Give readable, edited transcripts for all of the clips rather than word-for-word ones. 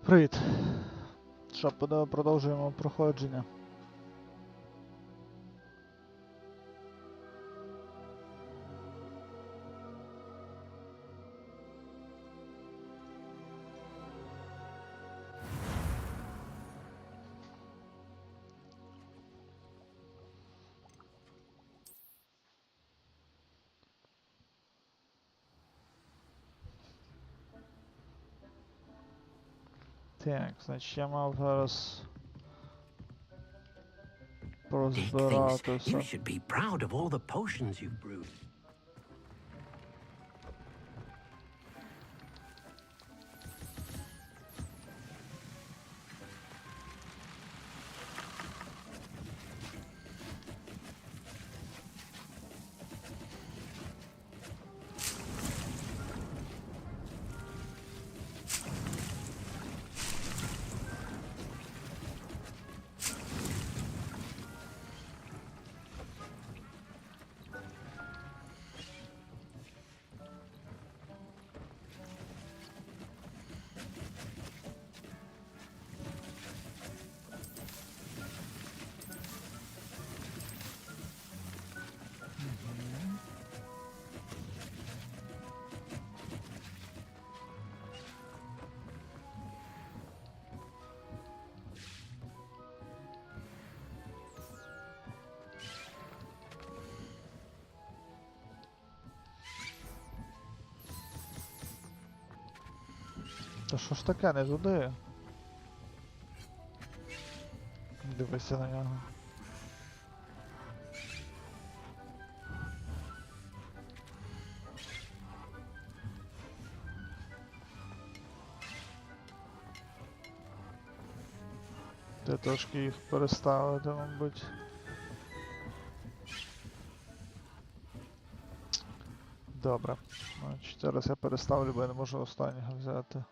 Привіт. Що, продовжуємо проходження. Так, значить я мав зараз розбиратися. You should be proud of all the potions you've brewed. Та що ж таке, не туди? Дивися на нього. Ти трошки їх переставити, мабуть. Добре. Значить, зараз я переставлю, бо я не можу останнього взяти.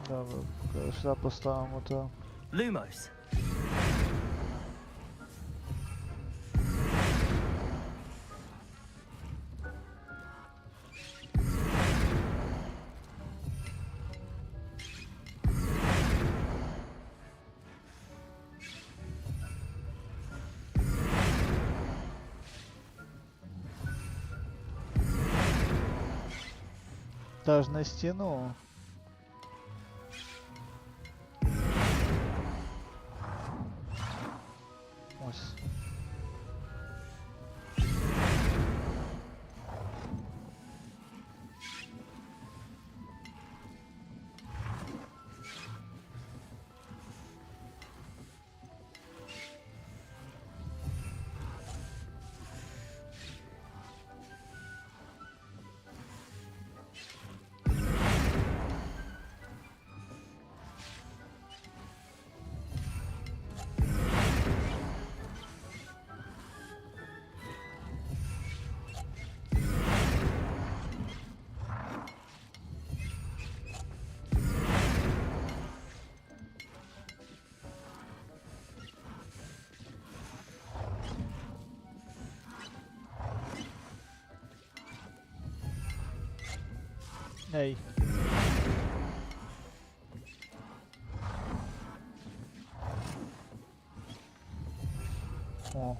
Добре, сюди поставимо то. Lumos. Та ж на стіну. Ось. Ей. О.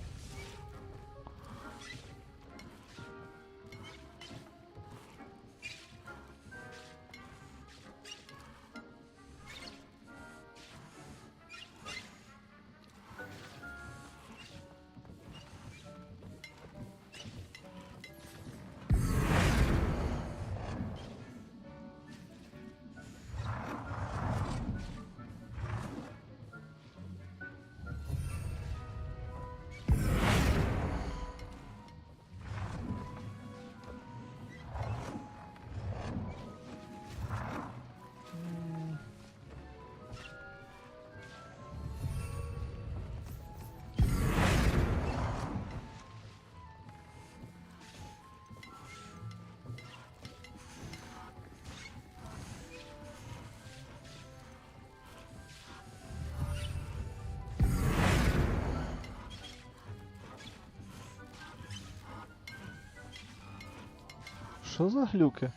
Що за глюки?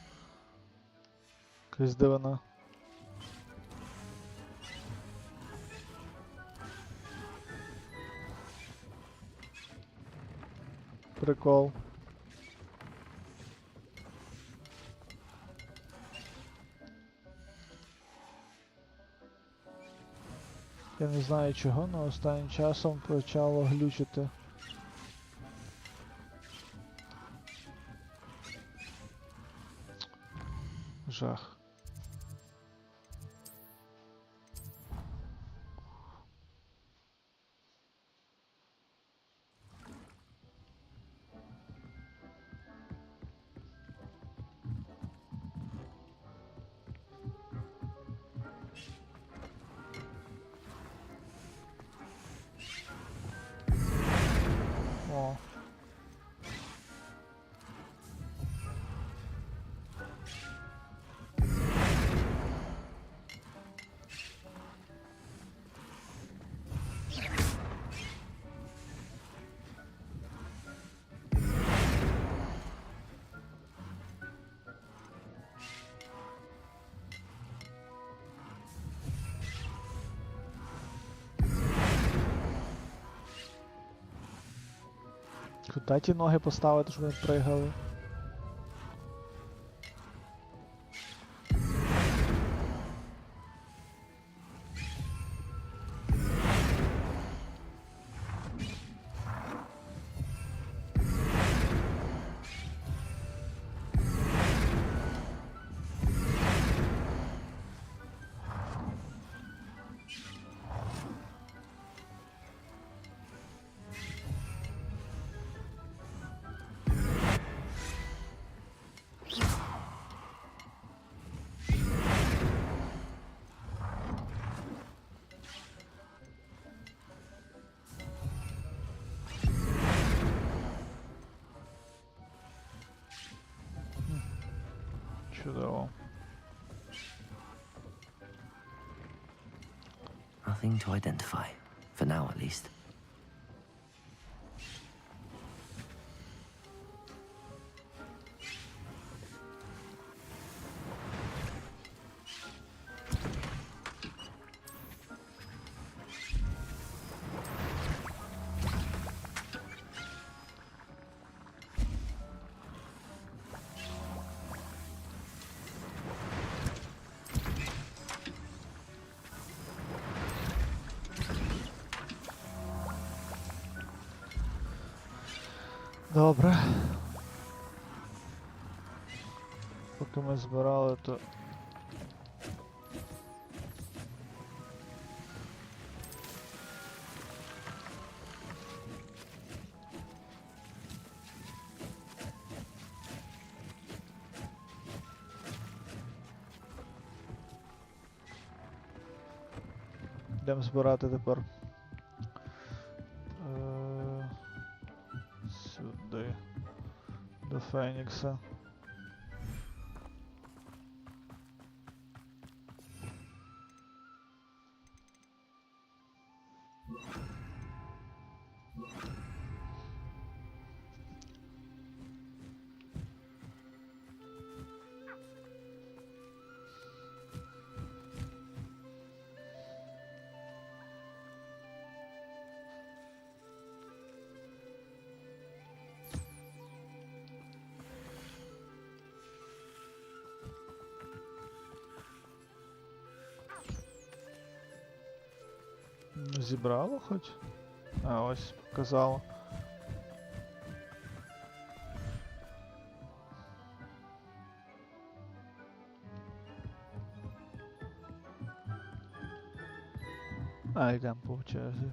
Якась дивина. Прикол. Я не знаю чого, але останнім часом почало глючити. Жах. О. Куди ті ноги поставити, щоб вони пригали? Чудово. Nothing to identify, for now at least. Добре. Поки ми збирали, то... Йдемо збирати тепер. Сюди. До Фенікса. Зібрало хоч? А, ось, показало. А, йдемо по черзі.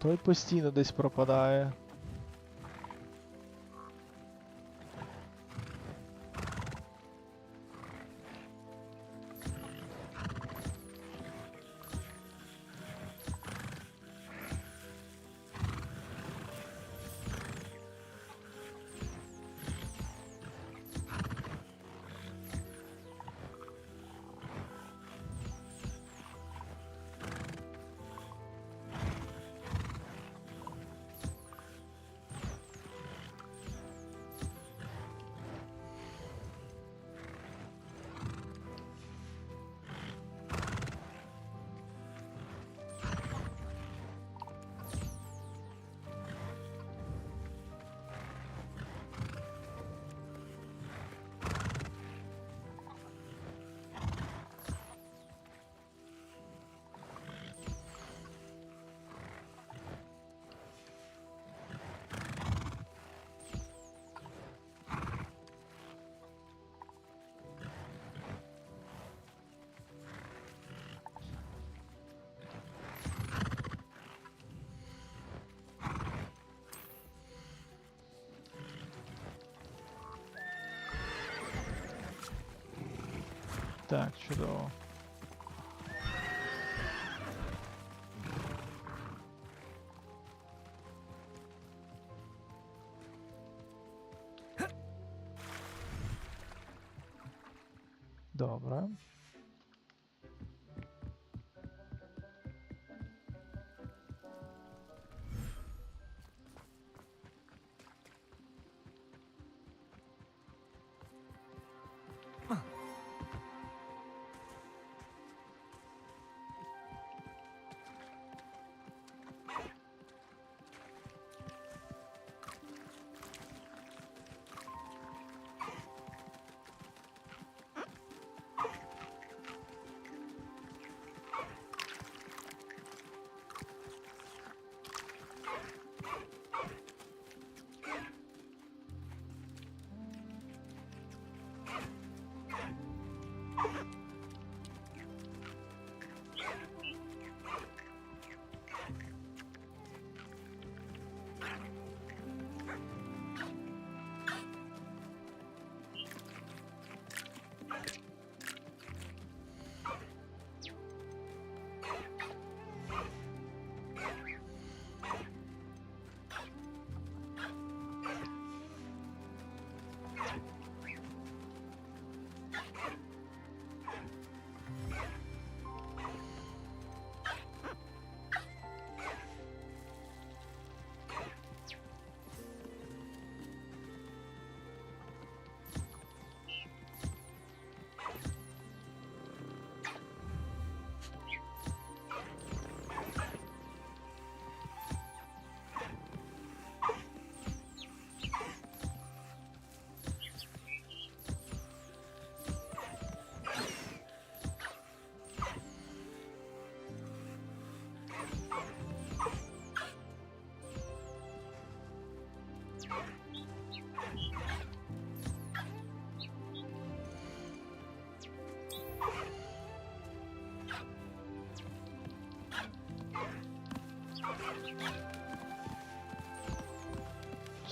Той постійно десь пропадає. Так, чудово. Добре.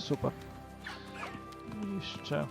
Супер. І ще.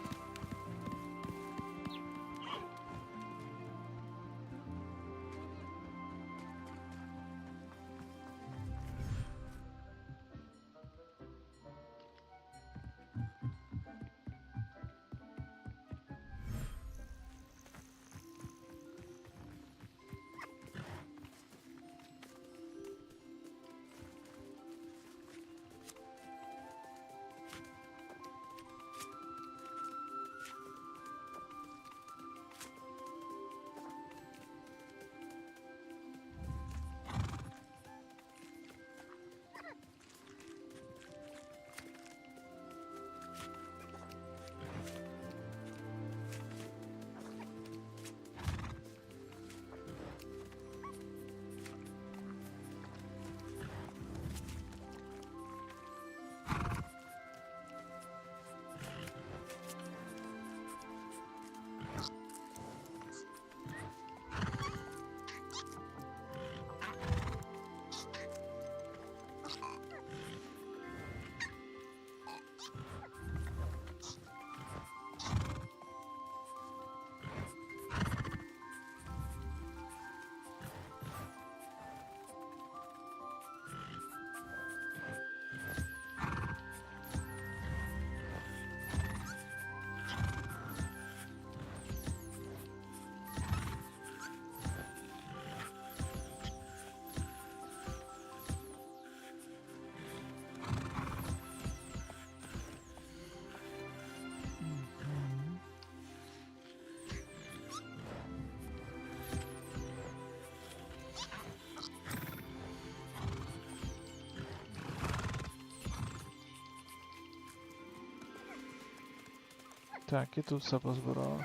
Так, і тут все позбирали.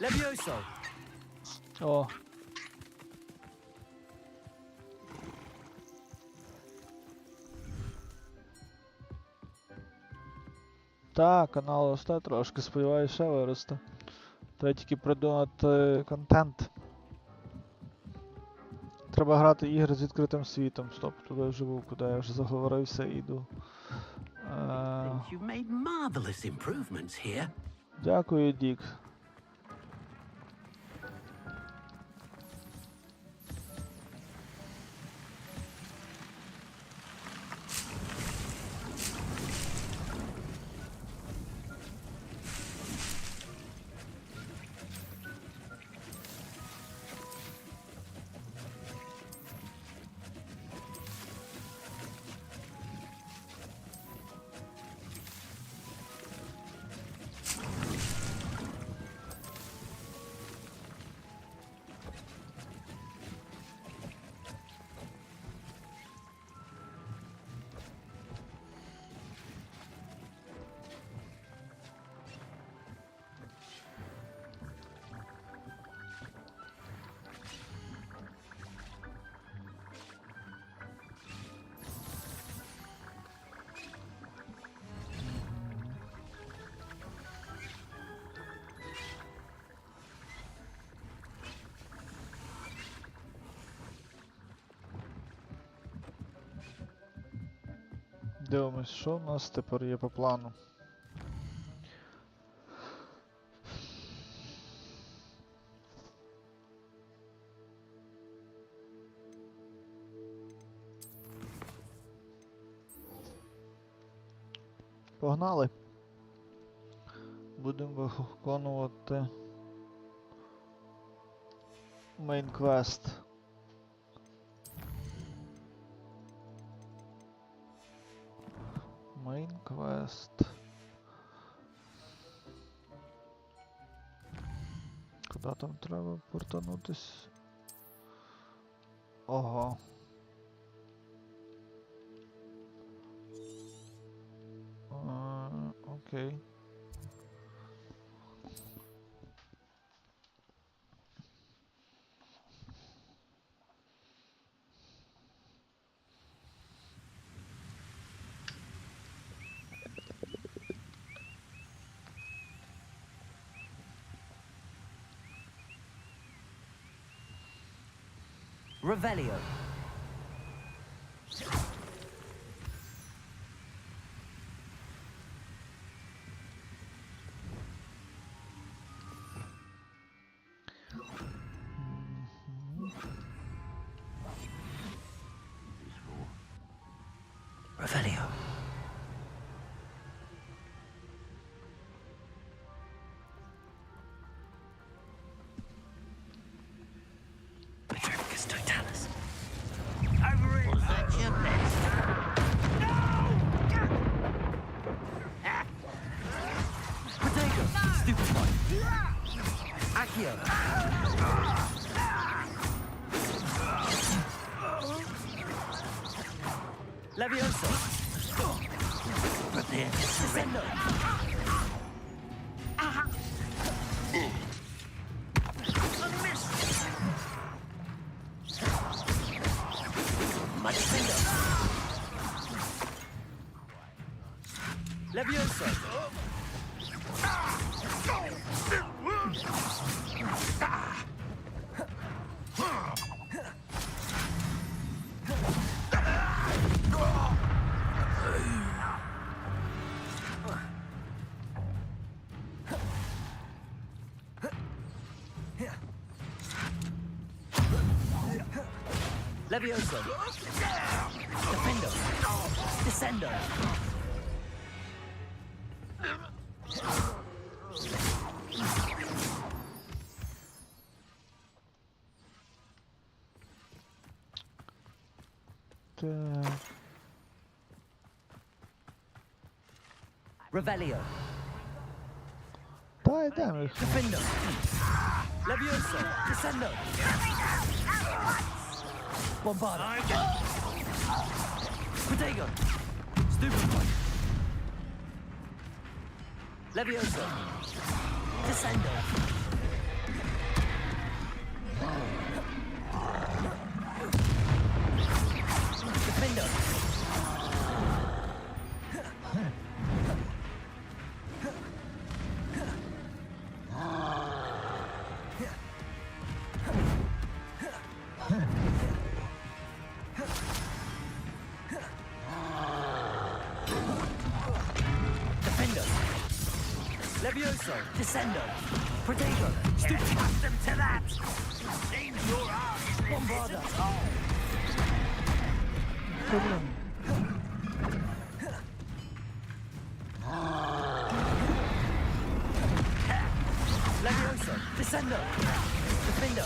Levioso! О! Так, канал росте трошки, сподіваюся, ще виросте. Треба тільки придумати контент. Треба грати ігри з відкритим світом. Стоп, туди вже був, куди я вже заговорився і йду. You've made marvelous improvements here. Дякую, Дік. Дивимось, що в нас тепер є по плану. Погнали. Будемо виконувати мейн квест. Мейн квест. Куди там треба портанутись? Ого. Окей. Revelio. Revelio. Petricus totalis. Was that your best? Potato. Stupid one. Accio. Levioso. Prepare to surrender. Magnifico. Levioso. Levioso. Defendo. Descendo. Так. Revelio. Та йдемо їх. Defendo. Levioso. Descendo. Bombardo. Protego. Stupid one. Levioso. Descendo. Defendo. Defendo. Levioso. Descendo. Protego. Stupid. Accustomed to that. Seems your arm is Bombarda. Levioso. Descendo. Defendo.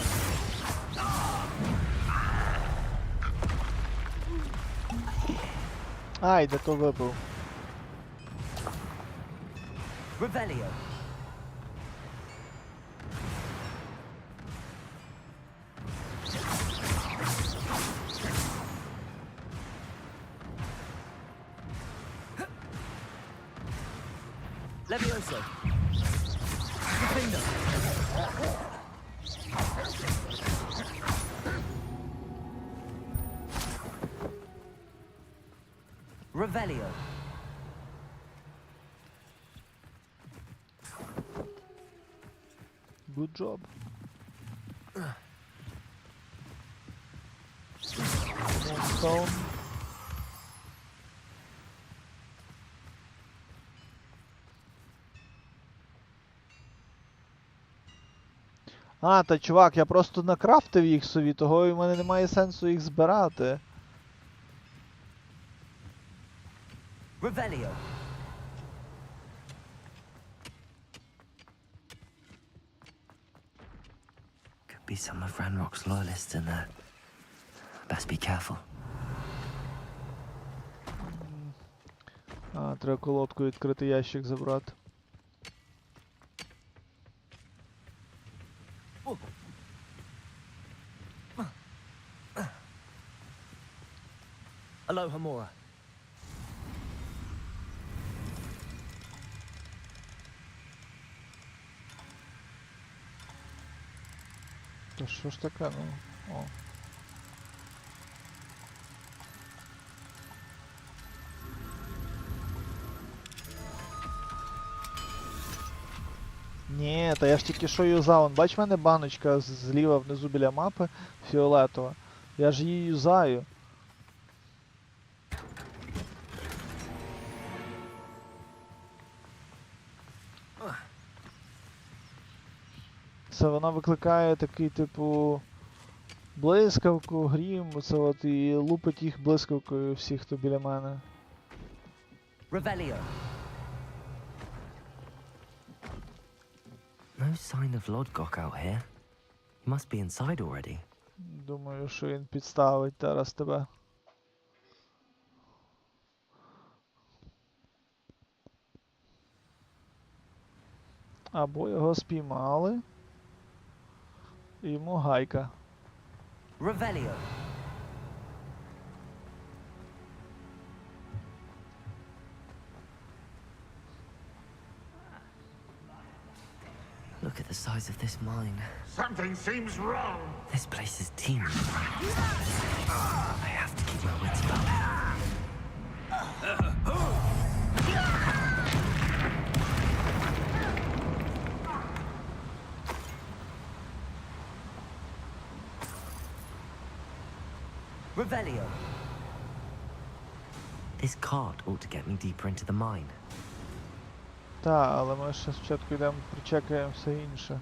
Ай, де то вибив. Revelio. Levioso. Defendo. Revelio. Good job. Moonstone. А, та чувак, я просто накрафтив їх собі, того і в мене немає сенсу їх збирати. Revelio. Could be some of Ranrock's loyalists in there. Best be careful. А, треба колодку відкрити, ящик забрати. Aloha Mora. Та що ж таке, ну? О. Ні, та я ж тільки що юзав. Бач, в мене баночка зліва внизу біля мапи фіолетова. Я ж її юзаю. Це вона викликає такий, типу, блискавку, грім, оце от, і лупить їх блискавкою всіх, хто біля мене. Revelio. No sign of Lodgok out here. He must be inside already. Думаю, що він підставить зараз тебе. Або його спіймали. І йому гайка. Revelio. Look at the size of this mine. Something seems wrong. This place is teeming. I have to keep my wits about me. Revelio. This cart ought to get me deeper into the mine. Так, але ми ще спочатку йдемо, прочекаємо все інше.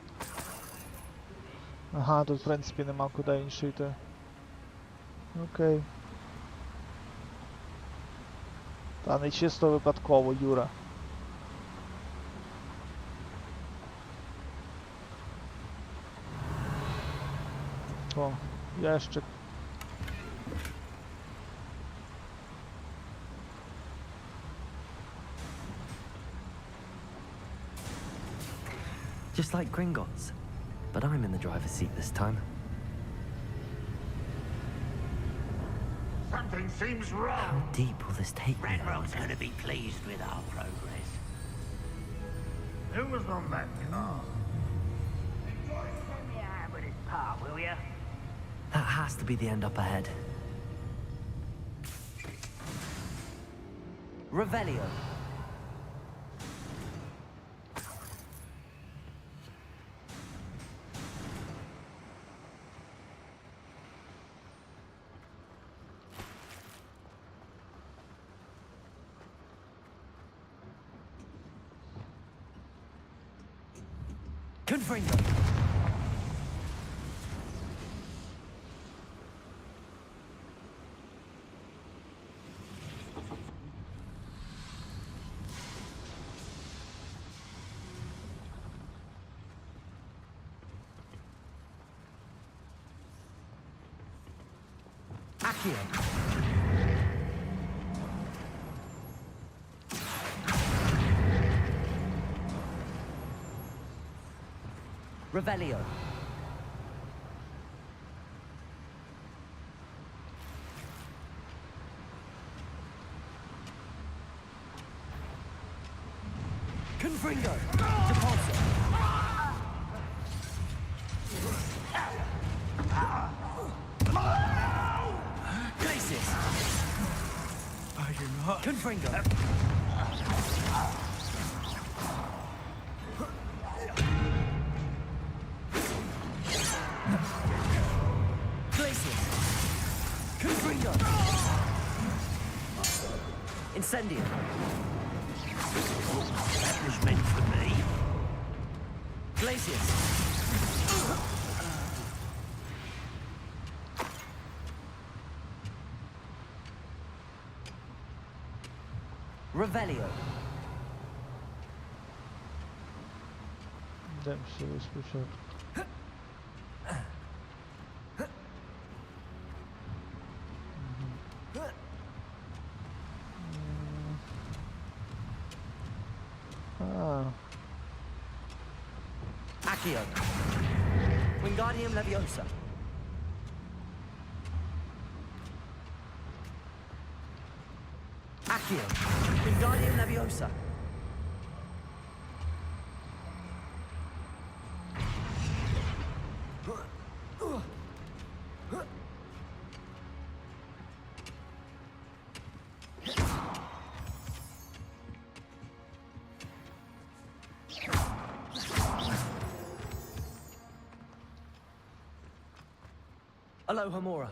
Ага, тут в принципі нема куди інше йти. Окей. Та не чисто випадково, Юра. О, ящик. Just like Gringotts. But I'm in the driver's seat this time. Something seems How wrong. deep will this take me? Ranrock's going to be pleased with our progress. Who was on that car? Lend me a hand with this part, will ya? That has to be the end up ahead. Revelio. Confringo. Accio. Revelio. Confringo. Depulso. Glacius. Are you not? Confringo. Glacius. Confringo. Incendio. That was meant for me. Glacius. Revelio. Йдемо сюди спочатку. А, Accio. Wingardium Leviosa. Accio. Wingardium Leviosa. Alohomora.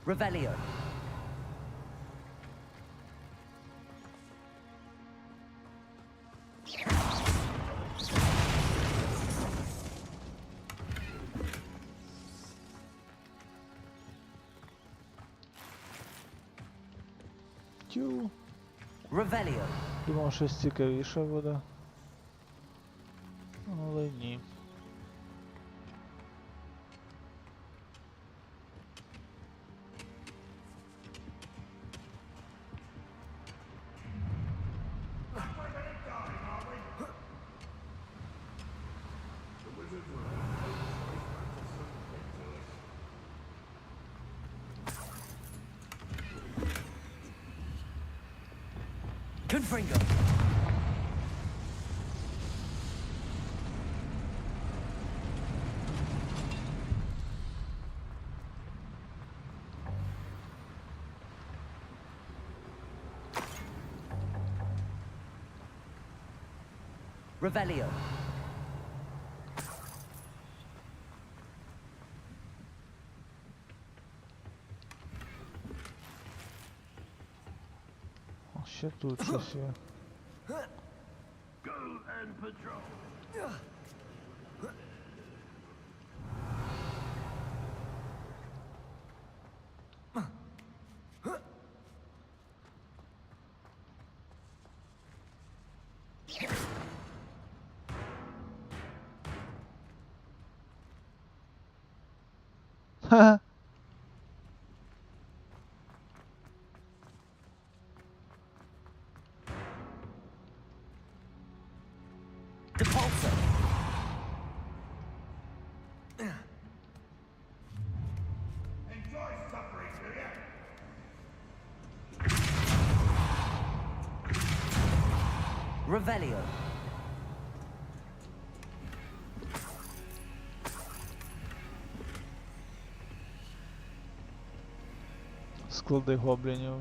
Revelio. тю. Revelio. Думав, щось цікавіше буде. Але ні. Confringo. Revelio. Ще тут щось є. Go and patrol. Depulsor. Revelio. Склади гоблінів.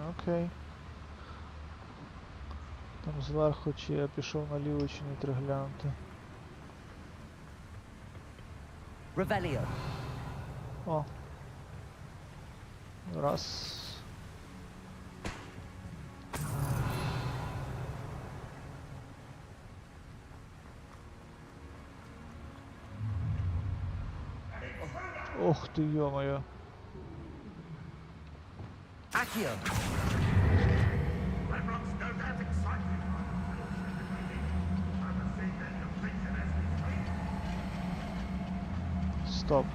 Окей. Там зверху чи я пішов наліво, чи не треба глянути. Revelio. О. Раз. Ох ти, ё-моё. Accio. Стоп.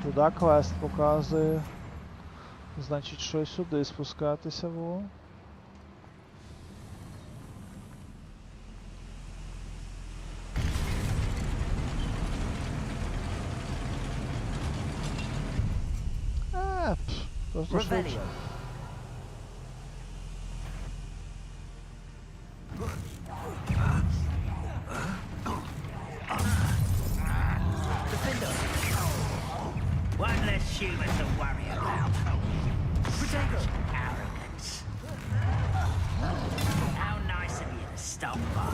Туди квест показує. Значить, що й сюди спускатися було. Просто швидше. Revelio. Defender. One less human to worry about. Protego. Arrogance. How nice of you to stop by.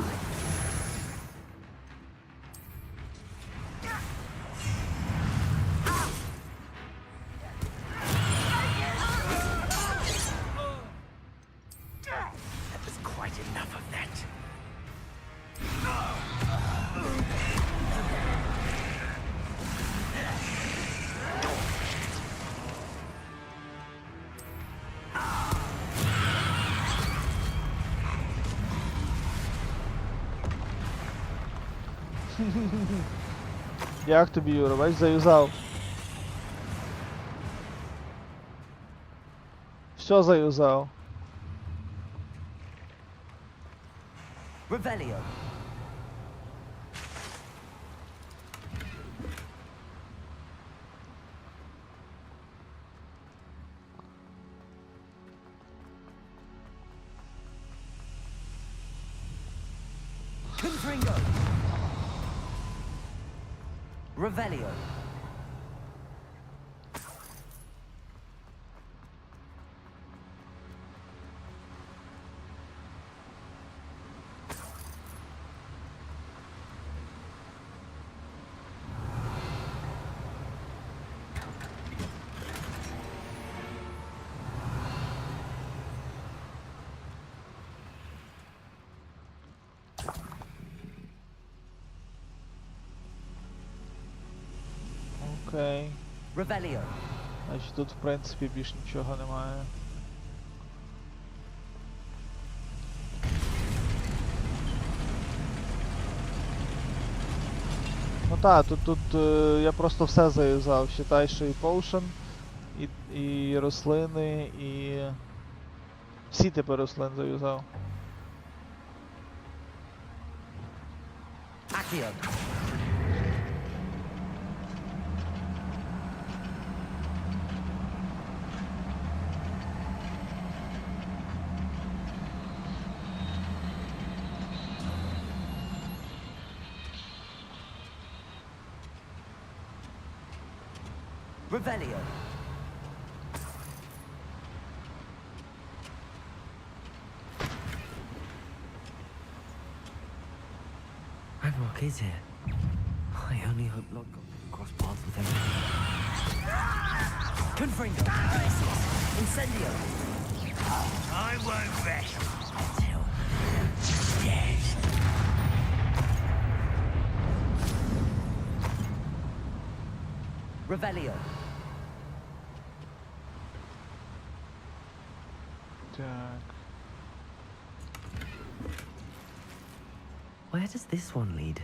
That was quite enough of that. Як тобі, Юра? Бач, заюзав. Все заюзав. Revelio. Confringo. Revelio. Окей. Revelio. Значить тут в принципі більш нічого немає. Ну так, тут я просто все заюзав. Считай, що і поушен, і рослини, і... Всі типи рослин заюзав. Accio. Revelio. Ranrock is here. I only hope Locke got cross paths with him. Confringo. Incendio. I won't rest until you're dead. Revelio. Так. Where does this one lead?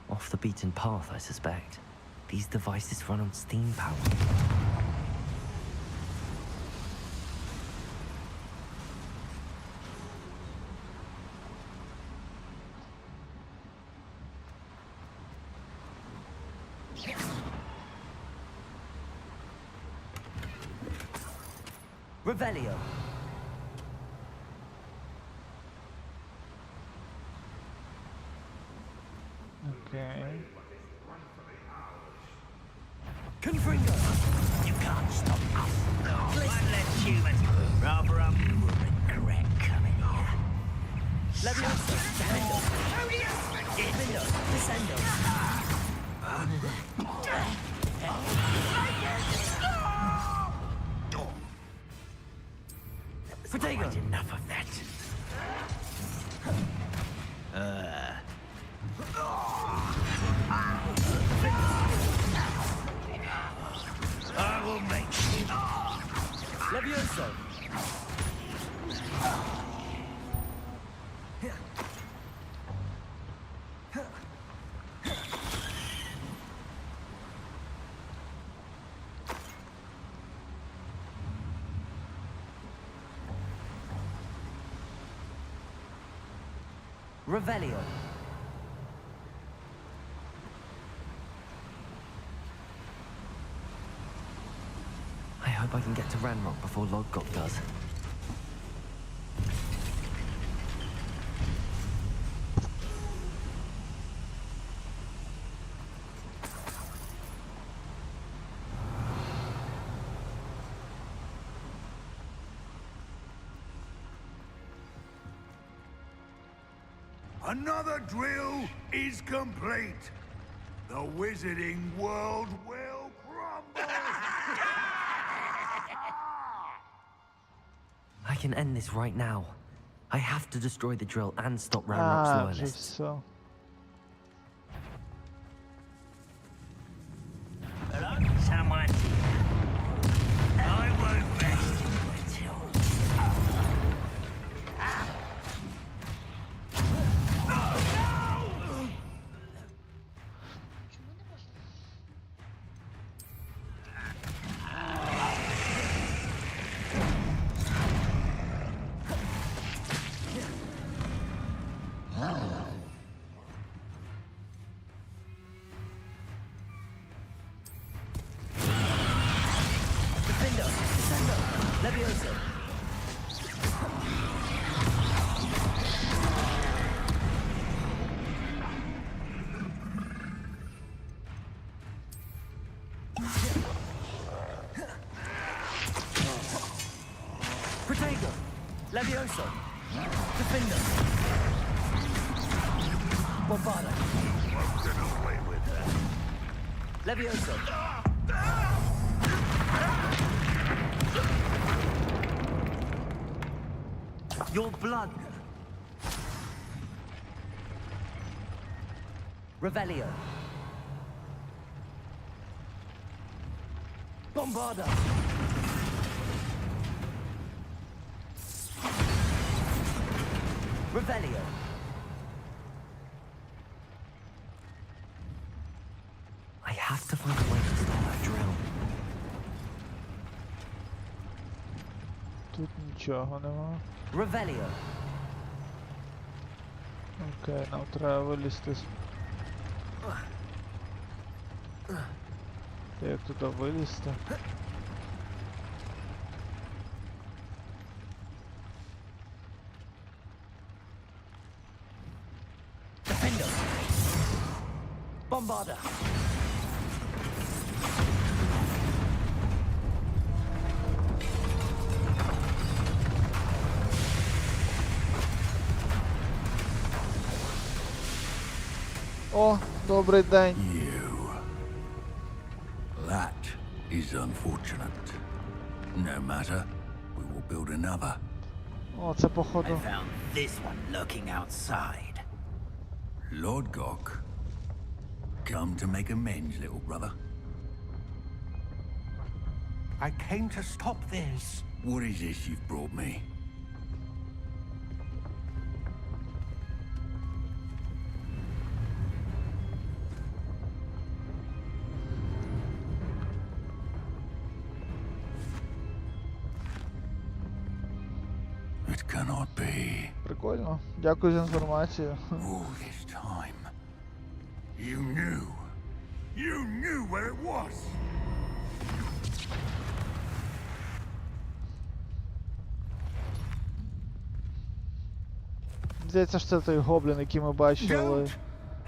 Off the beaten path, I suspect. These devices run on steam power. Revelio. Окей. Confringo. You can't stop us. One less human. Rather you will regret coming here. Levioso. Defendo. Defendo. Descendo. Protego. Enough of that. I will make you. Levioso. Revelio. I hope I can get to Ranrock before Lodgok does. Another drill is complete. The wizarding world will crumble. I can end this right now. I have to destroy the drill and stop Ranrock's А, вже loyalists. все. Someone. I won't rest until. Defendo. Descendo. Levioso. Protego. Levioso. Defendo. Bombarda. Get away with that. Levioso. Your blood! Revelio. Bombarda. Revelio. I have to find a way to stop that drill. Тут нічого нема. Revelio. Окей, нам треба вилізти. Як туди вилізти? Defendo. Bombarda. О, добрий день. You. That is unfortunate. No matter. We will build another. О, це I походу. found this one lurking outside. Lord Gok. Come to make amends, little brother. I came to stop this. What is this you've brought me? It cannot be. Прикольно. Дякую за інформацію. All this time, you knew. You knew where it was. Здається, що це той гоблін, який ми бачили.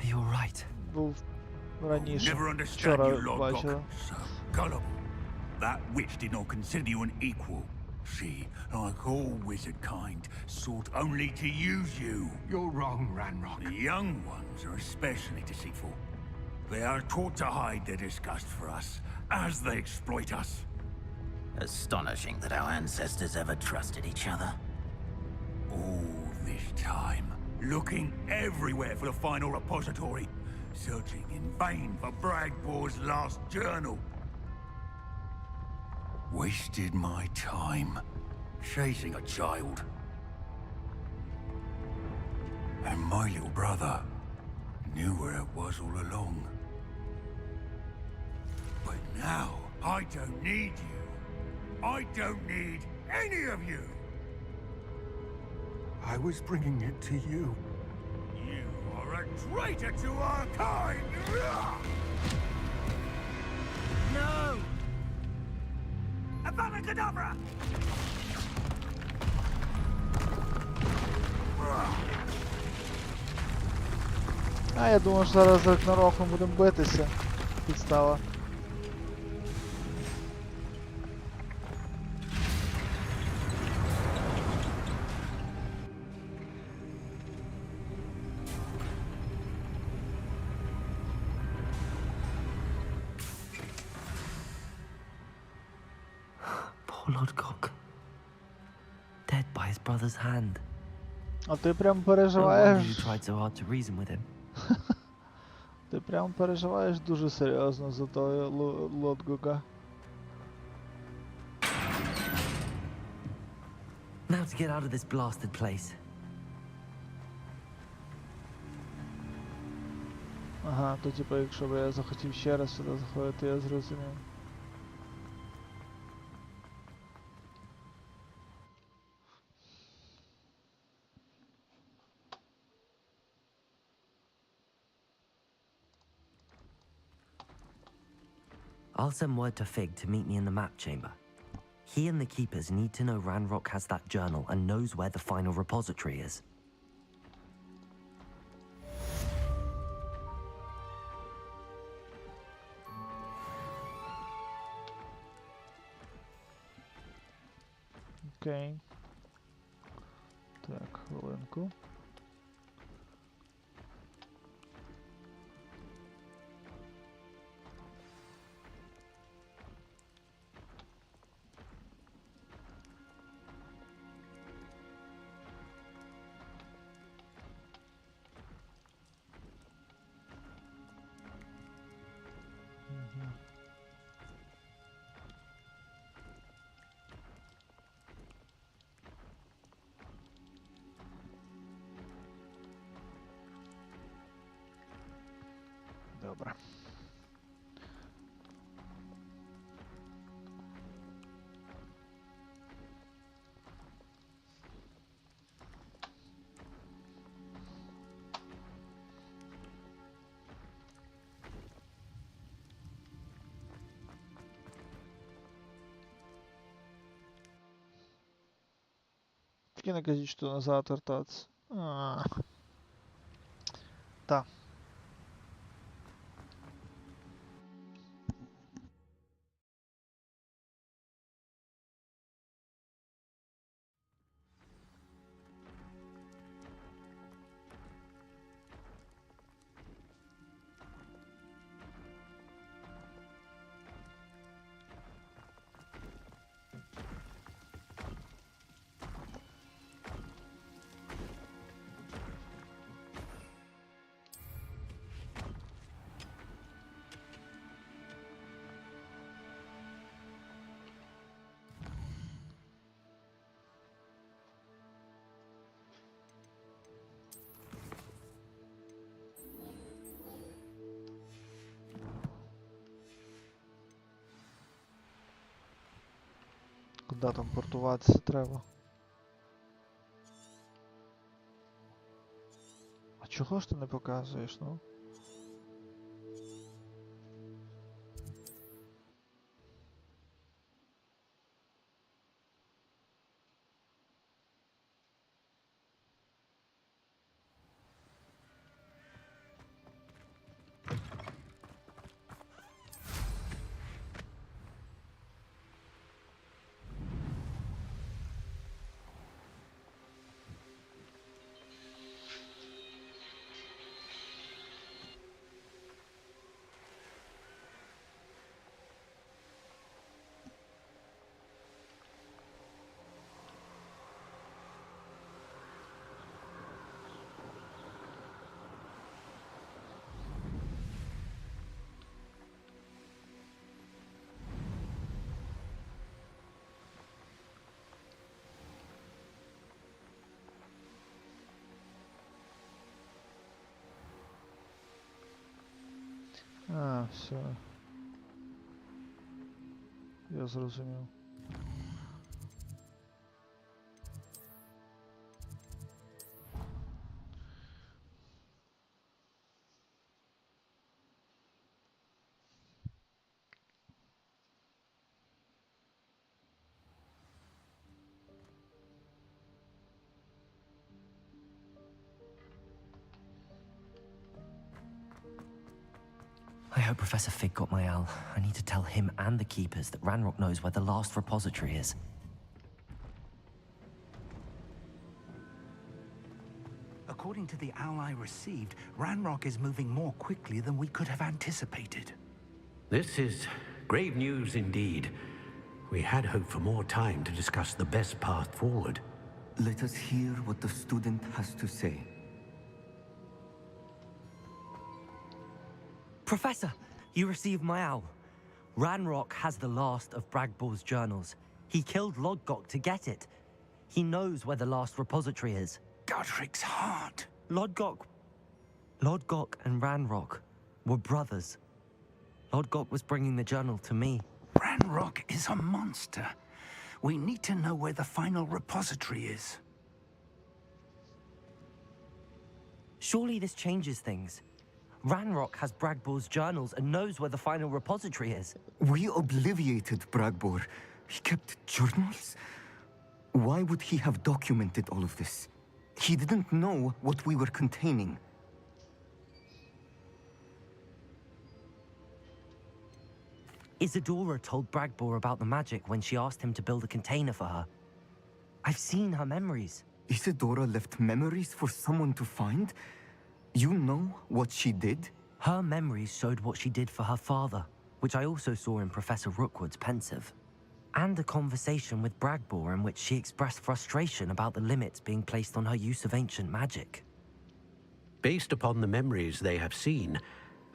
You're right. Був раніше. Never understand Вчора you, Lord бачили. Rock. So gullible. That witch did not consider you an equal. She, like all wizard kind, sought only to use you. You're wrong, Ranrock. The young ones are especially deceitful. They are taught to hide their disgust for us as they exploit us. Astonishing that our ancestors ever trusted each other. All this time, looking everywhere for the final repository, searching in vain for Bragbor's last journal. Wasted my time chasing a child. And my little brother knew where it was all along. But now, I don't need you. I don't need any of you. I was bringing it to you. You are a traitor to our kind! No! Avada Kedavra! А, я думаю, що зараз з Рагнароком будемо битися. Підстава. Poor Lodgok. Dead by his brother's hand. А ти прям No wonder you переживаєш. tried so hard to reason with him. Ти прям переживаєш дуже серйозно за того Лодгуга. Now to get out of this blasted place. Ага, то типу, якщо б я захотів ще раз сюди заходити, я зрозумів. I'll send word to Fig to meet me in the map chamber. He and the keepers need to know Ranrock has that journal and knows where the final repository is. Окей. Так, хвилинку. Добре. Тільки не кажіть, що назад вертатися. Так. Куди там портуватися треба? А чого ж ти не показуєш, ну? А, все. Я зрозумів. I hope Professor Fig got my owl. I need to tell him and the keepers that Ranrock knows where the last repository is. According to the owl I received, Ranrock is moving more quickly than we could have anticipated. This is grave news indeed. We had hoped for more time to discuss the best path forward. Let us hear what the student has to say. Professor, you received my owl. Ranrock has the last of Bragbor's journals. He killed Lodgok to get it. He knows where the last repository is. Godric's heart. Lodgok and Ranrock were brothers. Lodgok was bringing the journal to me. Ranrock is a monster. We need to know where the final repository is. Surely this changes things. Ranrock has Bragbor's journals and knows where the final repository is. We obliviated Bragbor. He kept journals? Why would he have documented all of this? He didn't know what we were containing. Isadora told Bragbor about the magic when she asked him to build a container for her. I've seen her memories. Isadora left memories for someone to find? You know what she did? Her memories showed what she did for her father, which I also saw in Professor Rookwood's pensive. And a conversation with Bragbor in which she expressed frustration about the limits being placed on her use of ancient magic. Based upon the memories they have seen,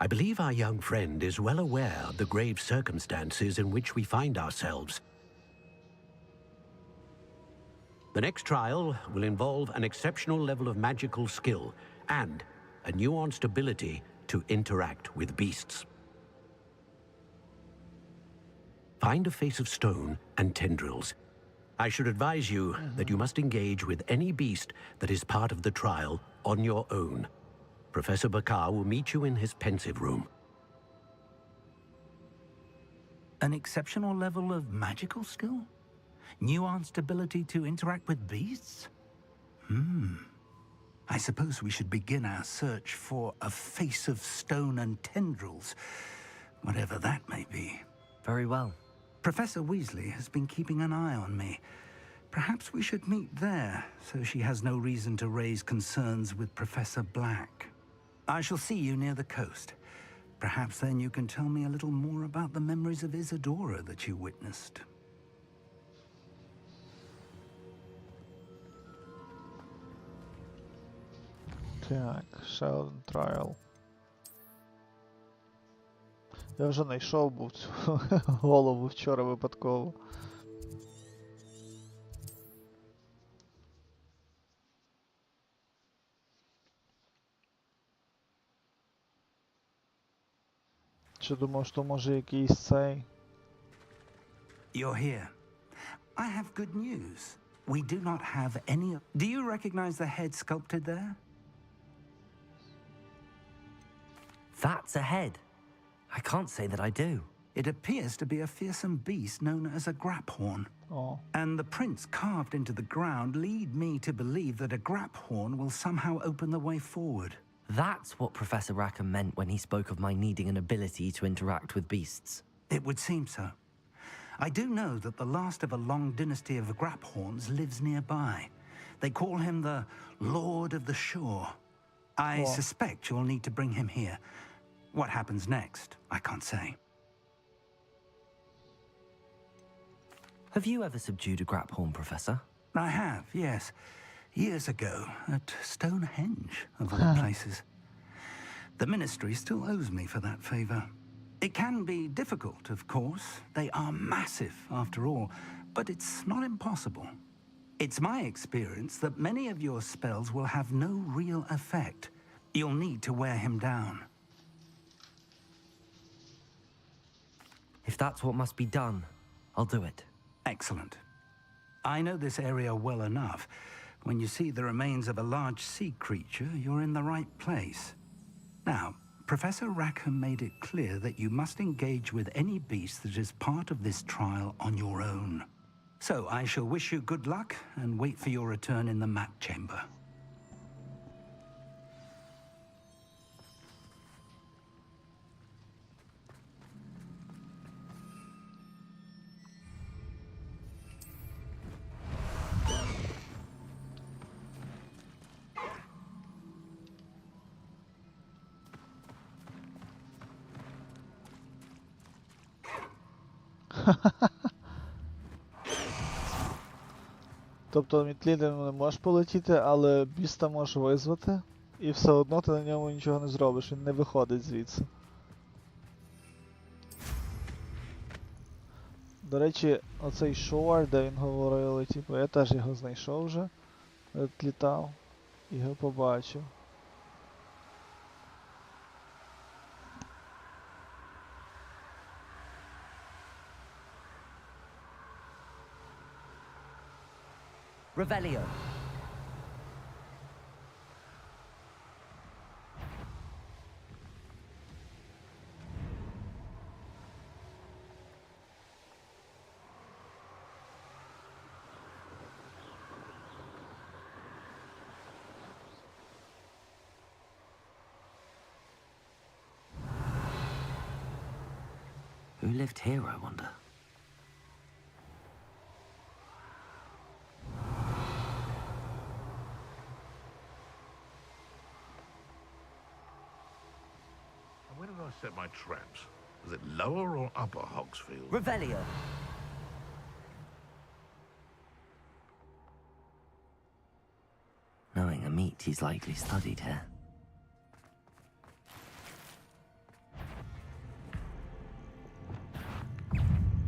I believe our young friend is well aware of the grave circumstances in which we find ourselves. The next trial will involve an exceptional level of magical skill and a nuanced ability to interact with beasts. Find a face of stone and tendrils. I should advise you that you must engage with any beast that is part of the trial on your own. Professor Bakar will meet you in his pensive room. An exceptional level of magical skill? Nuanced ability to interact with beasts? I suppose we should begin our search for a face of stone and tendrils, whatever that may be. Very well. Professor Weasley has been keeping an eye on me. Perhaps we should meet there, so she has no reason to raise concerns with Professor Black. I shall see you near the coast. Perhaps then you can tell me a little more about the memories of Isadora that you witnessed. Так, ще один трайл. Я вже знайшов був цю голову вчора випадково. Чи думав, що може якийсь цей? You're here. I have good news. We do not have any... Do you recognize the head sculpted there? That's a head. I can't say that I do. It appears to be a fearsome beast known as a graphorn. О, And the prints carved into the ground lead me to believe that a graphorn will somehow open the way forward. That's what Professor Rackham meant when he spoke of my needing an ability to interact with beasts. It would seem so. I do know that the last of a long dynasty of graphorns lives nearby. They call him the Lord of the Shore. I Wow. suspect you'll need to bring him here. What happens next, I can't say. Have you ever subdued a graphorn, Professor? I have, yes. Years ago, at Stonehenge, of all places. The Ministry still owes me for that favor. It can be difficult, of course. They are massive, after all, but it's not impossible. It's my experience that many of your spells will have no real effect. You'll need to wear him down. If that's what must be done, I'll do it. Excellent. I know this area well enough. When you see the remains of a large sea creature, you're in the right place. Now, Professor Rackham made it clear that you must engage with any beast that is part of this trial on your own. So I shall wish you good luck and wait for your return in the map chamber. Тобто Мітлідом не можеш полетіти, але біста можеш визвати, і все одно ти на ньому нічого не зробиш, він не виходить звідси. До речі, оцей шор, де він говорили, типу, я теж його знайшов вже, літав, і його побачив. Revelio. Who lived here, I wonder? Where did I set my traps? Was it lower or upper Hogsfield? Revelio. Knowing a meat he's likely studied here.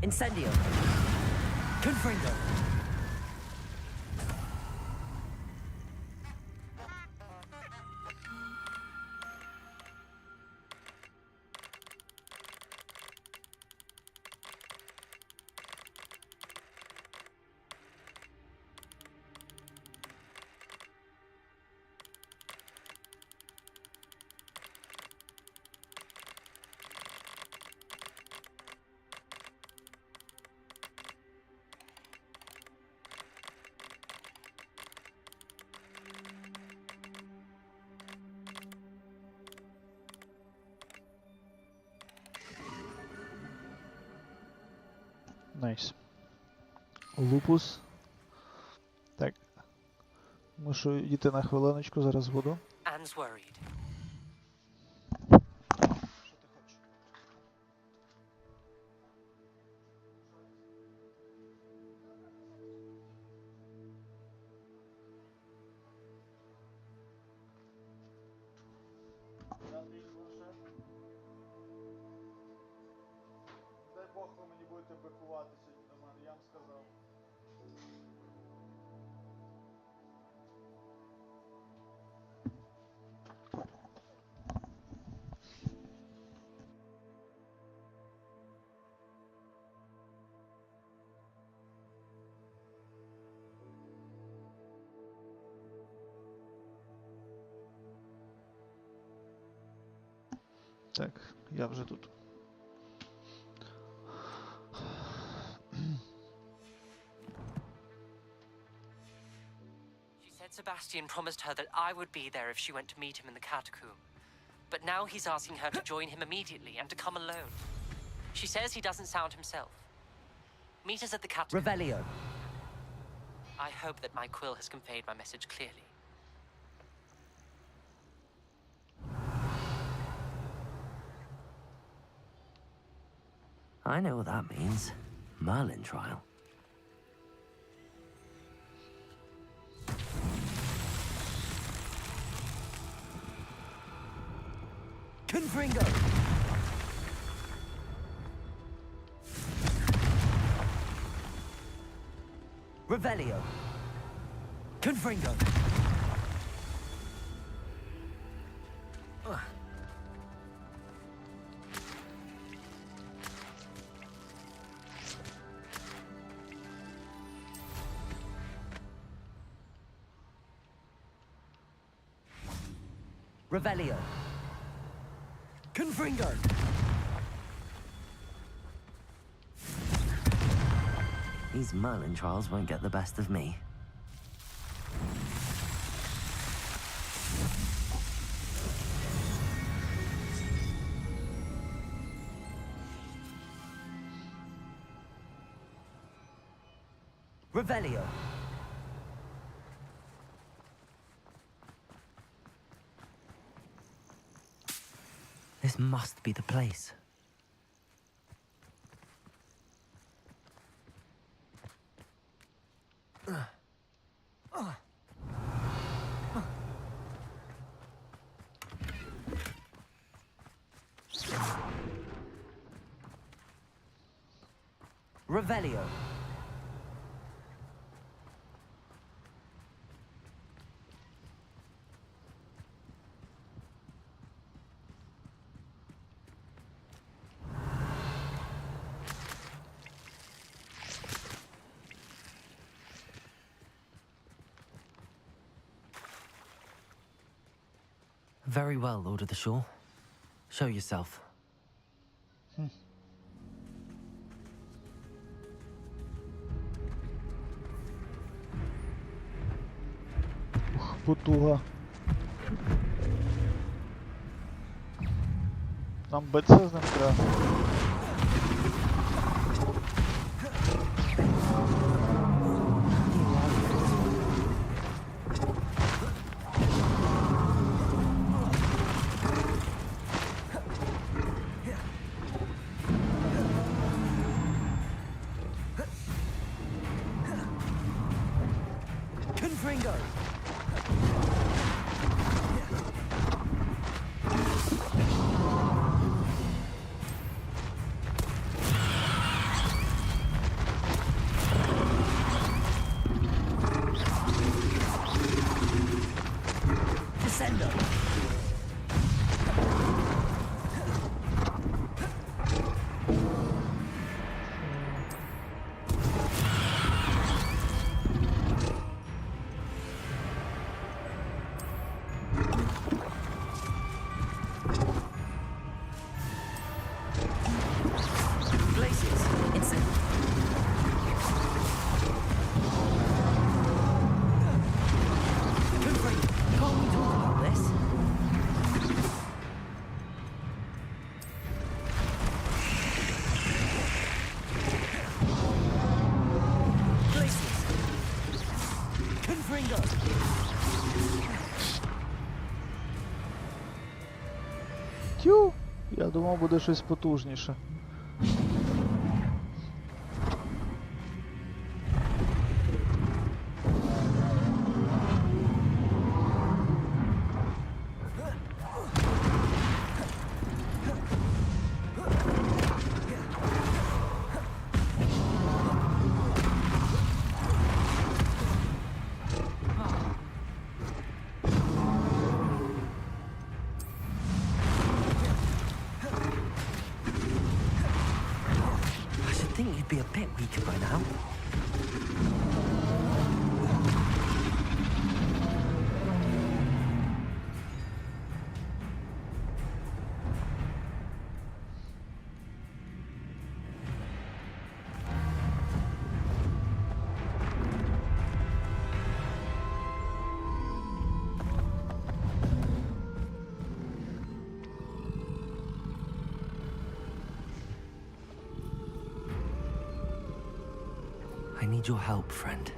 Incendio. Confringo. Найс. Лупус. Так. Мушу йти на хвилиночку, зараз буду. Anne's worried. Дай Бог, ви мені будете бикувати сьогодні до мене, я вам сказав. Так, я вже тут. She said Sebastian promised her that I would be there if she went to meet him in the catacomb. But now he's asking her to join him immediately and to come alone. She says he doesn't sound himself. Meet us at the catacomb. Revelio. I hope that my quill has conveyed my message clearly. I know what that means. Merlin trial. Confringo. Revelio. Confringo. Revelio. Confringo. These Merlin trials won't get the best of me. Revelio. This must be the place. Revelio. Very well, Lord of the Shore. Show yourself. Потуга. Нам битися з ним треба. Confringo. Descendo. Glaciers. Instant. Confringo. Can't we talk about this? Glaciers. Confringo. Тю! Я думав, буде щось потужніше. I should think you'd be a bit weaker by now. I need your help, friend.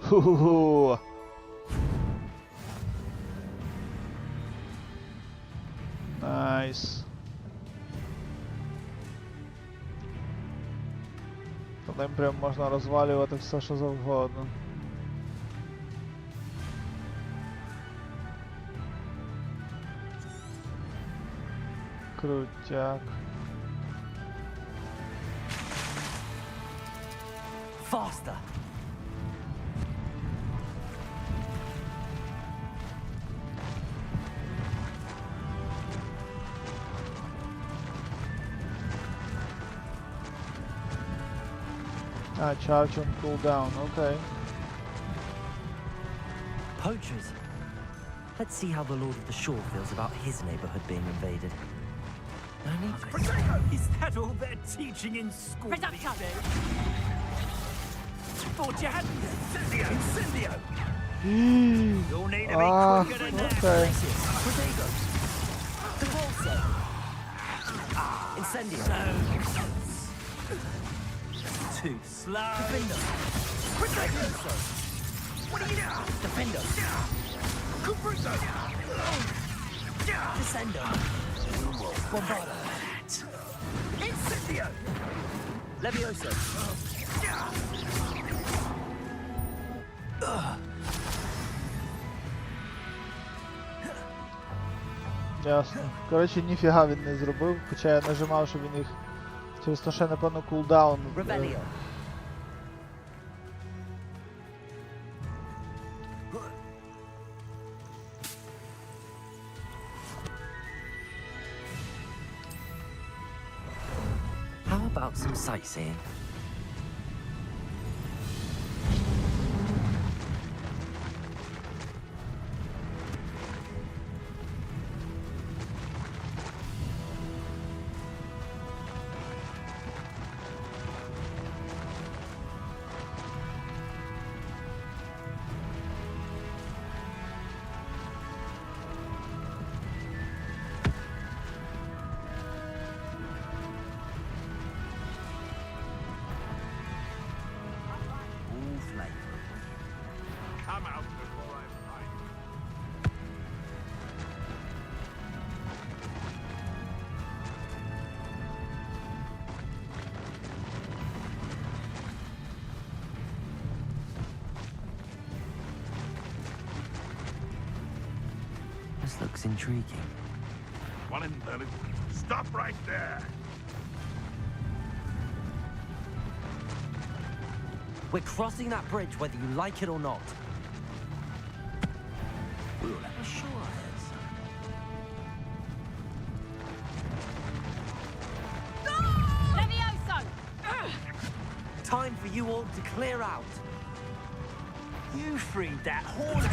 Ху-ху-ху. Найс. По ним прям можна розвалювати все, що завгодно. Крутяк. Faster! Ah, charge on cooldown, okay. Poachers. Let's see how the Lord of the Shore feels about his neighborhood being invaded. No need for Is that all they're teaching in school these days? Thought you had Incendio! Incendio! You'll need to be quicker than that. Okay. Incendio! Too slow. Defender! What are you doing? Defender! Cupresso! Descendo! Bombardo! Incendio! Levioso! Ясно. Коротше, ніфіга він не зробив, хоча я нажимав, щоб він їх через те, що я, напевно, кулдаун. Rebellion! How about some sightseeing? Come out before I fight. This looks intriguing. One in Berlin. Stop right there. We're crossing that bridge whether you like it or not. We'll have a show Levioso! Time for you all to clear out. You freed that hornet.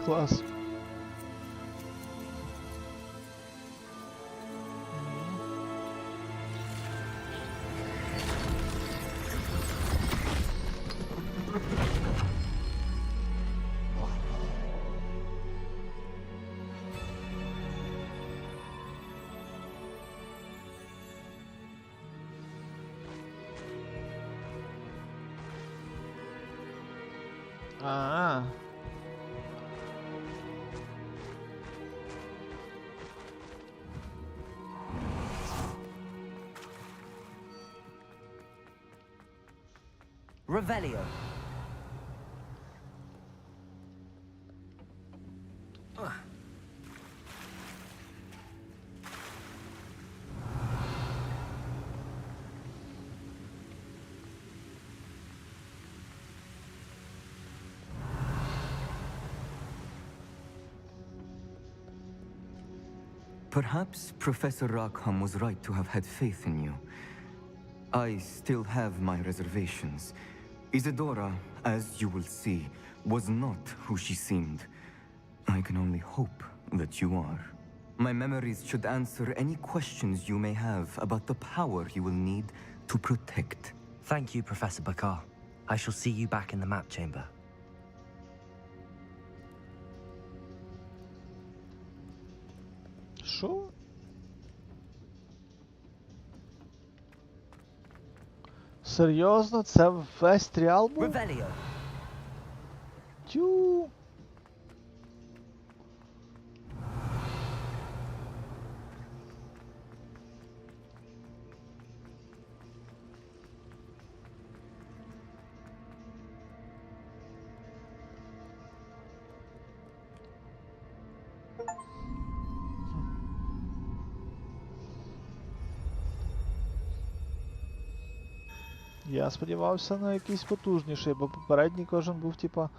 Клас. А. Revelio. Perhaps Professor Rackham was right to have had faith in you. I still have my reservations. Isadora, as you will see, was not who she seemed. I can only hope that you are. My memories should answer any questions you may have about the power you will need to protect. Thank you, Professor Bakar. I shall see you back in the map chamber. Що? Серйозно? Це весь тріал був? Revelio. Тю. Я сподівався на якийсь потужніший, бо попередній кожен був, типа,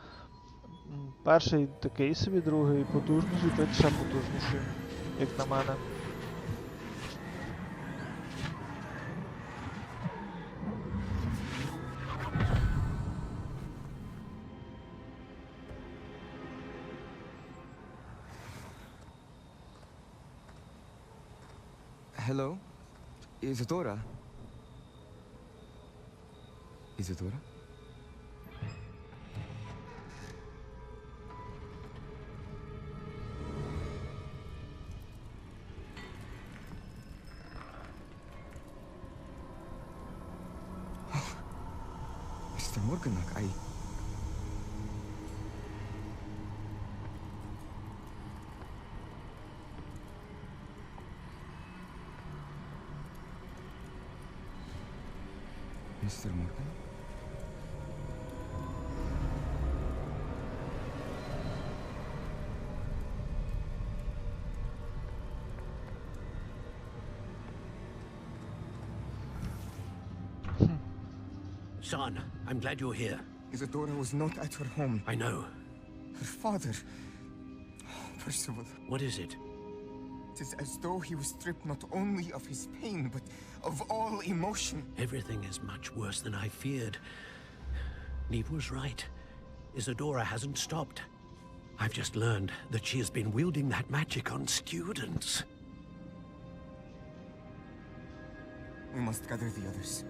перший такий собі, другий потужніший, третій ще потужніший, як на мене. Hello? Isadora? Isadora? Mr. Morganak, Mr. Morgan? Son, I'm glad you're here. Isadora was not at her home. I know. Her father... Percival. What is it? It is as though he was stripped not only of his pain, but of all emotion. Everything is much worse than I feared. Neve was right. Isadora hasn't stopped. I've just learned that she has been wielding that magic on students. We must gather the others.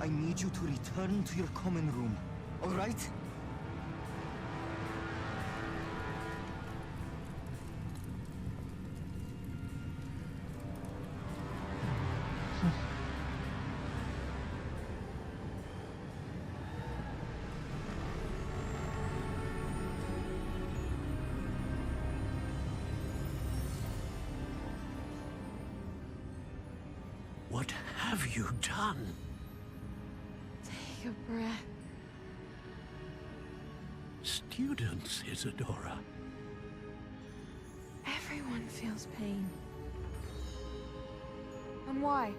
I need you to return to your common room, all right? What have you done? Take a breath. Students, Isadora. Everyone feels pain. And why?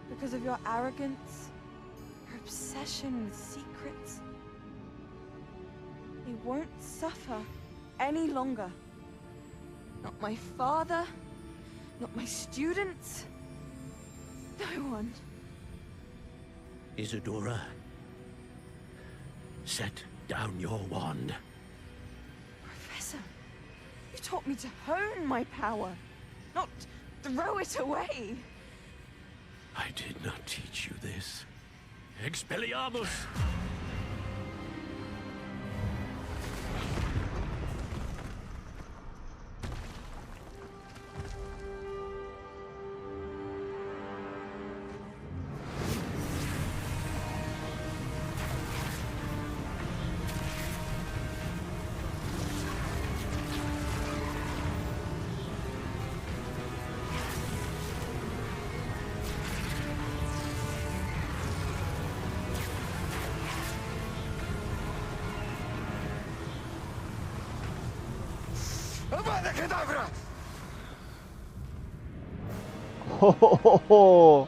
Because of your arrogance? Your obsession with secrets? They won't suffer any longer. Not my father, not my students, no one. Isadora, set down your wand. Professor, you taught me to hone my power, not throw it away. I did not teach you this. Expelliarmus! Хо-хо-хо-хо!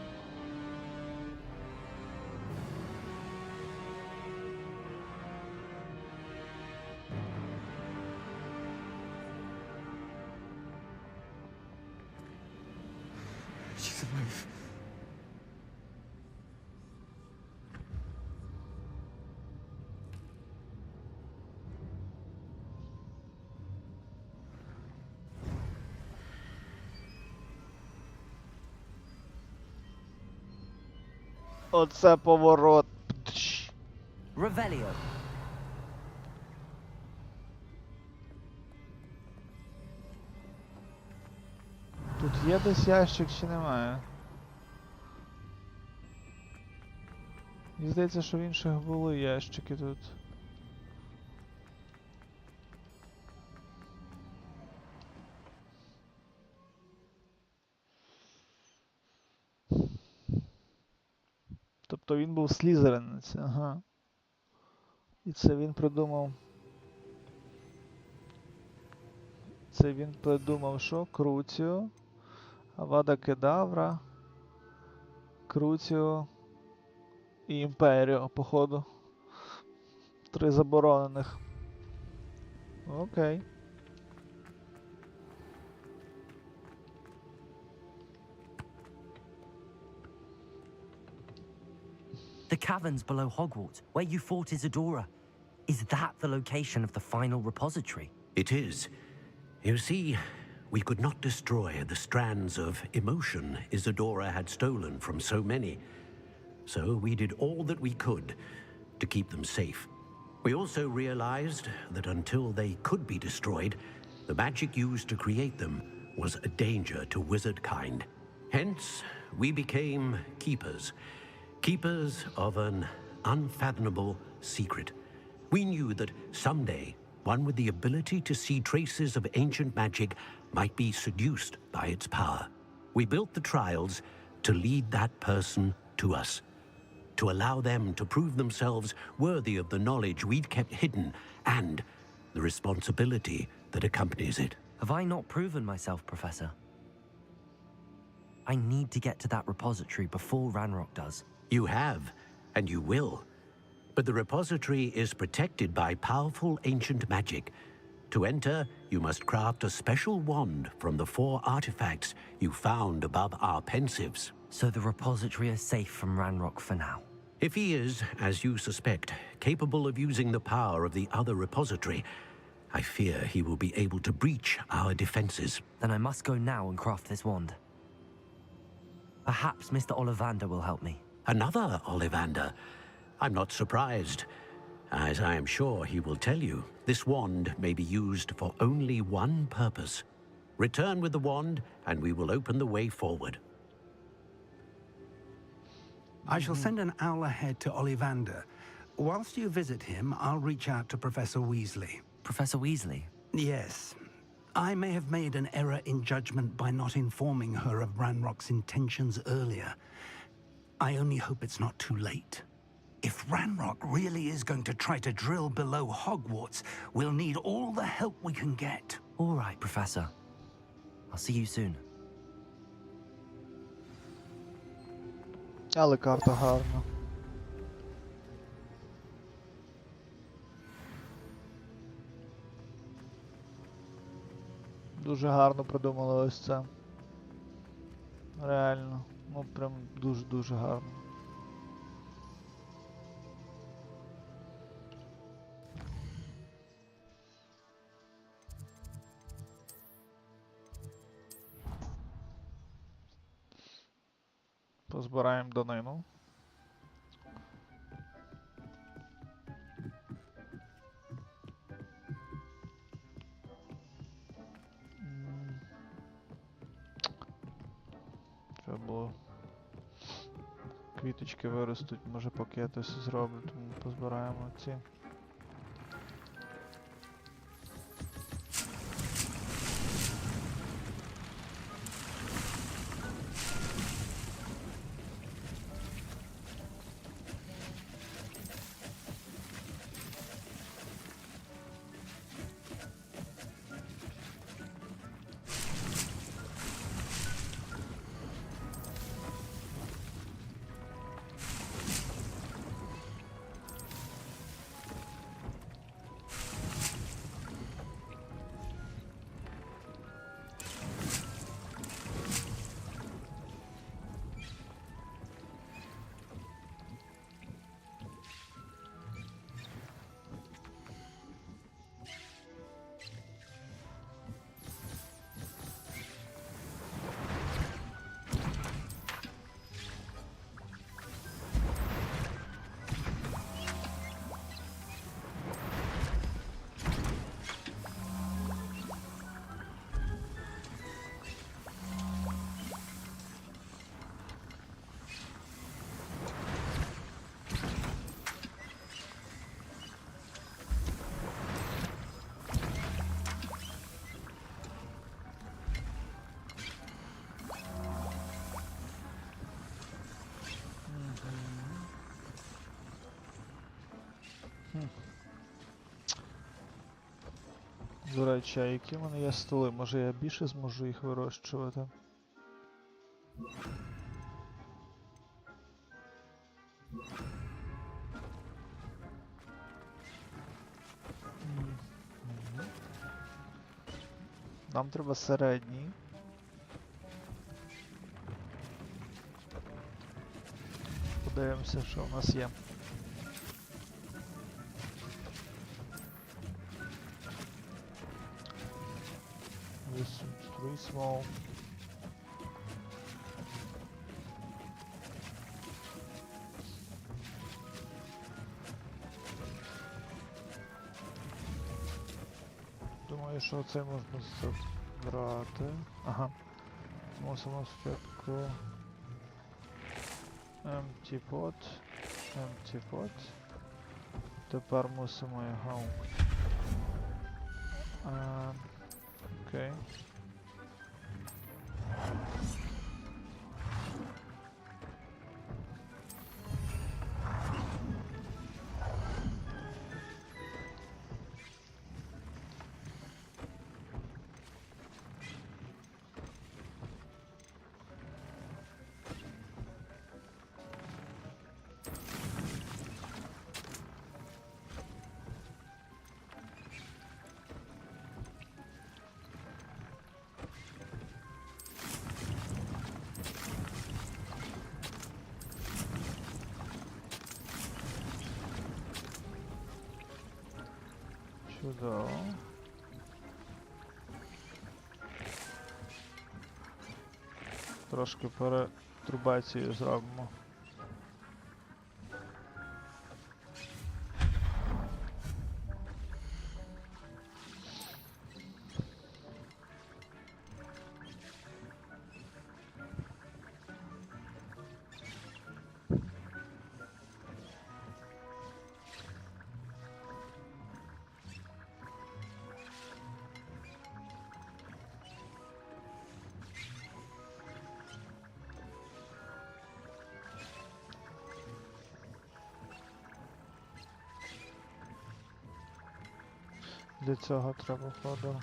She's alive. Оце поворот. Птш. Revelio. Тут є десь ящик чи немає? Мені здається, що в інших були ящики тут. Тобто він був слізеринець, ага. І це він придумав. Це він придумав що? Круціо, Авада Кедавра, Круціо і Імперіо, походу. 3 заборонених. Окей. The caverns below Hogwarts, where you fought Isadora. Is that the location of the final repository? It is. You see, we could not destroy the strands of emotion Isadora had stolen from so many. So we did all that we could to keep them safe. We also realized that until they could be destroyed, the magic used to create them was a danger to wizard kind. Hence, we became keepers. Keepers of an unfathomable secret. We knew that someday, one with the ability to see traces of ancient magic might be seduced by its power. We built the trials to lead that person to us, to allow them to prove themselves worthy of the knowledge we'd kept hidden and the responsibility that accompanies it. Have I not proven myself, Professor? I need to get to that repository before Ranrock does. You have, and you will. But the repository is protected by powerful ancient magic. To enter, you must craft a special wand from the 4 artifacts you found above our pensives. So the repository is safe from Ranrock for now. If he is, as you suspect, capable of using the power of the other repository, I fear he will be able to breach our defenses. Then I must go now and craft this wand. Perhaps Mr. Ollivander will help me. Another Ollivander? I'm not surprised. As I am sure he will tell you, this wand may be used for only one purpose. Return with the wand, and we will open the way forward. I shall send an owl ahead to Ollivander. Whilst you visit him, I'll reach out to Professor Weasley. Professor Weasley? Yes. I may have made an error in judgment by not informing her of Ranrock's intentions earlier. I only hope it's not too late. If Ranrock really is going to try to drill below Hogwarts, we'll need all the help we can get. All right, Professor. I'll see you soon. Але карта гарна. Дуже гарно придумали ось це. Реально. Ну прям дуже-дуже гарно. Позбираємо данину. Треба було. Квіточки виростуть, може поки я це зроблю, тому позбираємо ці. До речі, а які в мене є столи? Може я більше зможу їх вирощувати? Нам треба середній. Подивимося, що в нас є. This is 3 small. Думаю, що це можна забрати. Ага. Мусимо спочатку empty pot. Empty pot. Тепер мусимо його. Окей. Чудово. Трошки перетрубацію зробимо. Для цього треба ходу.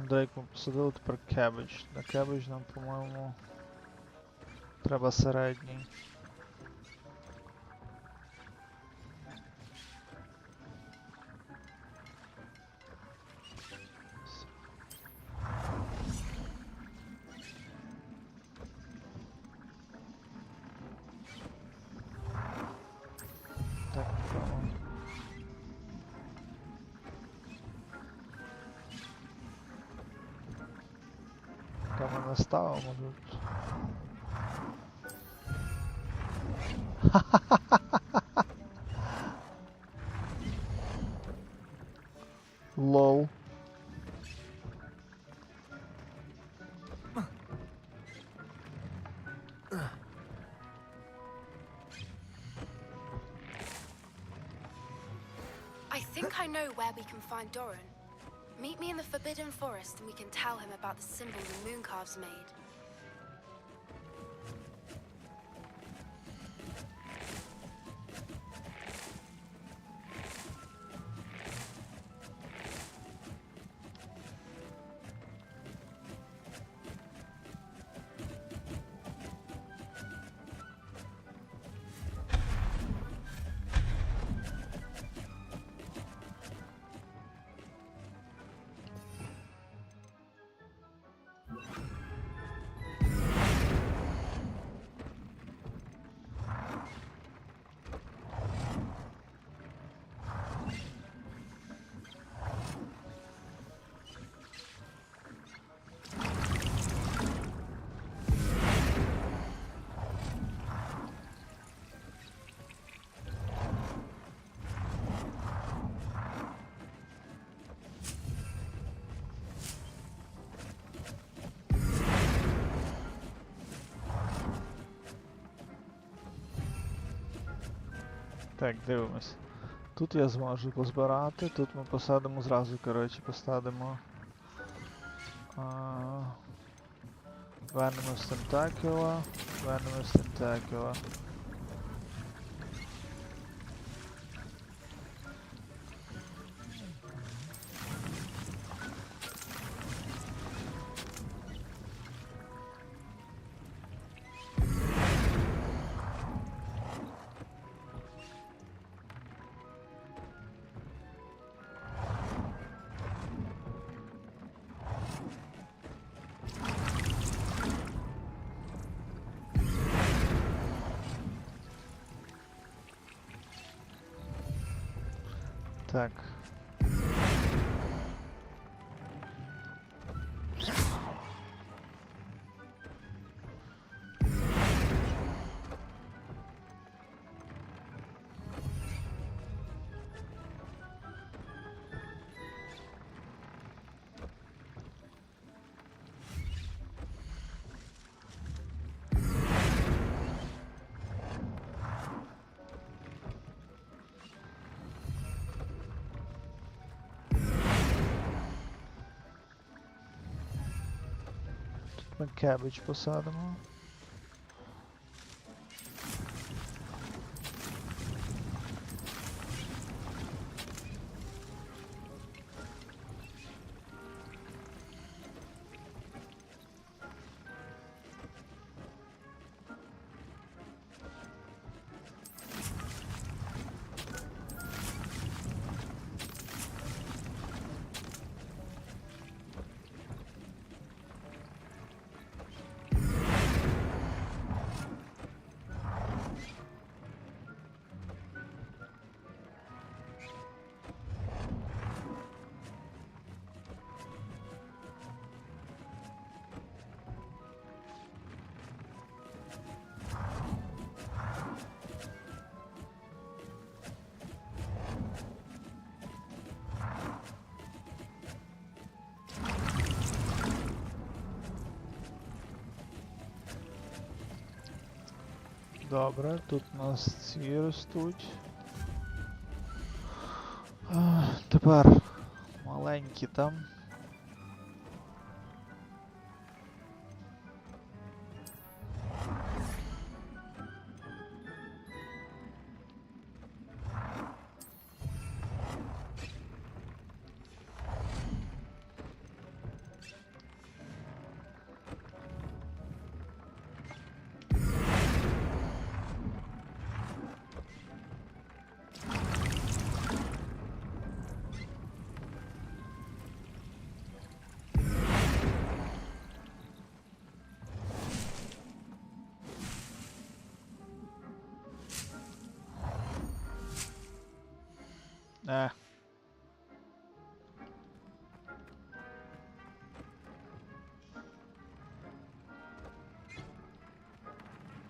Деяку посадили тепер кебедж. На кебедж нам, по-моєму, треба середній. ставимо тут. Лол. I think I know where we can find Doran. Meet me in the Forbidden Forest and we can tell him about the symbol the Mooncalves made. Так, дивимось. Тут я зможу позбирати, тут ми посадимо зразу, коротше, посадимо Venomous Tentacula, Venomous Tentacula. Так. Ми кебідж посадимо. Добре, тут у нас ці ростуть. Тепер маленькі там.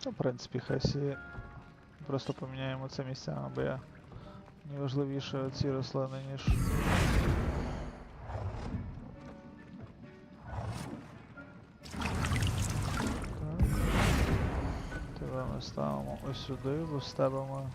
Ну, в принципі, хай всі просто поміняємо це місцями, бо я мені важливіше ці рослини, ніж... Тебе ми ставимо ось сюди, бо з тебе ми...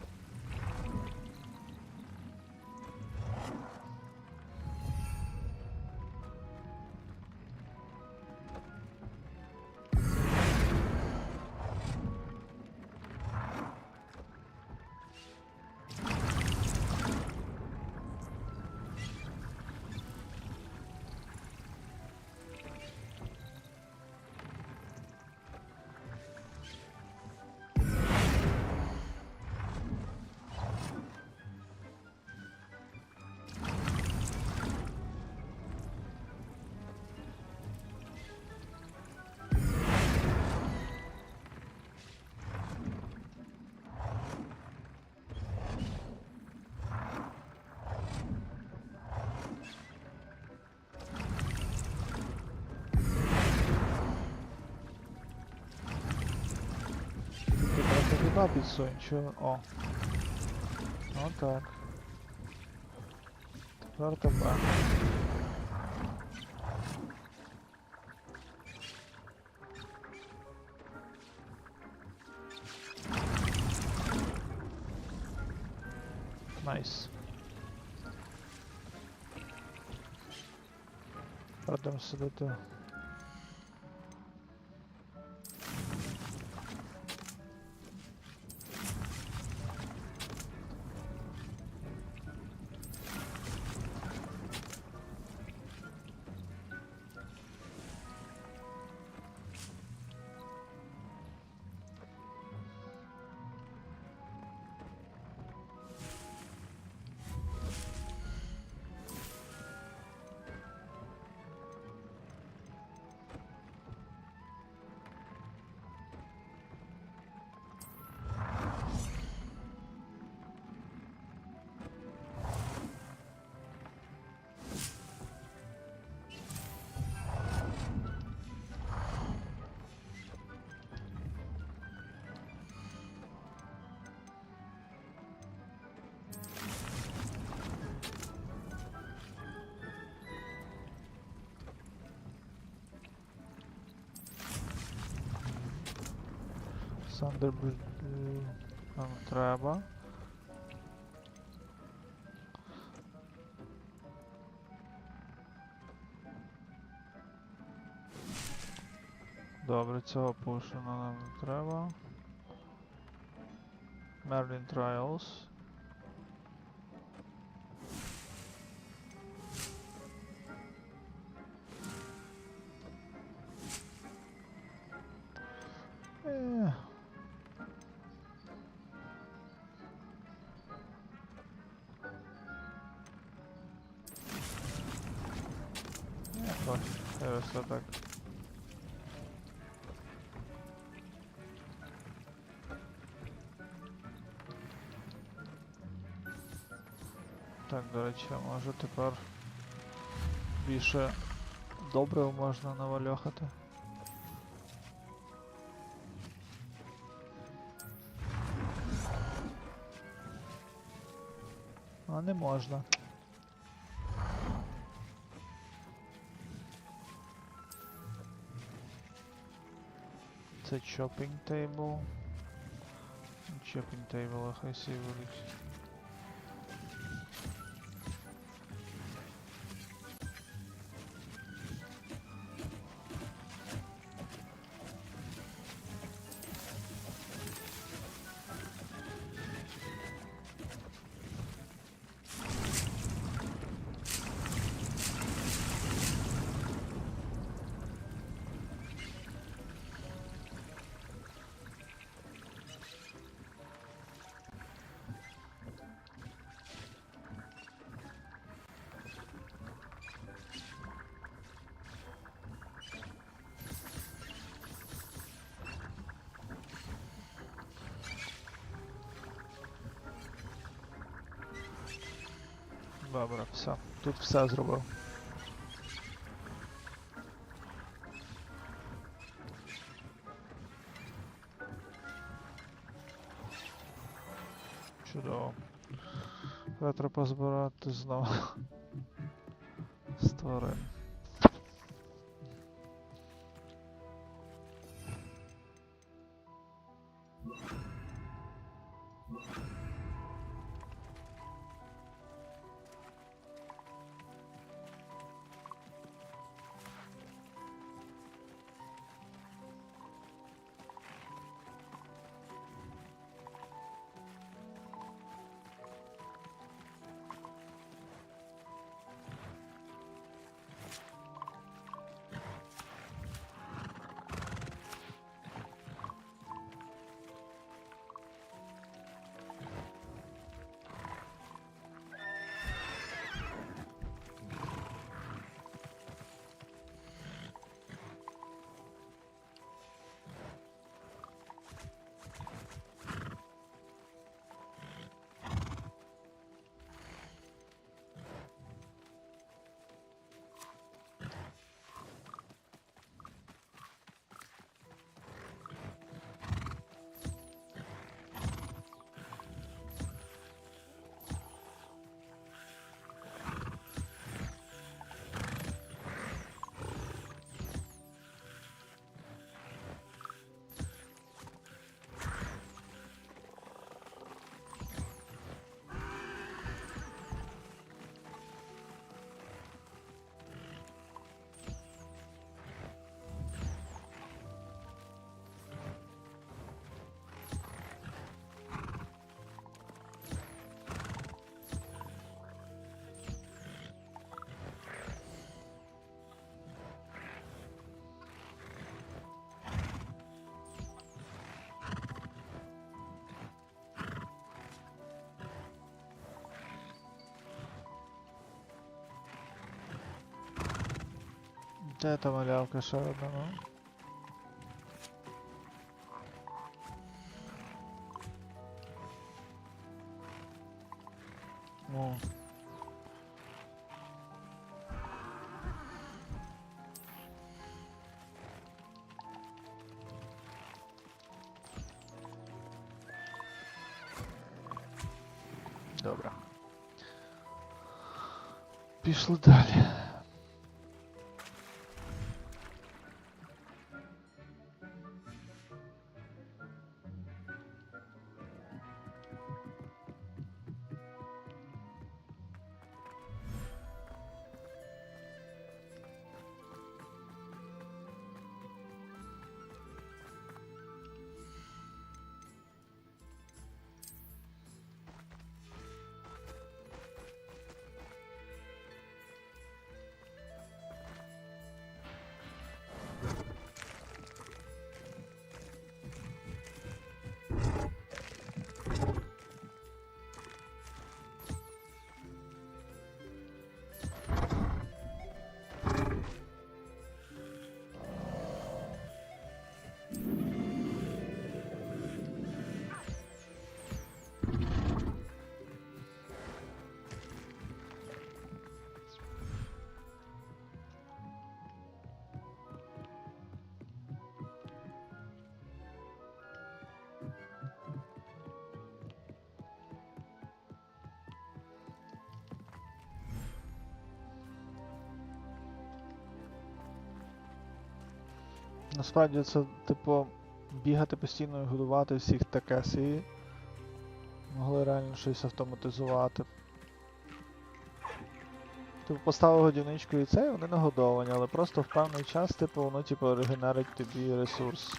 Туди підсунь, чого? О. Отак. Тепер тебе. Найс. Будемо сидити. Сандерберг нам треба. Добре, цього пушена нам не треба. Merlin Trials. Ось так. Так, до речі, може тепер більше добрив можна навальохати. А не можна. Це chopping table. Chopping table, хай сі будуть. Добре, все. Тут все зробив. Чудово. Треба позбирати знову. Створимо. Де та малявка ще одна, ну? О. Добре. Пішли далі. Насправді це, типу, бігати постійно і годувати всіх такесі. Могли реально щось автоматизувати. Типу, поставив годівничку і це, і вони нагодовані, але просто в певний час, типу, воно, типу, регенерить тобі ресурс.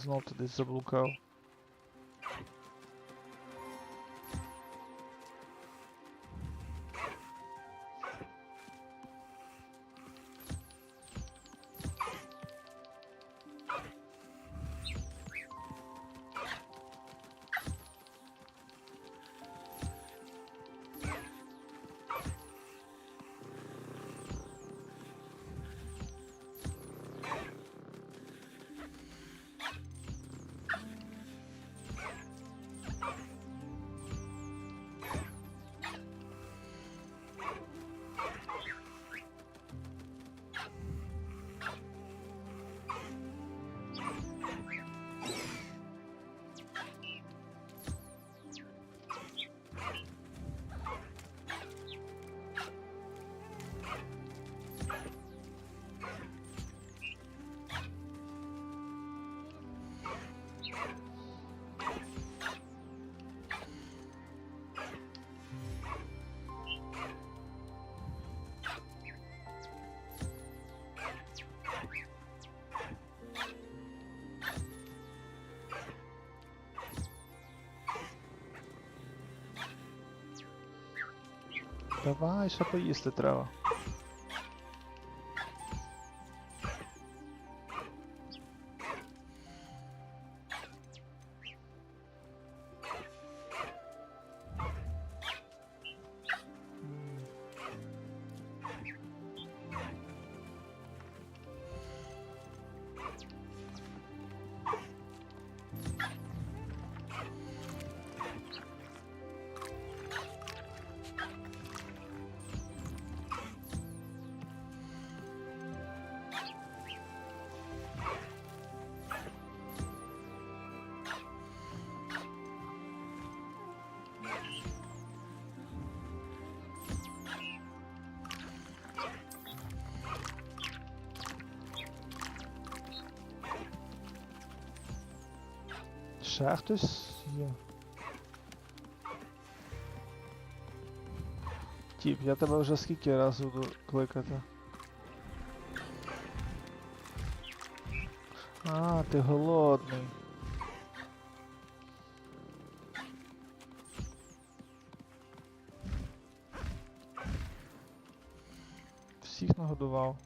Знов ти десь заблукав. Давай, ще поїсти треба. Ще хтось є. Тіп, я тебе вже скільки раз буду кликати? А, ти голодний. Всіх нагодував.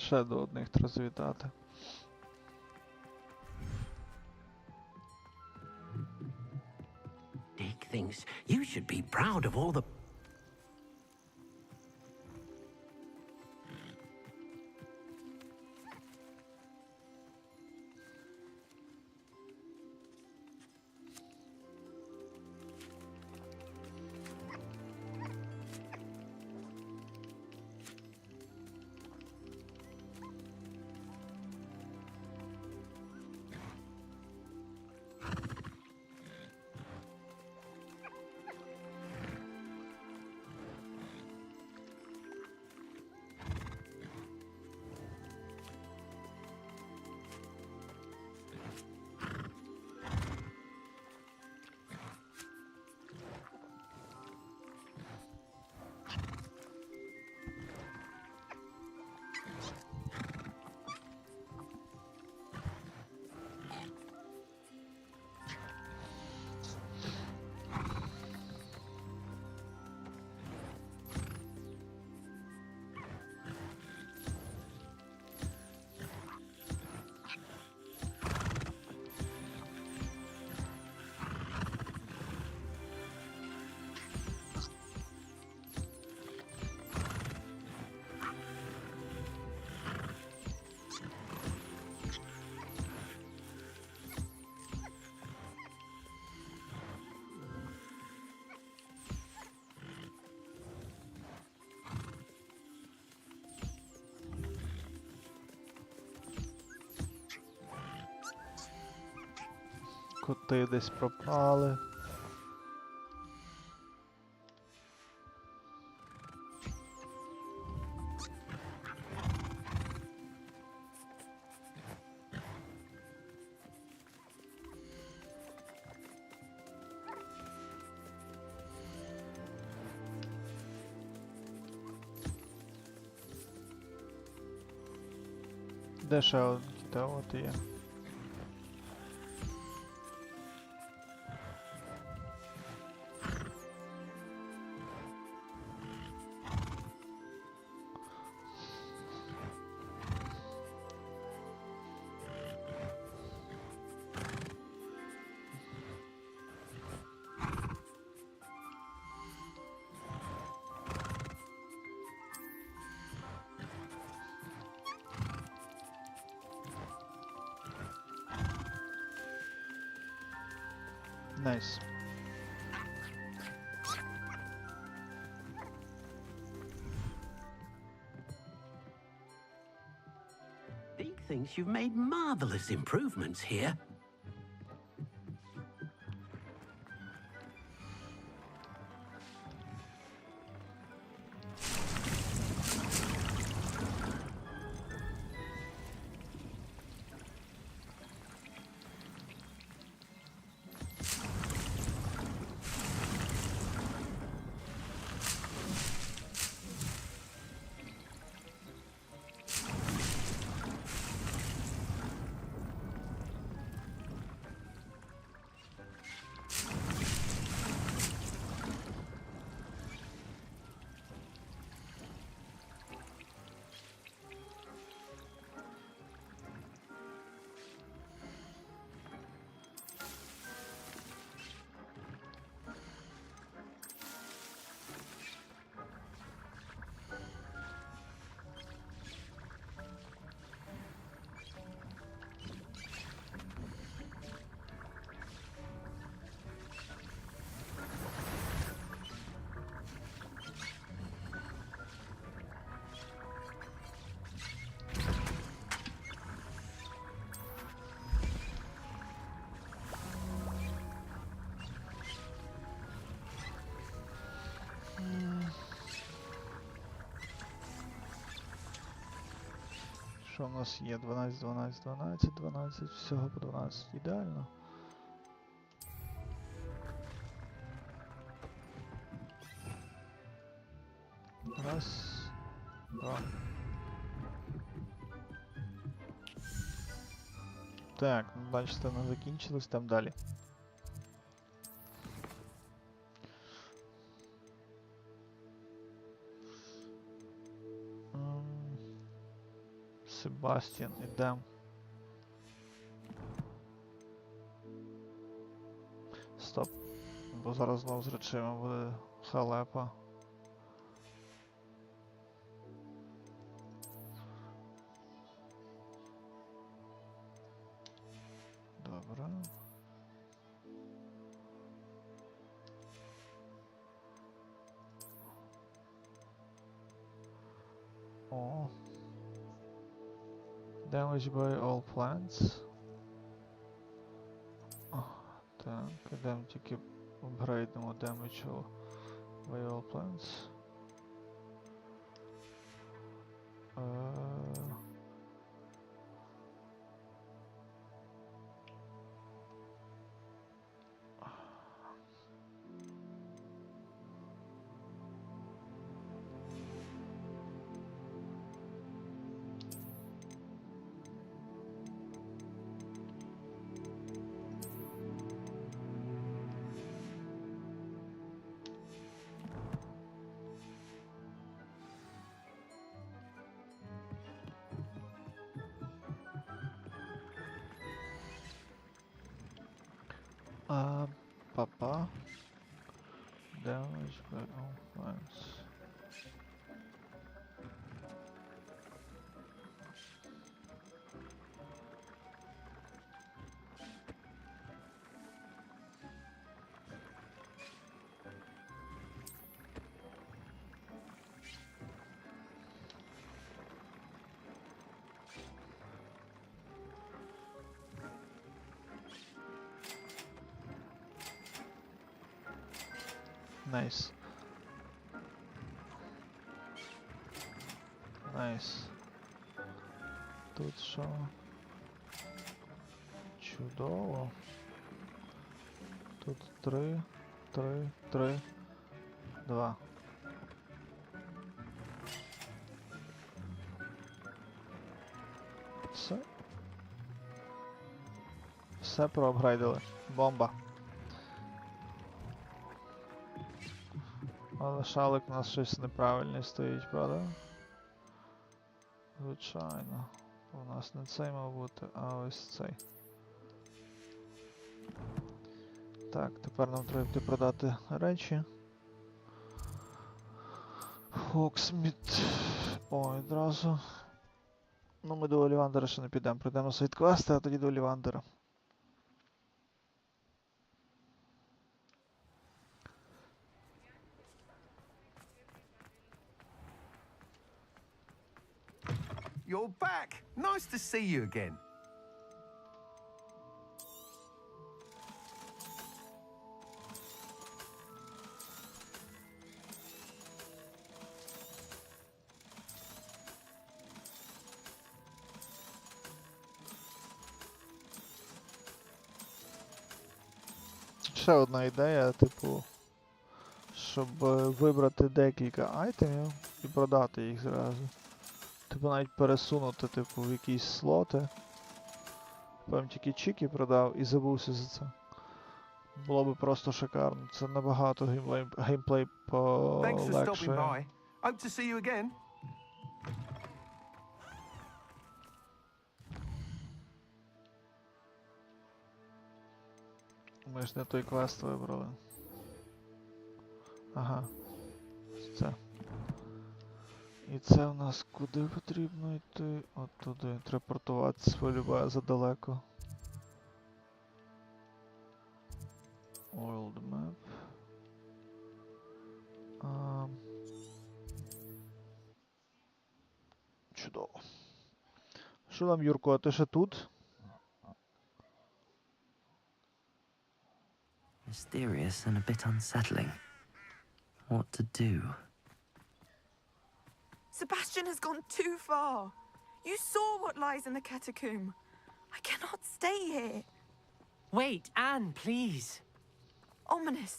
Ще до одних треба завітати. Dick thinks you should be proud of all the... Коти десь пропали. Де ще один? Та от і є. Найс. Deke thinks you've made marvelous improvements here. Що в нас є? 12, 12, 12, 12, всього по 12. Ідеально. Раз, два. Так, ну бачите, не закінчилось, там далі. Себастьян, ідем. Стоп. Бо зараз знов з речима буде халепа. Добре. О. Damage by all plants. Так, ідемо тільки апгрейдимо damage by all plants. Papa. Damage by all plants. Nice. Nice. Тут що? Чудово. Тут 3, 3, 3, 2. Все. Все проапгрейдили. Бомба. Але шалик у нас щось неправильне стоїть, правда? Звичайно. У нас не цей мав бути, а ось цей. Так, тепер нам треба йти продати речі. Хоксміт. Ой, одразу. Ну ми до Олівандера ще не підемо. Прийдемо сайт-квести, а тоді до Олівандера. You're back. Nice to see you again. Ще одна ідея, типу, щоб вибрати декілька айтемів і продати їх зразу. Типу навіть пересунути, типу, в якісь слоти. Певно тільки чіки продав і забувся за це. Було би просто шикарно. Це набагато геймплей Thanks for stopping полегшує. by. Hope to see you again. Ми ж не той квест вибрали. Ага. Ось це. І це у нас куди потрібно йти? От туди. Треба портуватися, полюбає задалеко. World Map. Чудово. Що там, Юрко, а ти ще тут? Mysterious and a bit unsettling. What to do? Sebastian has gone too far. You saw what lies in the catacomb. I cannot stay here. Wait, Anne, please. Ominous.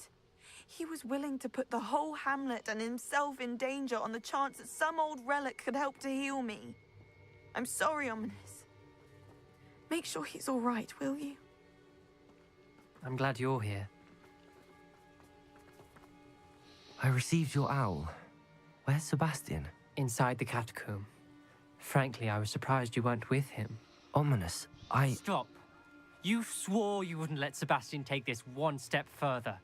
He was willing to put the whole hamlet and himself in danger on the chance that some old relic could help to heal me. I'm sorry, Ominous. Make sure he's all right, will you? I'm glad you're here. I received your owl. Where's Sebastian? Inside the catacomb. Frankly, I was surprised you weren't with him. Ominous, Stop. You swore you wouldn't let Sebastian take this one step further.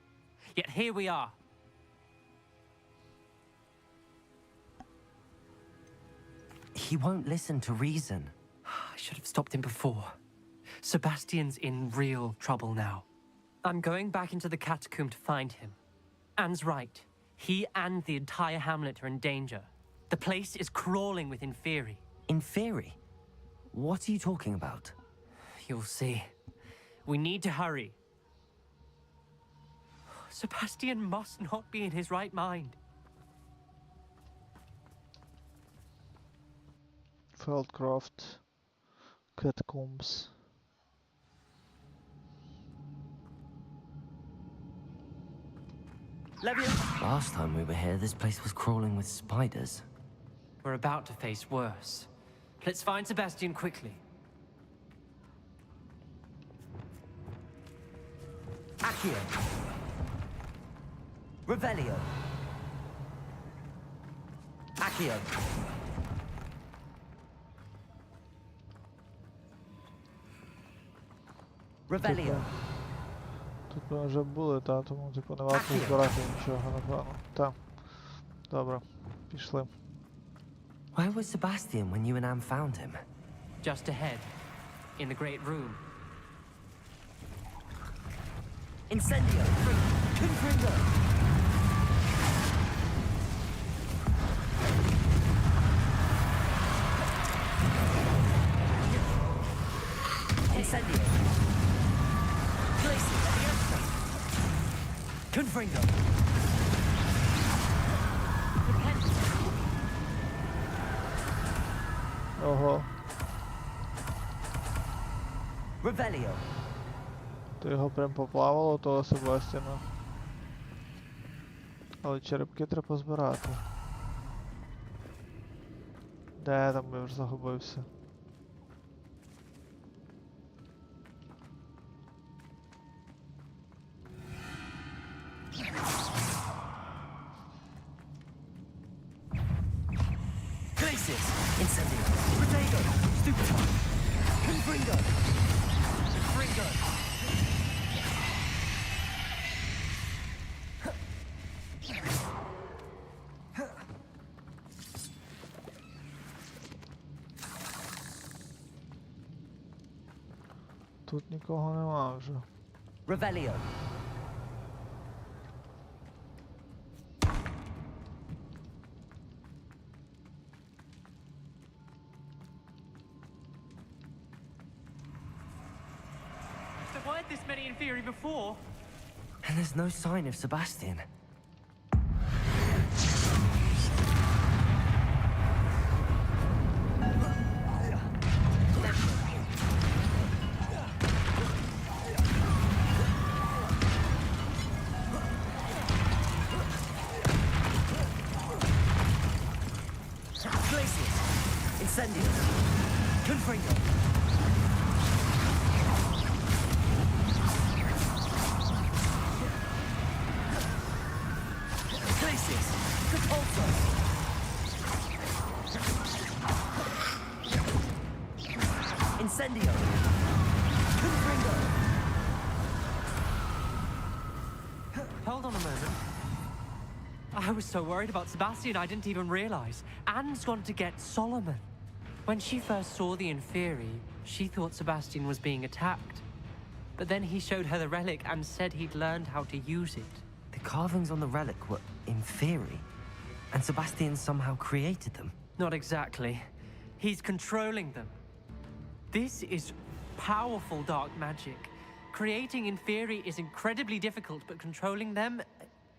Yet here we are. He won't listen to reason. I should have stopped him before. Sebastian's in real trouble now. I'm going back into the catacomb to find him. Anne's right. He and the entire hamlet are in danger. The place is crawling with Inferi. Inferi? What are you talking about? You'll see. We need to hurry. Sebastian must not be in his right mind. Feldcroft. Catacombs. Last time we were here, this place was crawling with spiders. We're about to face worse. Let's find Sebastian quickly. Accio. Revelio. Accio. Revelio. Тут ми вже були, та, тому типу не варто збирати нічого, напевно. Та. Добре, пішли. Where was Sebastian when you and Anne found him? Just ahead, in the great room. Incendio. Confringo. Incendio. Places. Confringo. Ого. Revelio. То його прям поплавало, того Себастьяна. Але черепки треба позбирати. Де там я вже загубився? Incendio. Protego. Stupido. Confringo. Confringo. Тут нікого нема вже. Revelio. There weren't this many in theory before. And there's no sign of Sebastian. Glacius. Incendio. Confringo. Glacius. Capulso. Incendio. Confringo. Hold on a moment. I was so worried about Sebastian I didn't even realize. Anne's gone to get Solomon. When she first saw the Inferi, she thought Sebastian was being attacked. But then he showed her the relic and said he'd learned how to use it. The carvings on the relic were Inferi, and Sebastian somehow created them. Not exactly. He's controlling them. This is powerful dark magic. Creating Inferi is incredibly difficult, but controlling them...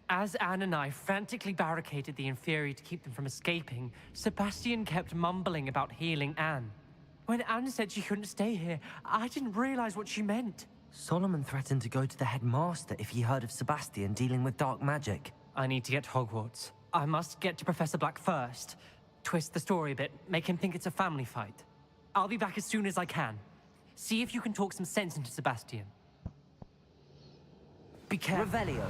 As Anne and I frantically barricaded the Inferi to keep them from escaping, Sebastian kept mumbling about healing Anne. When Anne said she couldn't stay here, I didn't realize what she meant. Solomon threatened to go to the headmaster if he heard of Sebastian dealing with dark magic. I need to get to Hogwarts. I must get to Professor Black first. Twist the story a bit, make him think it's a family fight. I'll be back as soon as I can. See if you can talk some sense into Sebastian. Be careful. Revelio.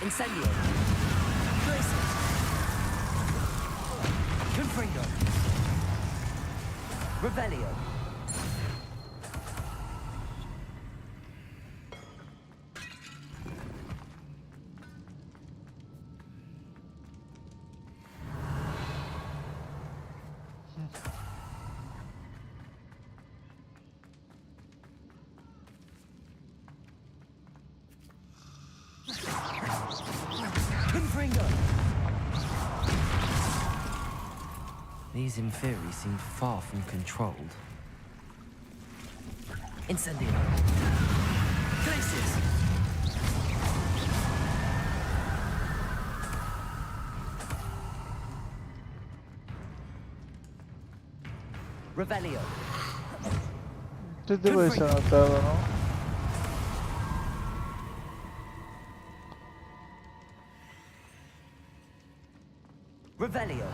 Incendio. Glacius. Confringo. Revelio. Confringo. These Inferi seemed far from controlled. Incendio. Glacius. Revelio. Ти дивися на тебе, ну. Revelio.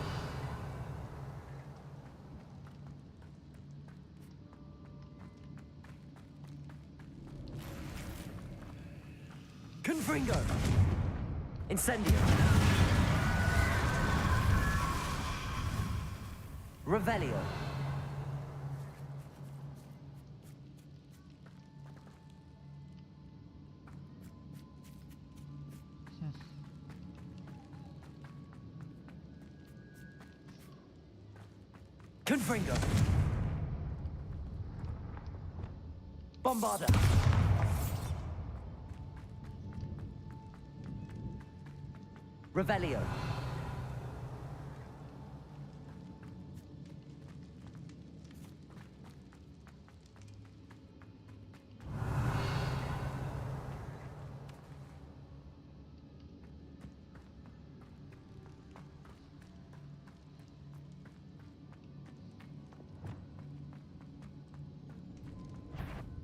Confringo. Incendio. Revelio. Confringo. Bombarda. Revelio.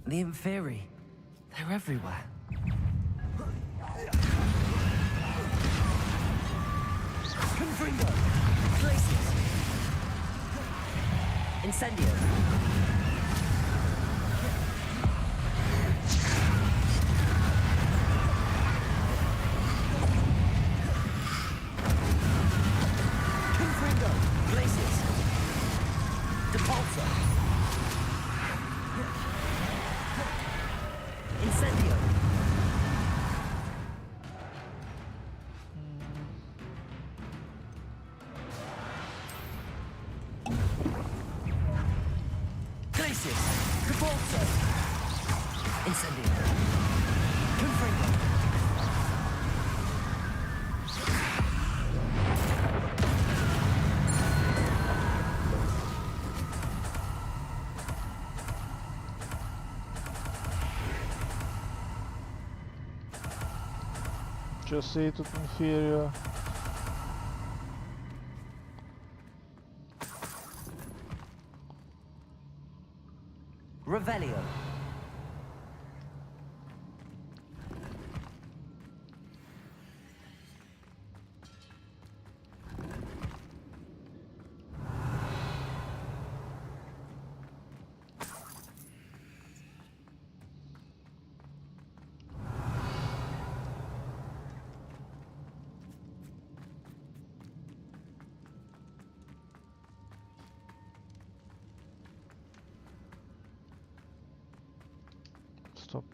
The Inferi. They're everywhere. Confringo! Places! Incendio! Confringo! Places! Depulso! Incendio! Places! Depulso! Incendio! Confringo! Часи тут інферіо. Revelio. Стоп.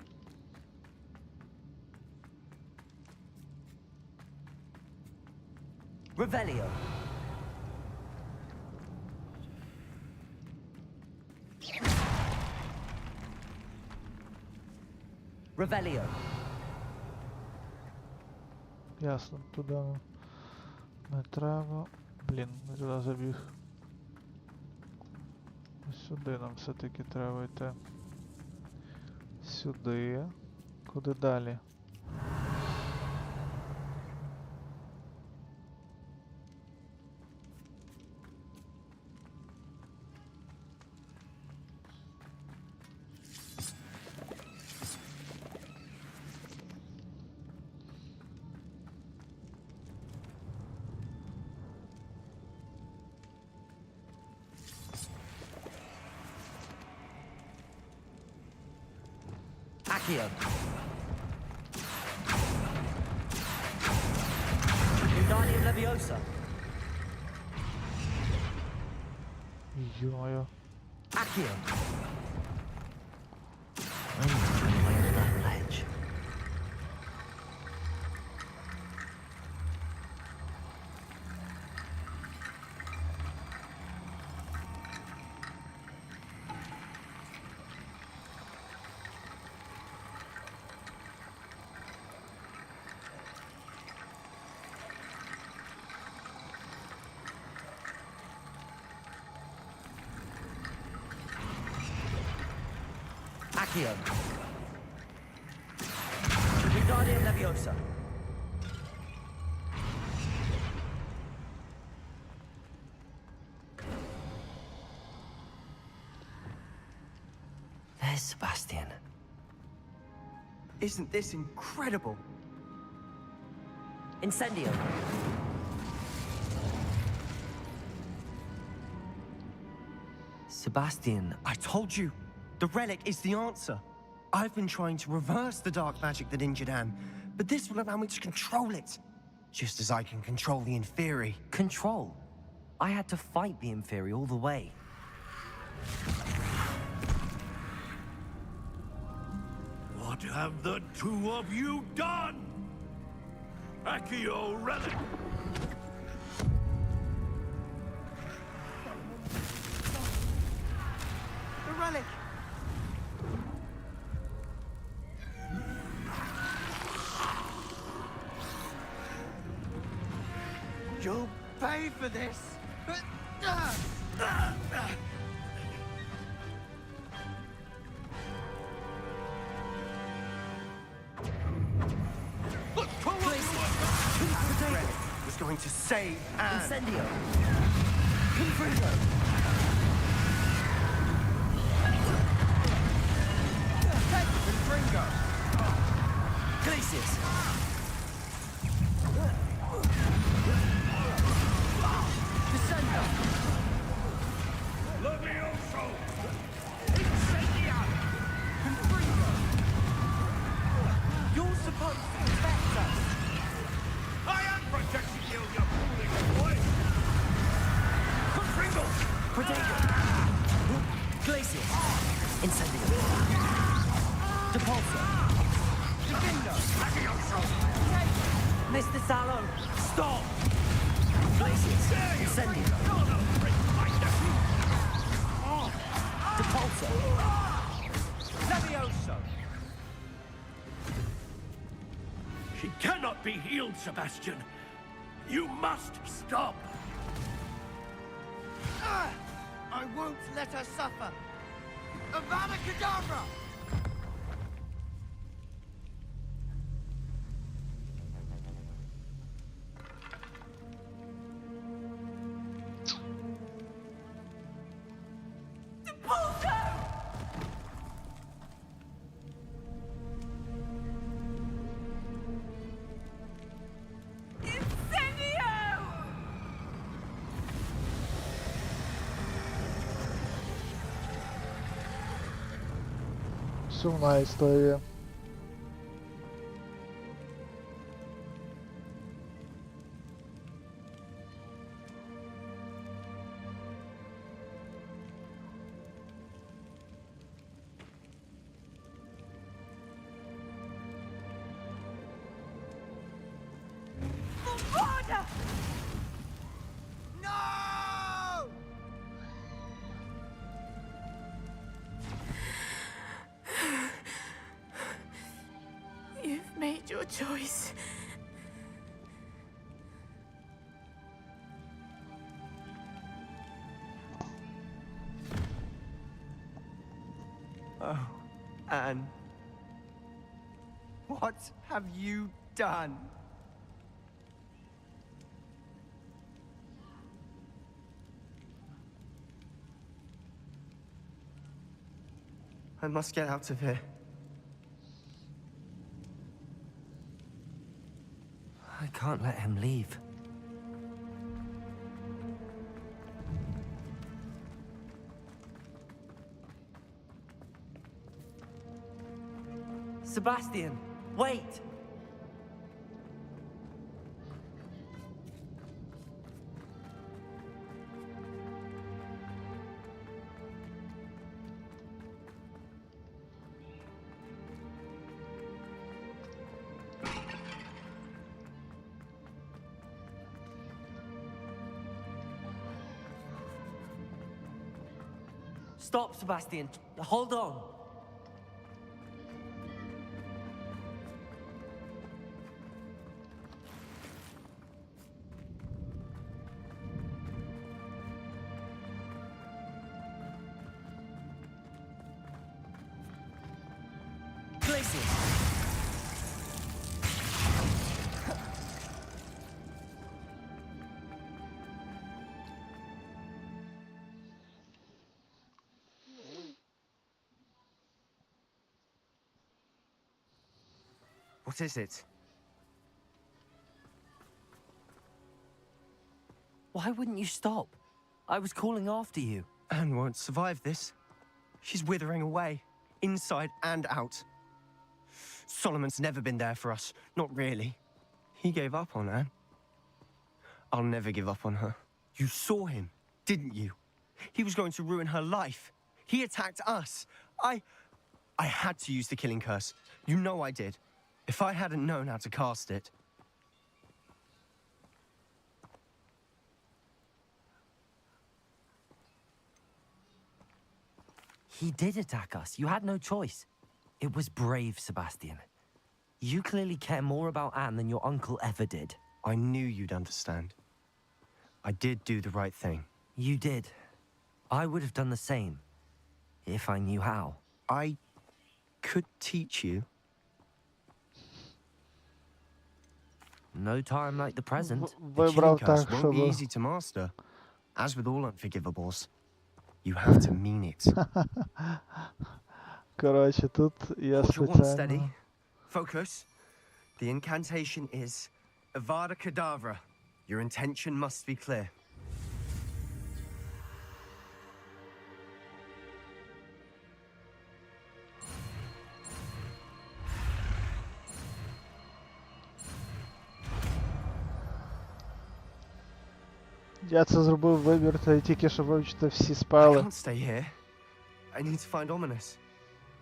Revelio. Revelio. Ясно, туди не треба. Блін, не туди забіг. Ось сюди нам все-таки треба йти. Сюди. Куди далі? Accio. Wingardium Leviosa. Йо-моє. Accio. I need to find my way to that ledge. Accio. Wingardium Leviosa. There's Sebastian. Isn't this incredible? Incendio. Sebastian, I told you, the relic is the answer. I've been trying to reverse the dark magic that injured Anne, but this will allow me to control it. Just as I can control the Inferi. control. I had to fight the Inferi all the way. What have the two of you done? Accio relic! The relic! You'll pay for this! Was going to save Anne. Incendio. Confringo. Places. Descender. Levioso! You're supposed to protect us. I am protecting you, you fooling boy! Confringo! Protego. Glacius. Incendio. Depulsor. Defender. Levioso! Mr. Sallow, stop! Glacius. Incendio. Depulsor. Levioso. She cannot be healed, Sebastian. You must stop. I won't let her suffer. Avada Kedavra! Сумна історія. No! You've made your choice. Oh, Anne. What have you done? I must get out of here. I can't let him leave. Sebastian, wait! Stop, Sebastian. Hold on. Glacius. What is it? Why wouldn't you stop? I was calling after you. Anne won't survive this. She's withering away, inside and out. Solomon's never been there for us, not really. He gave up on Anne. I'll never give up on her. You saw him, didn't you? He was going to ruin her life. He attacked us. I had to use the killing curse. You know I did. If I hadn't known how to cast it. He did attack us. You had no choice. It was brave, Sebastian. You clearly care more about Anne than your uncle ever did. I knew you'd understand. I did do the right thing. You did. I would have done the same, if I knew how. I could teach you. No time like the present. The Вибрав killing curse так, won't be щоб... easy to master. As with all unforgivables, you have to mean it. Коротше, тут я Hold your wand steady. спеціально... Focus. The incantation is Avada Kedavra. Your intention must be clear. Я це зробив вибір, та тільки що вивчити всі I спели. can't stay here. I need to find Ominous.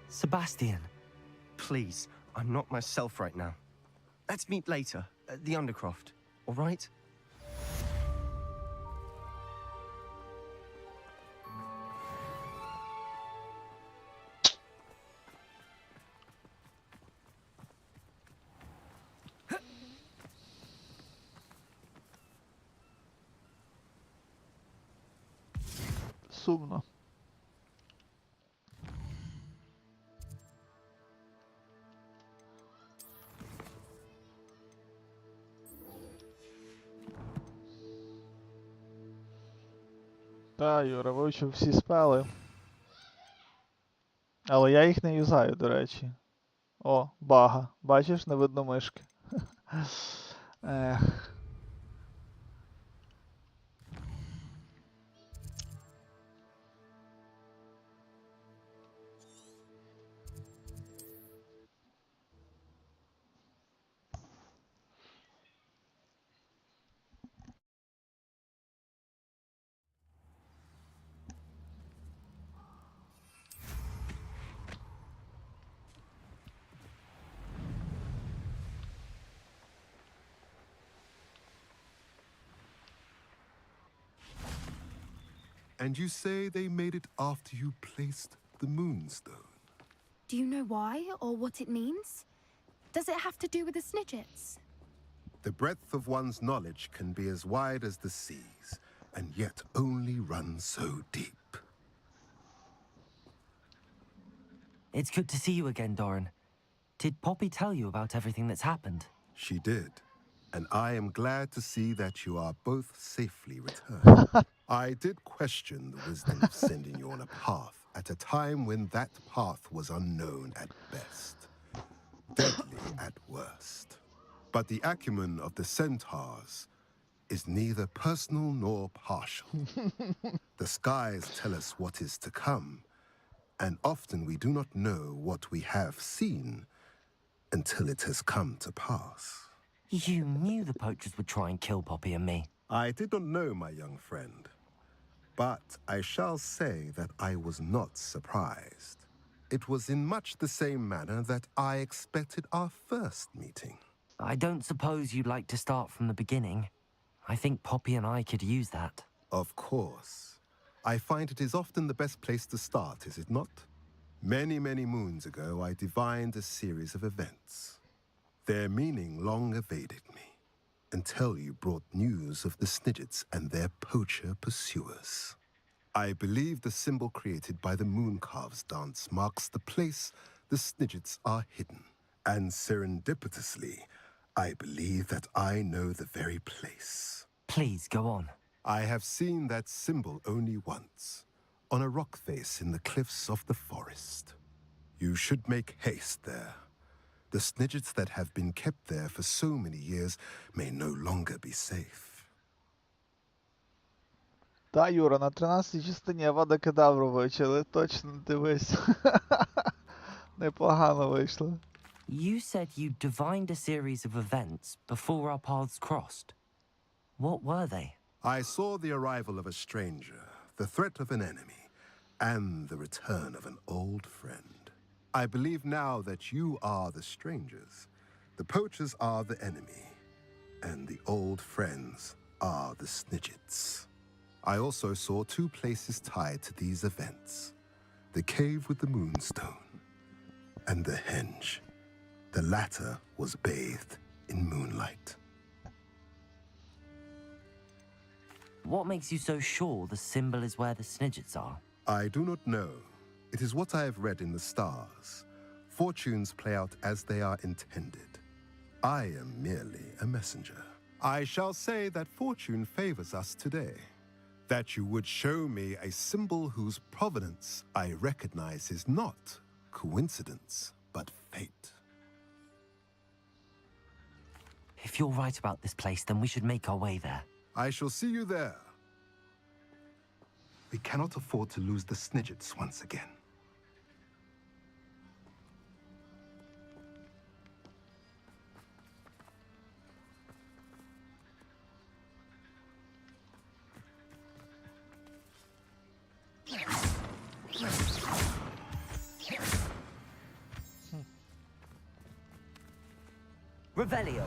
Sebastian. Please, I'm not myself right now. Let's meet later at the Undercroft, all right? Сумно. Та, Юра, вивчив всі спели. Але я їх не юзаю, до речі. О, бага. Бачиш, не видно мишки. Ех. And you say they made it after you placed the moonstone? Do you know why or what it means? Does it have to do with the Snidgets? The breadth of one's knowledge can be as wide as the seas, and yet only run so deep. It's good to see you again, Doran. Did Poppy tell you about everything that's happened? She did, and I am glad to see that you are both safely returned. I did question the wisdom of sending you on a path at a time when that path was unknown at best, deadly at worst. But the acumen of the centaurs is neither personal nor partial. The skies tell us what is to come, and often we do not know what we have seen until it has come to pass. You knew the poachers would try and kill Poppy and me. I did not know, my young friend, but I shall say that I was not surprised. It was in much the same manner that I expected our first meeting. I don't suppose you'd like to start from the beginning. I think Poppy and I could use that. Of course. I find it is often the best place to start, is it not? Many, many moons ago, I divined a series of events. Their meaning long evaded me, until you brought news of the Snidgets and their poacher pursuers. I believe the symbol created by the Mooncalves dance marks the place the Snidgets are hidden. And serendipitously, I believe that I know the very place. Please, go on. I have seen that symbol only once, on a rock face in the cliffs of the forest. You should make haste there. The Snidgets that have been kept there for so many years may no longer be safe. Та, Юра, на 13-й частині Авада Кедавру вивчили. Точно дивись. Непогано вийшло. You said you divined a series of events before our paths crossed. What were they? I saw the arrival of a stranger, the threat of an enemy, and the return of an old friend. I believe now that you are the strangers, the poachers are the enemy, and the old friends are the Snidgets. I also saw two places tied to these events, the cave with the moonstone and the henge. The latter was bathed in moonlight. What makes you so sure the symbol is where the Snidgets are? I do not know. It is what I have read in the stars. Fortunes play out as they are intended. I am merely a messenger. I shall say that fortune favors us today. That you would show me a symbol whose provenance I recognize is not coincidence, but fate. If you're right about this place, then we should make our way there. I shall see you there. We cannot afford to lose the Snidgets once again. Revelio.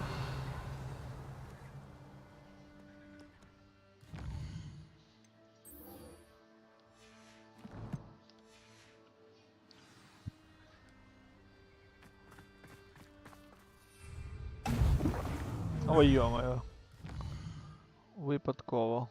Ой, йо-моє. Випадково.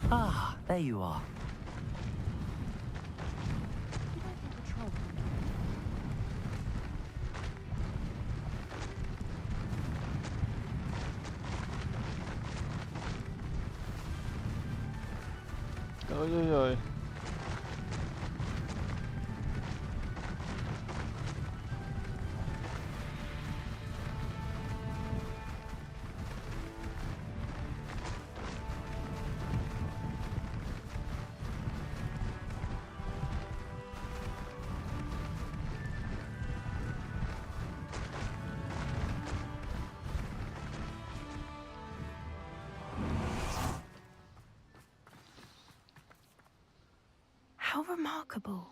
Ah, there you are. Ой-ой-ой. How remarkable.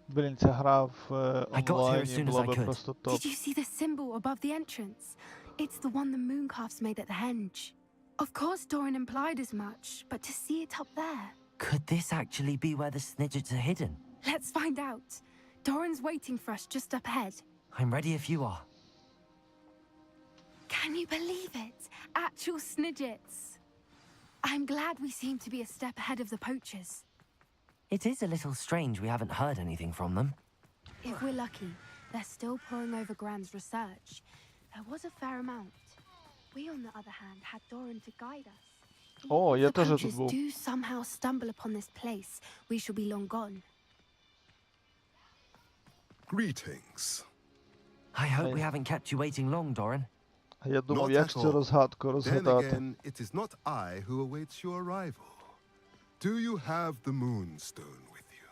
Блін, ця гра в I got here as онлайні soon as була I би could. просто топ. Did you see the symbol above the entrance? It's the one the mooncalves made at the henge. Of course Doran implied as much, but to see it up there... Could this actually be where the Snidgets are hidden? Let's find out. Doran's waiting for us just up ahead. I'm ready if you are. Can you believe it? Actual Snidgets. I'm glad we seem to be a step ahead of the poachers. It is a little strange we haven't heard anything from them. If we're lucky, they're still poring over Gran's research. There was a fair amount. We, on the other hand, had Doran to guide us. О, я If the теж тут poachers був. do somehow stumble upon this place, we shall be long gone. Greetings. I hope we haven't kept you waiting long, Doran. А я думав, Not як at цю all. розгадку Then розгадати. again, it is not I who awaits your arrival. Do you have the Moonstone with you?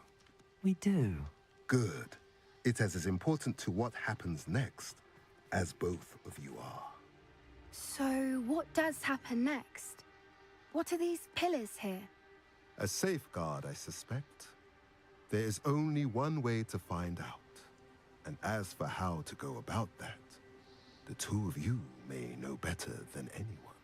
We do. Good. It is as important to what happens next as both of you are. So, what does happen next? What are these pillars here? A safeguard, I suspect. There is only one way to find out. And as for how to go about that, the two of you may know better than anyone.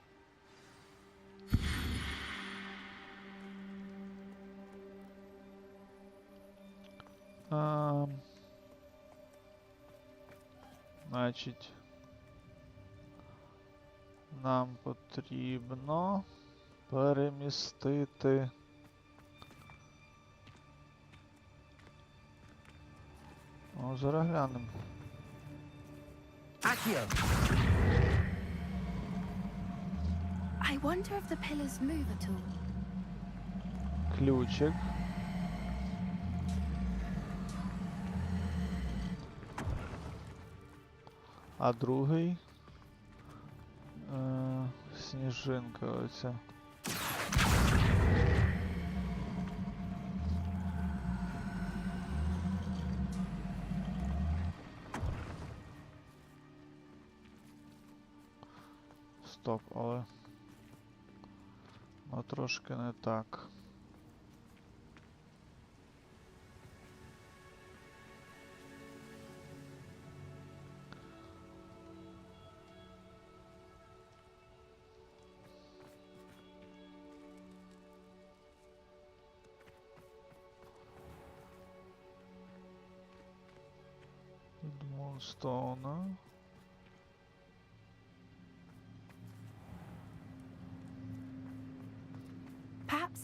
Значить, нам потрібно перемістити О, зараз глянемо. I wonder if the pillars move at all. Ключик. А другий сніжинка оця. Стоп, але трошки не так. Монстона.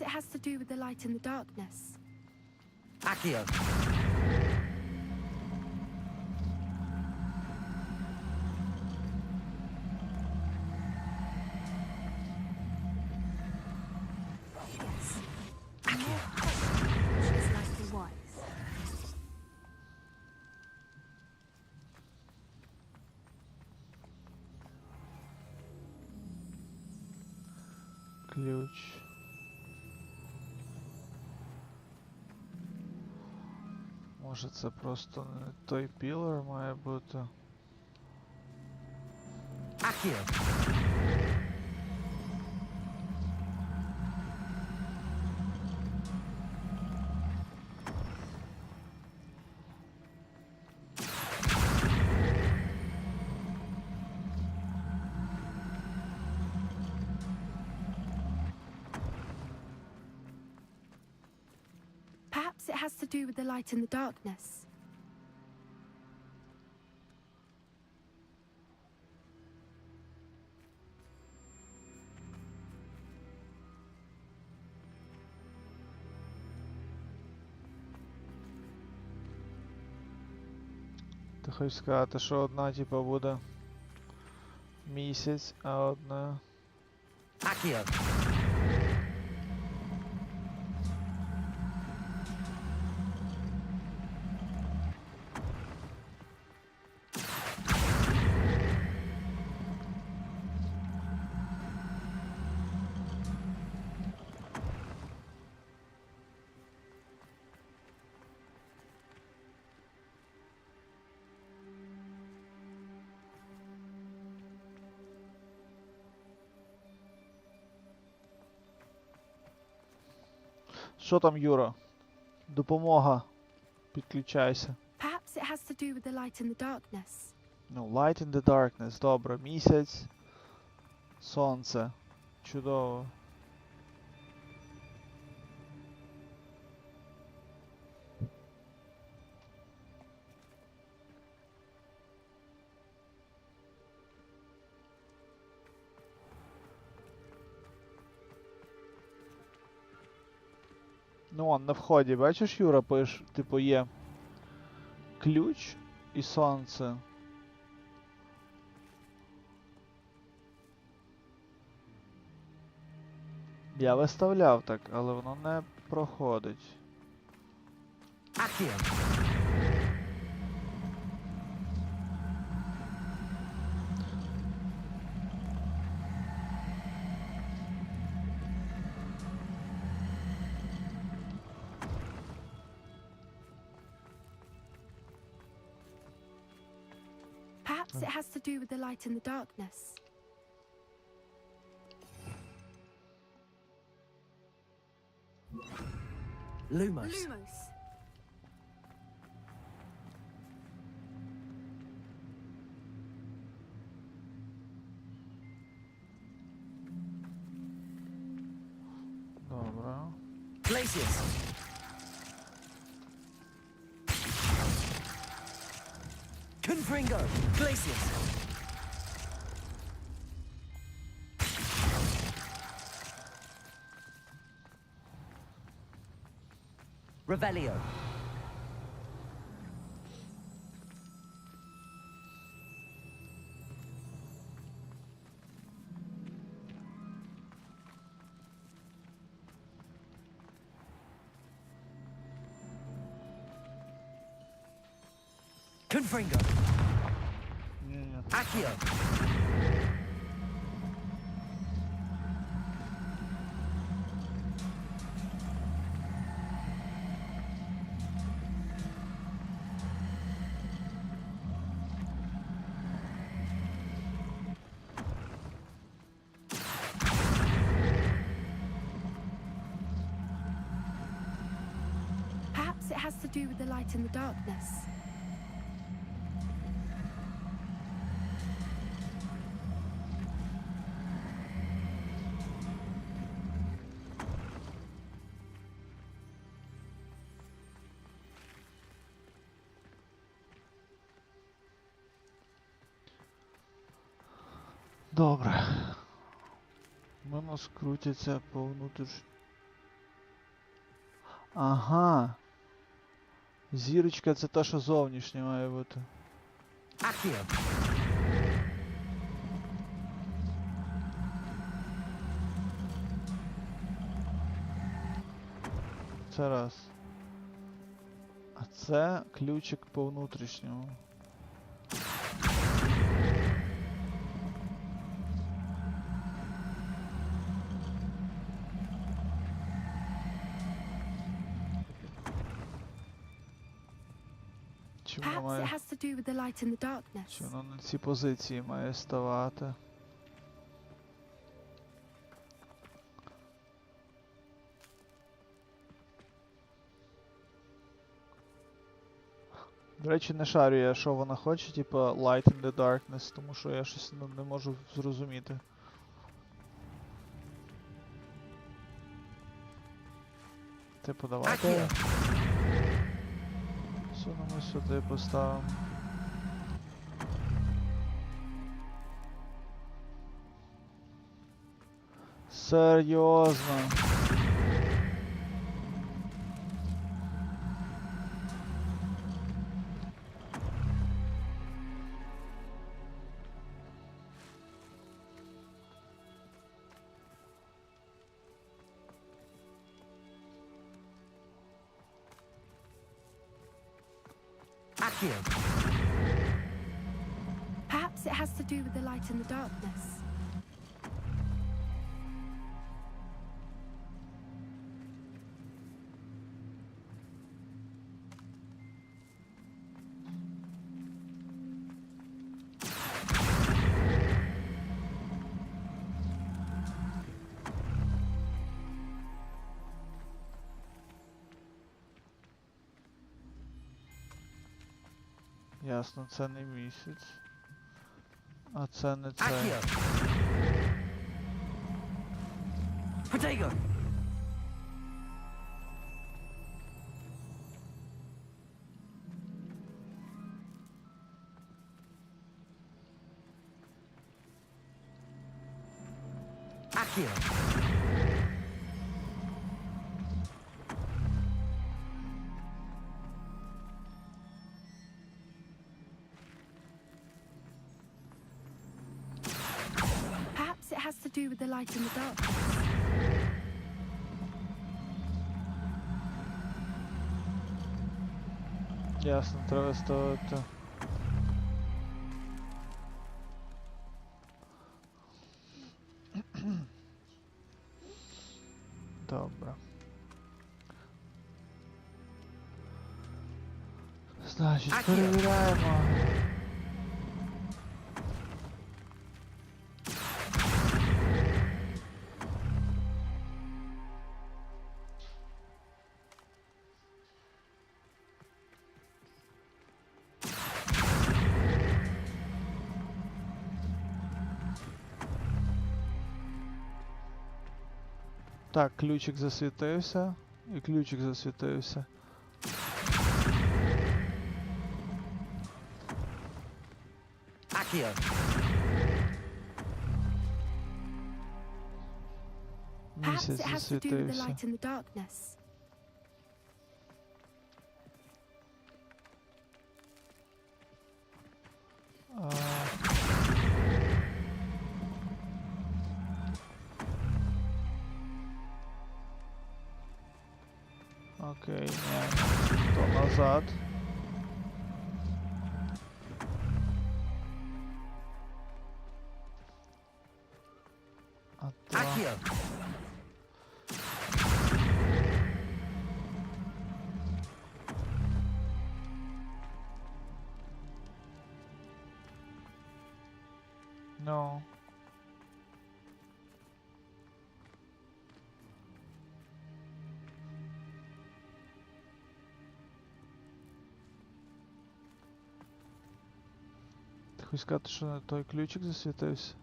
Perhaps it has to do with the light in the darkness. Accio. Yes. More questions, she's likely wise. Ключ. Може це просто не той пілер має бути. Accio. Perhaps it has to do with the light in the darkness. Ти хочеш сказати, що одна типа буде місяць, а одна... Accio. Що там, Юра? Допомога. Підключайся. Perhaps it has to do with the light in the darkness. Ну, light in the darkness. Добре. Місяць. Сонце. Чудово. Ну, он на вході, бачиш, Юра, пише, типу, є ключ і сонце. Я виставляв так, але воно не проходить. Accio. Perhaps it has to do with the light in the darkness. Lumos. Lumos. Добре. Glacius. Confringo. Glacius. Revelio. Confringo. Accio. Perhaps it has to do with the light in the darkness. Добре. У мене скрутяться по внутрішньому. Ага. Зірочка це те, що зовнішнє має бути. Це раз. А це ключик по внутрішньому. Чи воно Perhaps it має... has to do with the light in the darkness. Чи воно на цій позиції має ставати? До речі, не шарю я, що вона хоче, типа light in the darkness, тому що я щось не можу зрозуміти. Типу, давайте сунемо сюди, поставимо. Серйозно. Perhaps it has to do with the light in the darkness. Ясно, це не місяць. А це не це. Potato! Akio! Perhaps it has to do with the light in the darkness. Ясно, треба ставити. Добре. Значить, перевіряємо. Так, ключик засвітився, і ключик засвітився. Akio! Perhaps Місяць it has to do with the засвітився. light in the darkness. Окей, ні. То назад. А то... Akio! Ну. Ти хочеш сказати, що не той ключик засвітився?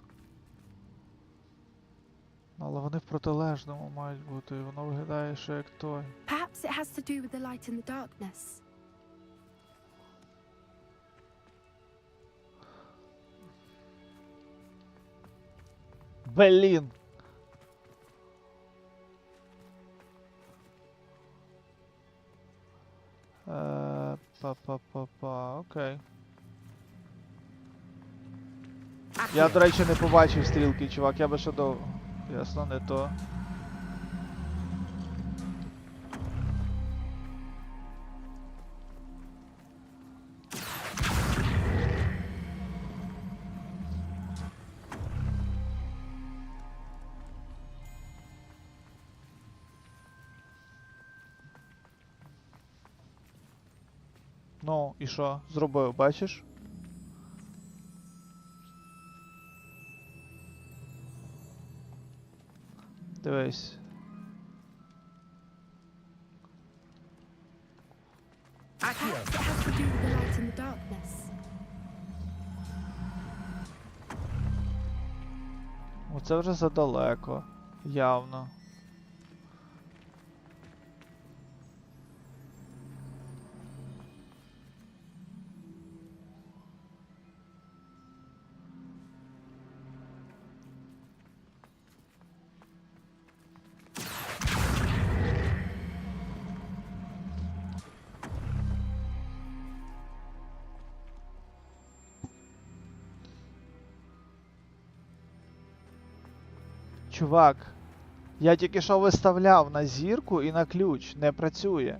Але вони в протилежному мають бути, і воно виглядає, що як той. Perhaps it has to do with the light in the darkness. Блін! Па-па-па-па, окей. Я, до речі, не побачив стрілки, чувак, я би ще до... Ясно, не то. Ну, і що? Зробив, бачиш? Дивись. Perhaps it has to do with the light in the darkness. Оце вже задалеко. Явно. Чувак, я тільки що виставляв на зірку і на ключ. Не працює.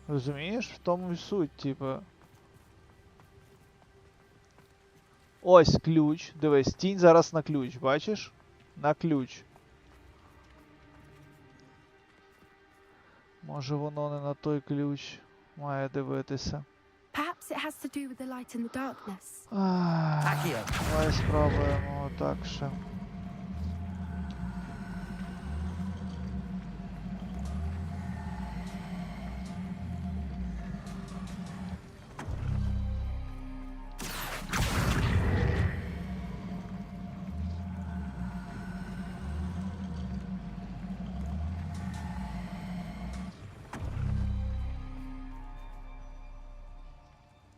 Розумієш? В тому і суть, типу. Ось ключ. Дивись, тінь зараз на ключ, бачиш? На ключ. Може воно не на той ключ має дивитися. Perhaps it has to do with the light in the darkness. Давай спробуємо отак ще.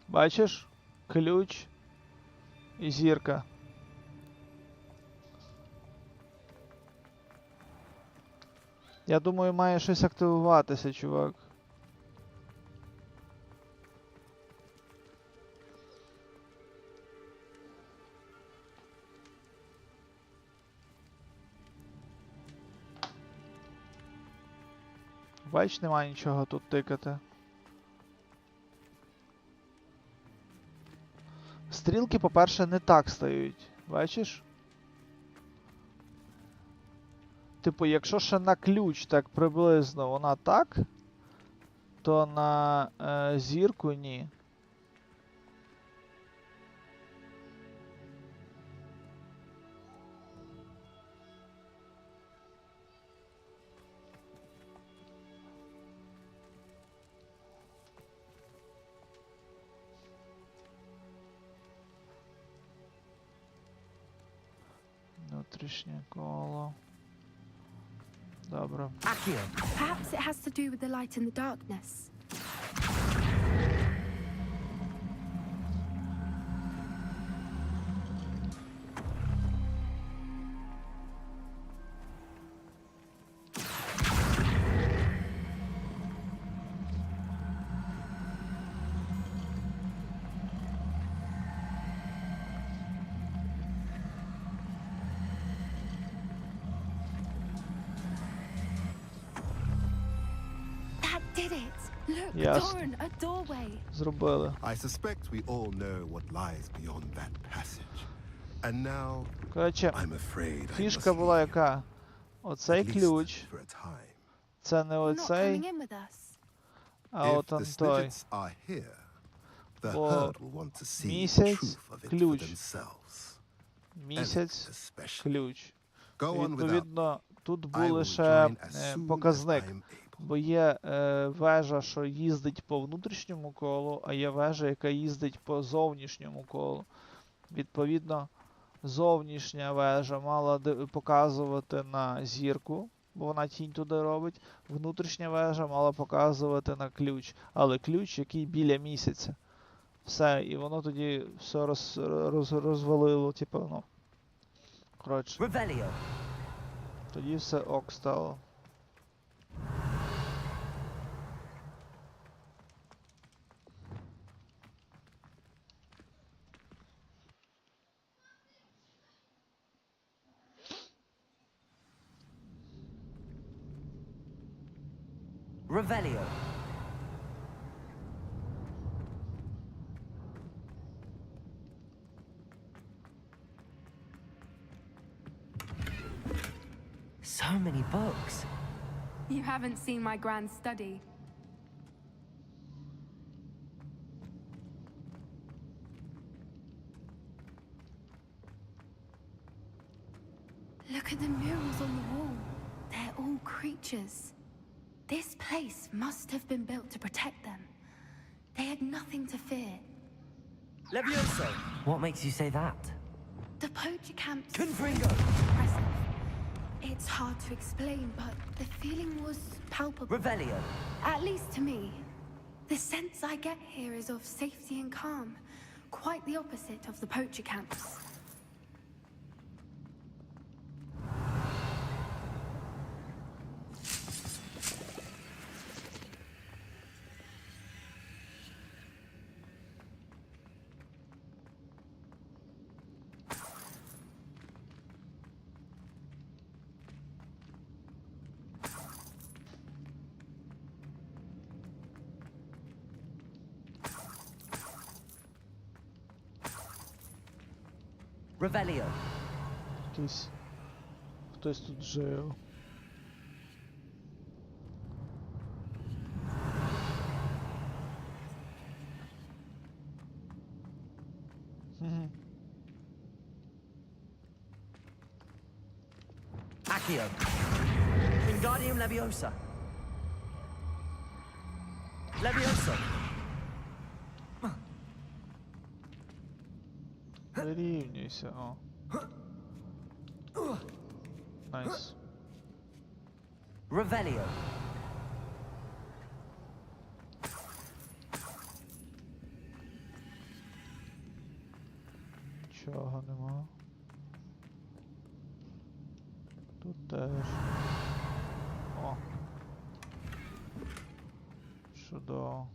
Бачиш? Ключ і зірка. Я думаю, має щось активуватися, чувак. Бач, немає нічого тут тикати. Стрілки, по-перше, не так стають. Бачиш? Типу, якщо ще на ключ так приблизно вона так, то на зірку ні. Внутрішнє коло. Добре. Perhaps it has to do with the light in the darkness. Did it? Look, Yes. Doran, a doorway. Зробили. I suspect we all know what lies beyond that passage. And now, Коротше, I'm afraid I фішка must була leave, яка? Оцей at least ключ. for a time. Це не You're not coming оцей, in with us. а If от the он той. snidgets are here, the Бо herd will want to see the місяць, truth of it for ключ. themselves. Місяць, Elliot especially. ключ. Go on without. Відповідно, тут I був will лише join as soon as показник. I am able. Бо є вежа, що їздить по внутрішньому колу, а є вежа, яка їздить по зовнішньому колу. Відповідно, зовнішня вежа мала показувати на зірку, бо вона тінь туди робить. Внутрішня вежа мала показувати на ключ, але ключ, який біля місяця. Все, і воно тоді все розвалило, типу, ну. Коротше. Тоді все ок стало. Revelio. So many books. You haven't seen my grand study. Look at the murals on the wall. They're all creatures. This place must have been built to protect them. They had nothing to fear. Levioso. What makes you say that? The poacher camps Confringo. impressive. It's hard to explain, but the feeling was palpable. Revelio. At least to me. The sense I get here is of safety and calm. Quite the opposite of the poacher camps. Revelio. Хтось тут жив. Accio. Wingardium Leviosa. Leviosa. Вирівнюйся, о. Найс. Revelio. Нічого нема. Тут теж. О. Чудово.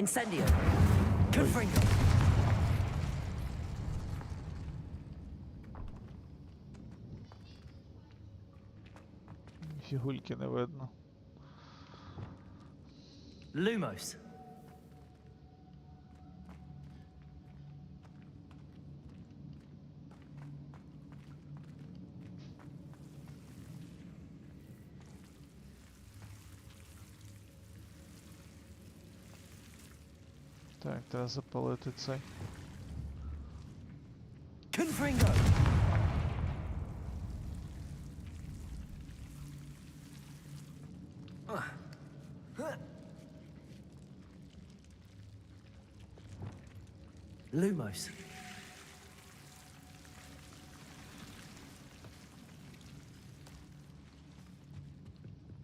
Incendio. Confringo. Фігульки не видно. Lumos. Так, треба запалити цей. Confringo. Lumos.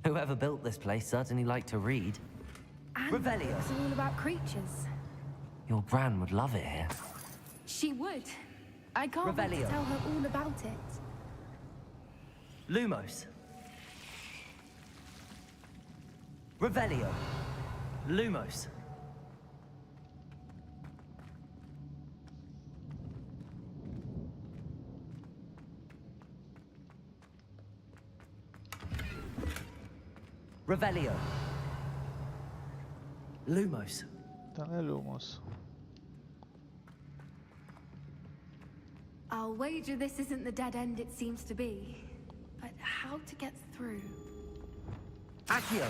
Whoever built this place certainly liked to read. And Revelio. it's all about creatures. Your Bran would love it here. She would. I can't wait to Revelio. tell her all about it. Lumos. Revelio. Lumos. Revelio. Lumos. Та не Lumos. I'll wager this isn't the dead end it seems to be. But how to get through? Accio.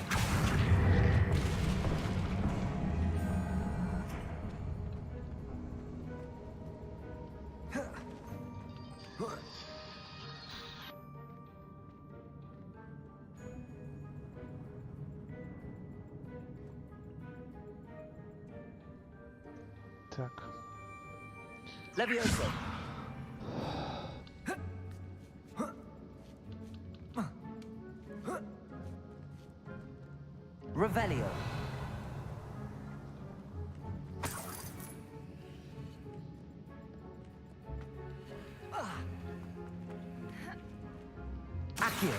Так. Levioso. Revelio. Accio.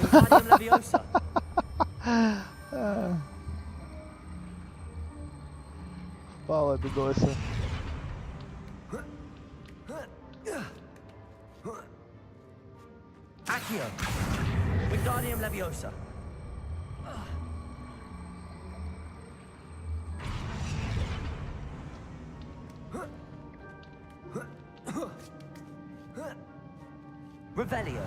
Wingardium Leviosa. Впала бідося. Accio. Wingardium Leviosa. Revelio.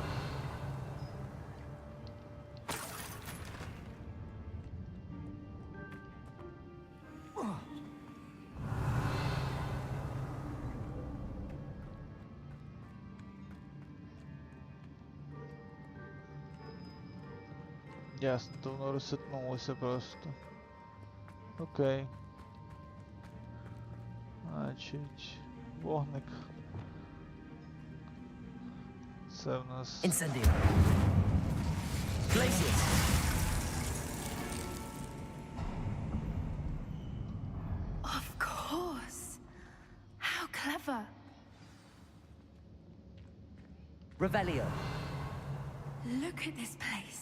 Ясно, то воно розсипнулося просто. Окей. Значить, вогник. Це в нас... Incendio. Glacius. Of course. How clever. Revelio. Look at this place.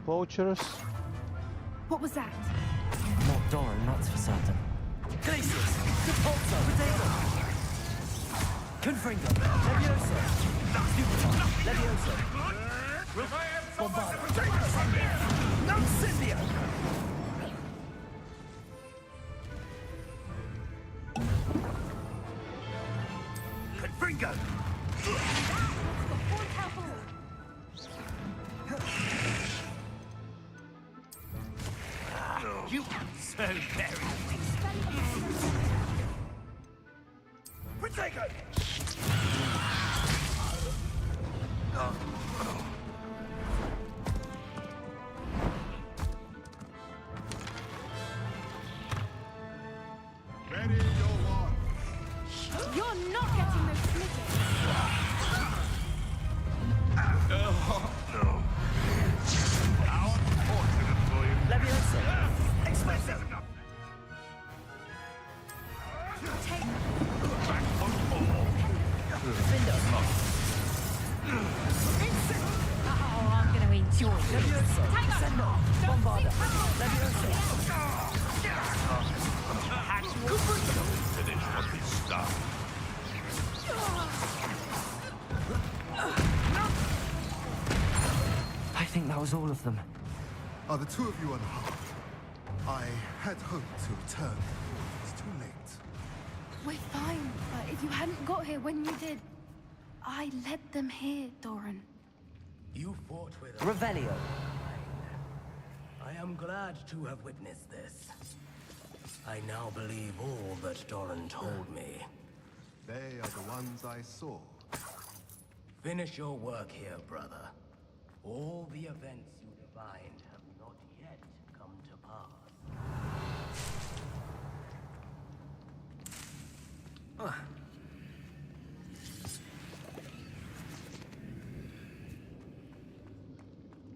Poachers. What was that? Not Doran, that's for certain. Glacius. Repulsor. Potato. Confringo. Levioso. Stupefy. Levioso. Bombarda. Incendio. Confringo! You are so very... Protego! Ready your one. You're not getting those snickers. Levioso. Explosive! Oh, I'm going to enjoy this. Levioso. Sendo. Bombarda. Levioso. Finish what we start. I think that was all of them. Are the two of you unharmed? I had hoped to return. It's too late. We're fine, but if you hadn't got here when you did, I led them here, Doran. You fought with Revelio. I am glad to have witnessed this. I now believe all that Doran told me. They are the ones I saw. Finish your work here, brother. All the events you divined have not yet come to pass.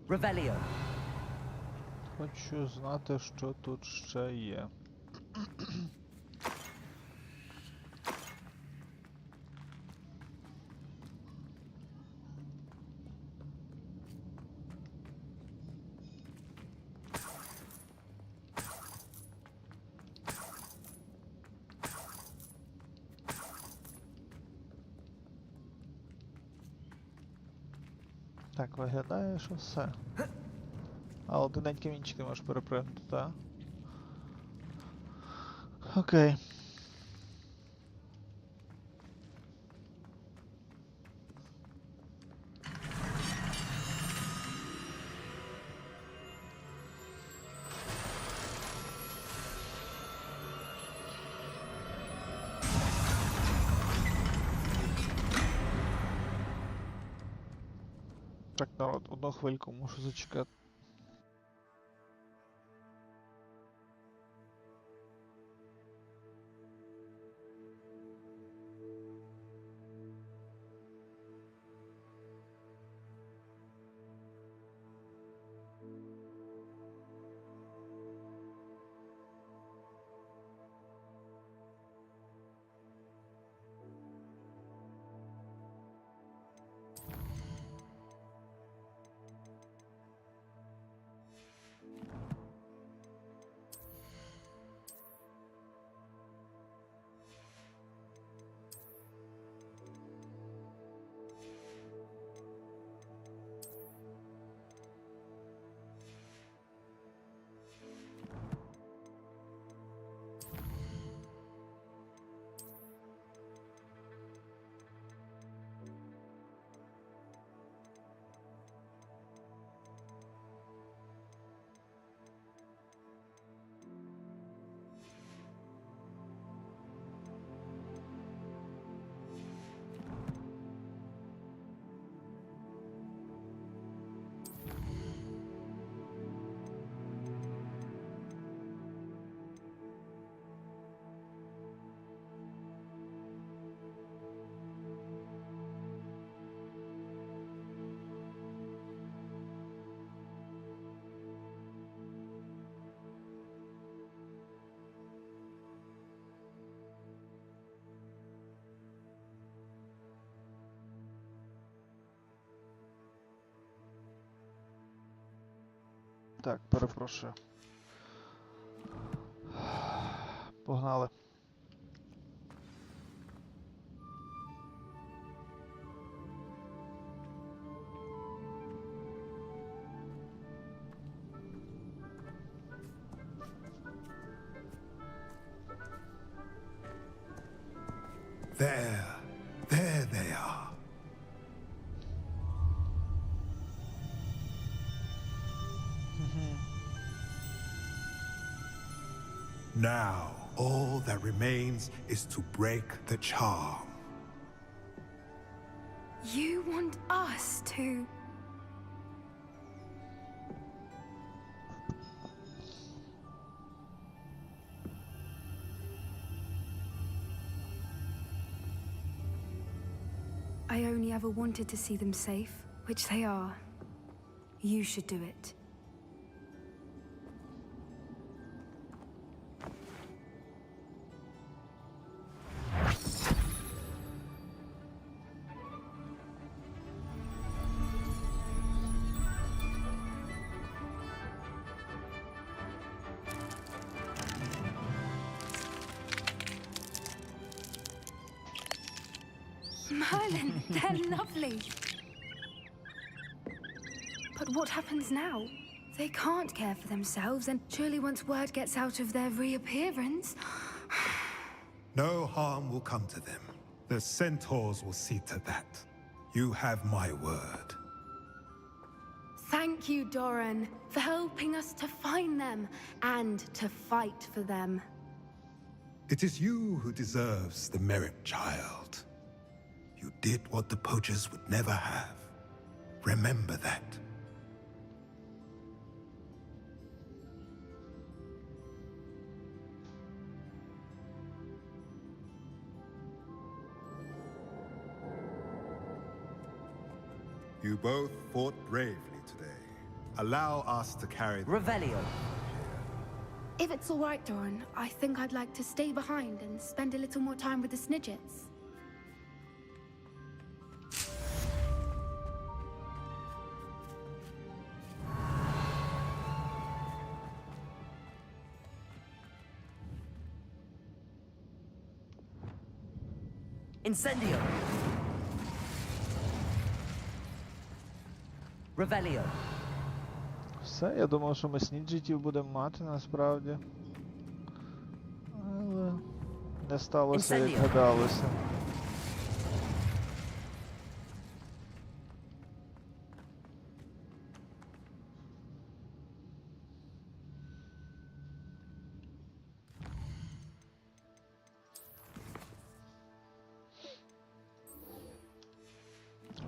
Revelio. Хочу знати, що тут ще є. Так, виглядає, що все. А, одиненькі вінчики можеш перепригнути, так? Окей. Так, народ, одну хвильку, мушу зачекати. Так, перепрошую. Погнали. There they are. Now, all that remains is to break the charm. You want us to... I only ever wanted to see them safe, which they are. You should do it. Merlin, they're lovely. But what happens now? They can't care for themselves, and surely once word gets out of their reappearance... No harm will come to them. The centaurs will see to that. You have my word. Thank you, Doran, for helping us to find them and to fight for them. It is you who deserves the merit, child. You did what the poachers would never have. Remember that. You both fought bravely today. Allow us to carry the... Revelio. If it's all right, Doran, I think I'd like to stay behind and spend a little more time with the Snidgets. Incendio. Revelio. Все, я думав, що ми сніджитів будемо мати насправді. Але не сталося, як гадалося.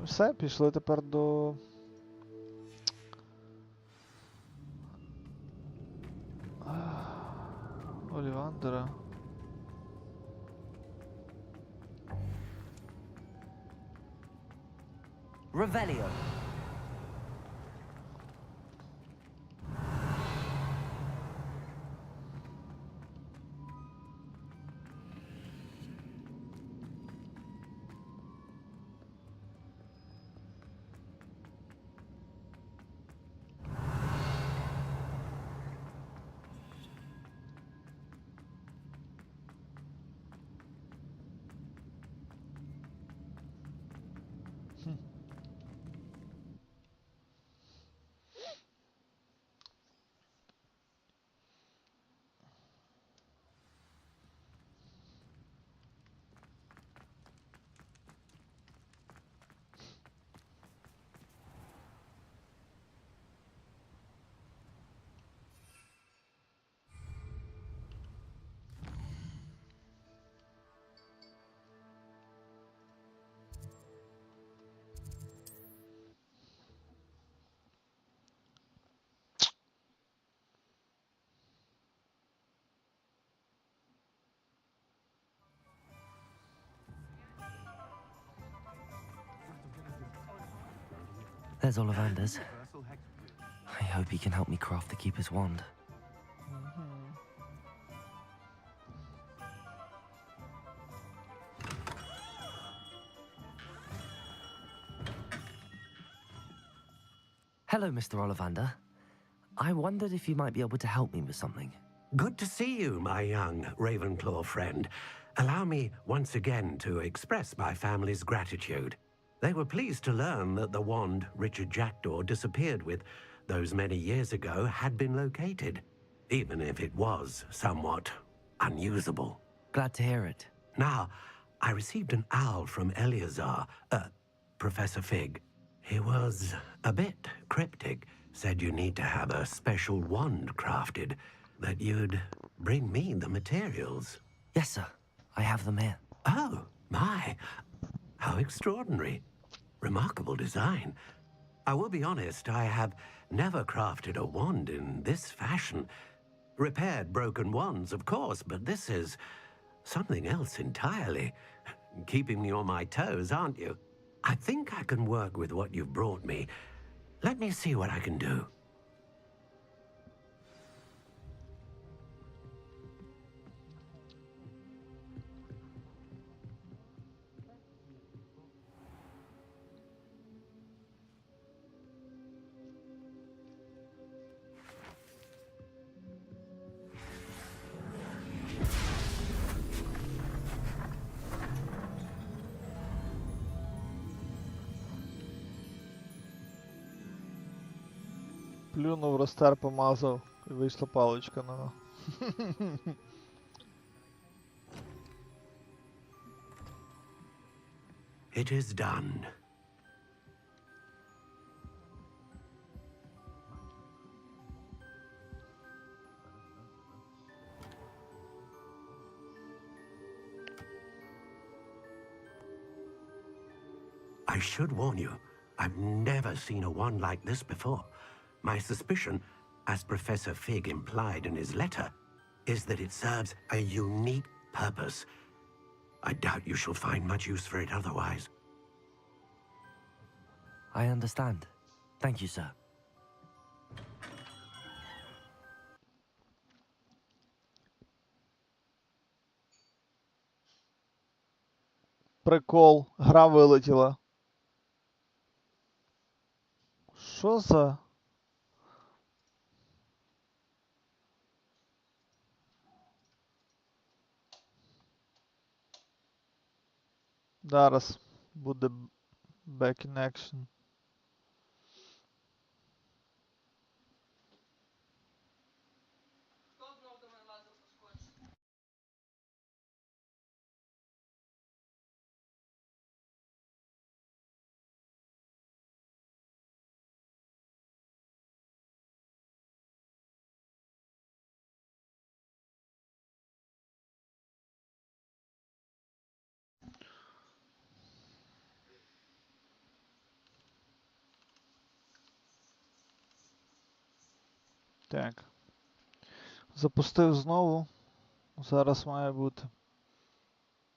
Все, пішли тепер до... Олівандера. Revelio. There's Ollivander's. I hope he can help me craft the Keeper's wand. Hello, Mr. Ollivander. I wondered if you might be able to help me with something. Good to see you, my young Ravenclaw friend. Allow me once again to express my family's gratitude. They were pleased to learn that the wand Richard Jackdaw disappeared with those many years ago had been located, even if it was somewhat unusable. Glad to hear it. Now, I received an owl from Eleazar, Professor Fig. He was a bit cryptic, said you need to have a special wand crafted, that you'd bring me the materials. Yes, sir. I have them here. Oh, my. How extraordinary. Remarkable design. I will be honest, I have never crafted a wand in this fashion. Repaired broken wands, of course, but this is something else entirely. Keeping me on my toes, aren't you? I think I can work with what you've brought me. Let me see what I can do. Плюнув, розтер, помазав, і вийшла паличка нова. It is done. I should warn you, I've never seen a wand like this before. My suspicion, as Professor Fig implied in his letter, is that it serves a unique purpose. I doubt you shall find much use for it otherwise. I understand. Thank you, sir. Прикол, гра вилетіла. Що за... Зараз буде back in action. Так. Запустив знову. Зараз має бути.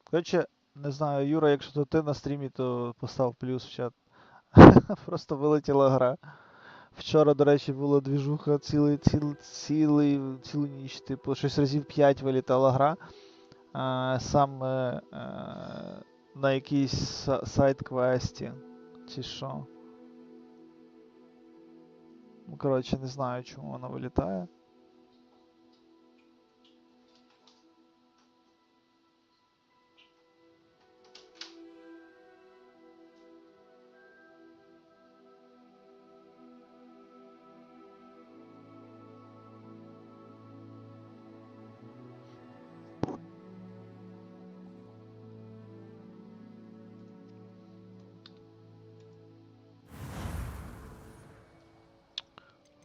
Коротше, не знаю, Юра, якщо то ти на стрімі, то постав плюс в чат. Просто вилетіла гра. Вчора, до речі, була двіжуха цілу ніч, типу, щось разів 5 вилітала гра. Саме на якійсь сайт-квесті. Чи що. Ну, коротше, не знаю, чому вона вилітає.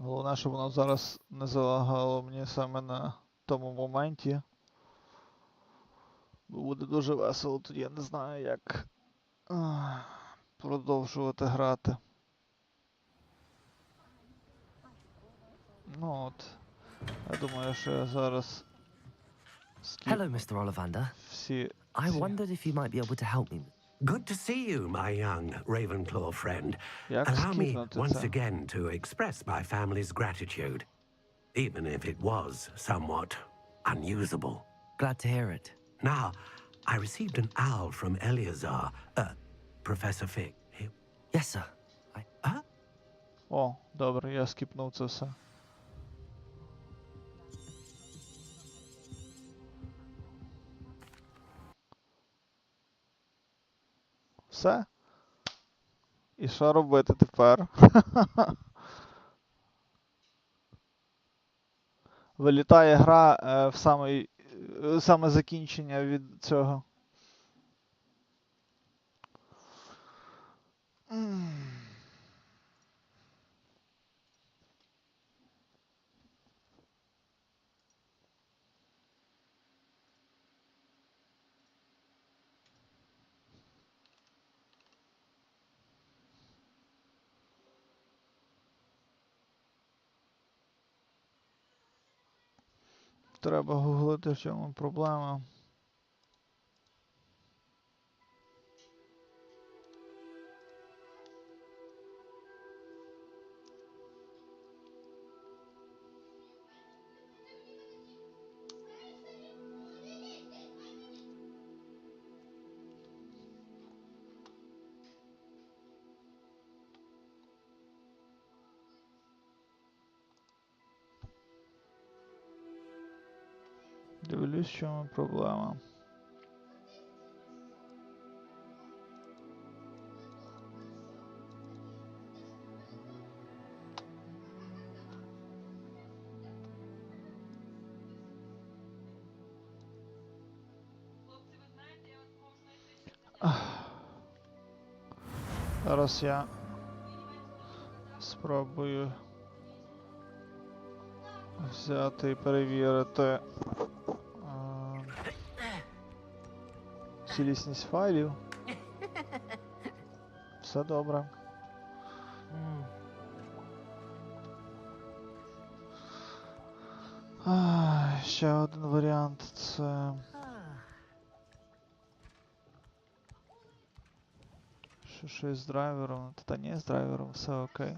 Головне, щоб воно зараз не залагало мені саме на тому моменті. Бо буде дуже весело, тоді я не знаю, як продовжувати грати. Ну от, я думаю, що я зараз Hello, Mr. Ollivander. всі I wondered if you might be able to help me. Good to see you, my young Ravenclaw friend. Як Allow me скіпнути once це? again to express my family's gratitude, even if it was somewhat unusable. Glad to hear it. Now, I received an owl from Eleazar, Professor Fig. Yes, sir. О, добре, я скіпнув це все. Все. І що робити тепер? Вилітає гра в саме закінчення від цього. Треба гуглити, в чому проблема. Дивлюсь, в чому проблема. Зараз я спробую взяти і перевірити цілісність файлів. Все добре. Ще один варіант це... Щось з драйвером, та ні, з драйвером все окей.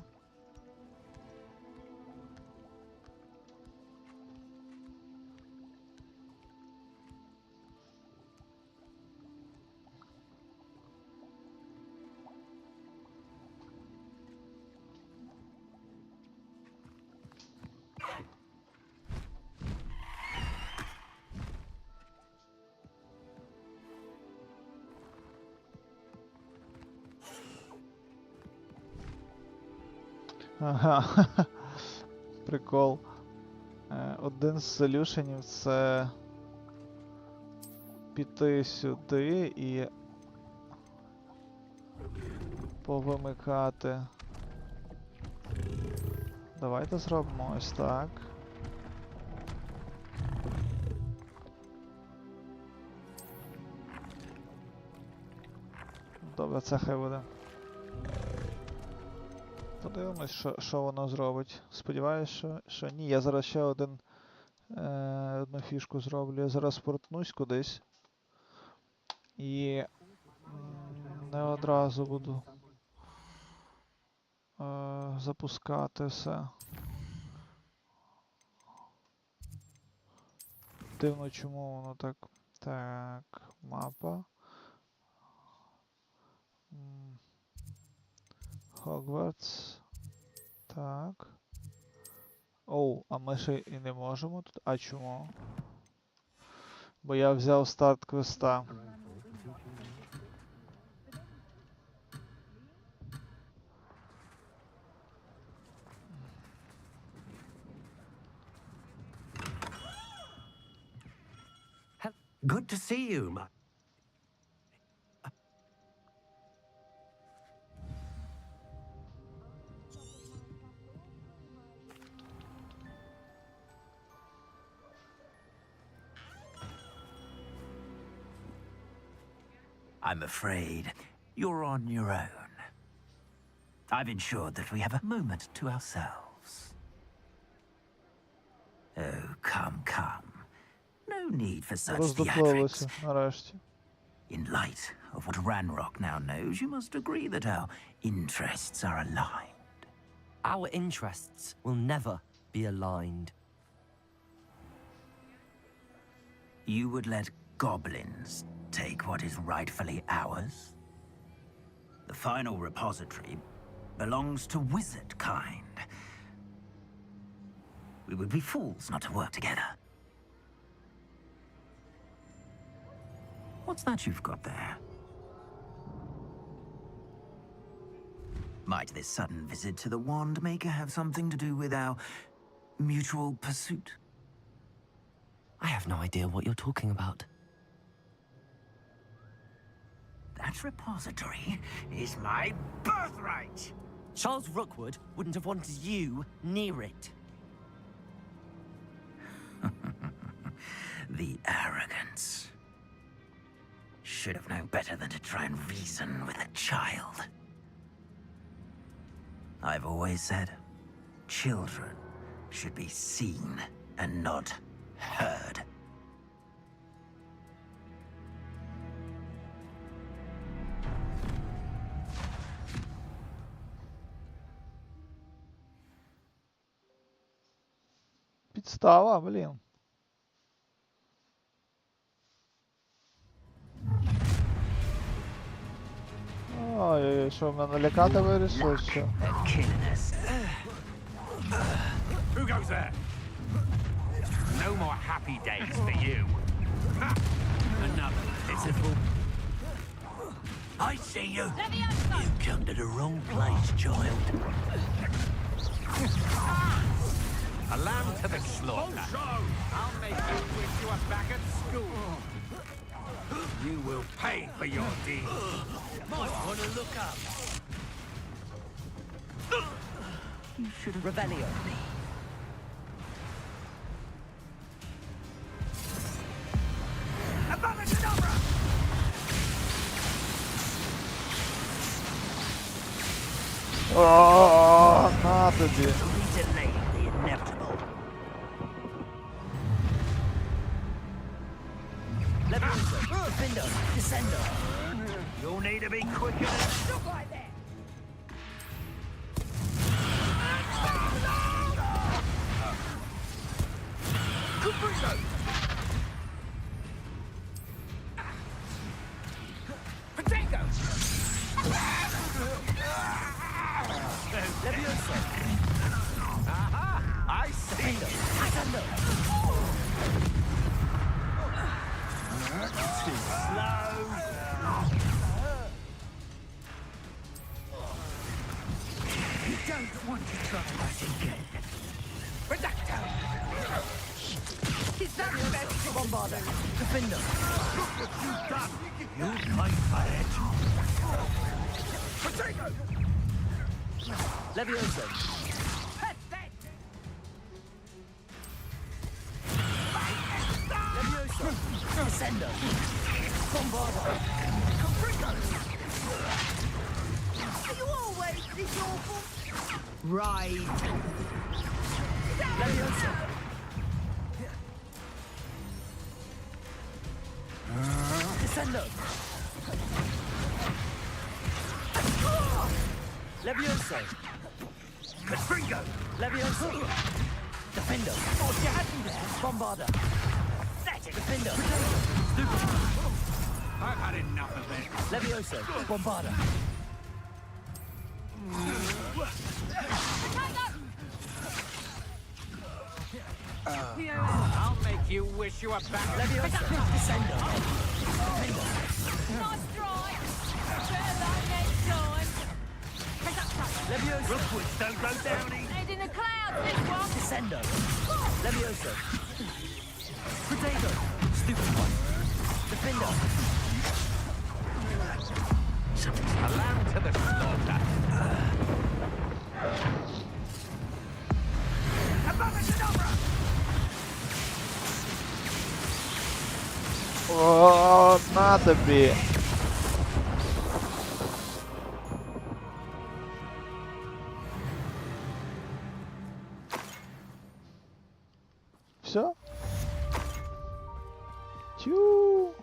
Ага, прикол. Один з солюшенів це піти сюди і повимикати. Давайте зробимо ось так. Добре, це хай буде. Подивимось, що воно зробить. Сподіваюсь, що ні. Я зараз ще одну фішку зроблю. Я зараз портнусь кудись. І не одразу буду запускати все. Дивно, чому воно так. Так, мапа. Hogwarts. Так. Оу, а ми ще і не можемо тут. А чому? Бо я взяв старт квеста. Good to see you. I'm afraid you're on your own. I've ensured that we have a moment to ourselves. Oh, come. No need for such theatrics. In light of what Ranrock now knows, you must agree that our interests are aligned. Our interests will never be aligned. You would let goblins take what is rightfully ours? The final repository belongs to wizard kind. We would be fools not to work together. What's that you've got there? Might this sudden visit to the Wand Maker have something to do with our mutual pursuit? I have no idea what you're talking about. That repository is my birthright! Charles Rookwood wouldn't have wanted you near it. The arrogance. Should have known better than to try and reason with a child. I've always said, children should be seen and not heard. Підстава, блін. Ой, що, мене лякати вирішили, що? Who goes there? No more happy days for you. Ha! Another pitiful. I see you. You come to the wrong place, child. A lamb to the slaughter. I'll make you wish you were back at school. You will pay for your deeds. Might want to look up. You should have Revelio. О, на тобі. You'll need to be quicker than... I see. Too slow. You don't want to try that again. Reducto. Is that the best bombarder? Defender. Look what you've done. You'll pay for it. Potato. Levioso. Levioso. Descendo. Bombardo. Are you always this awful? Right. Levioso. Descendo. Levioso. Catringo. Levioso. Defender. Oh, you had me there. Bombarder. That's it. Defender. Stupid. I've had enough of it. Levioso. Bombarder. I'll make you wish you were back. Levioso. Descender. Nice try. Better luck next time. Levioso. Rookwoods don't go down easy. Head in the clouds, this one. Descendo. Levioso. Potato. Stupid one. Defender. A lamb to the slaughter. О, на тобі. Все? Тю.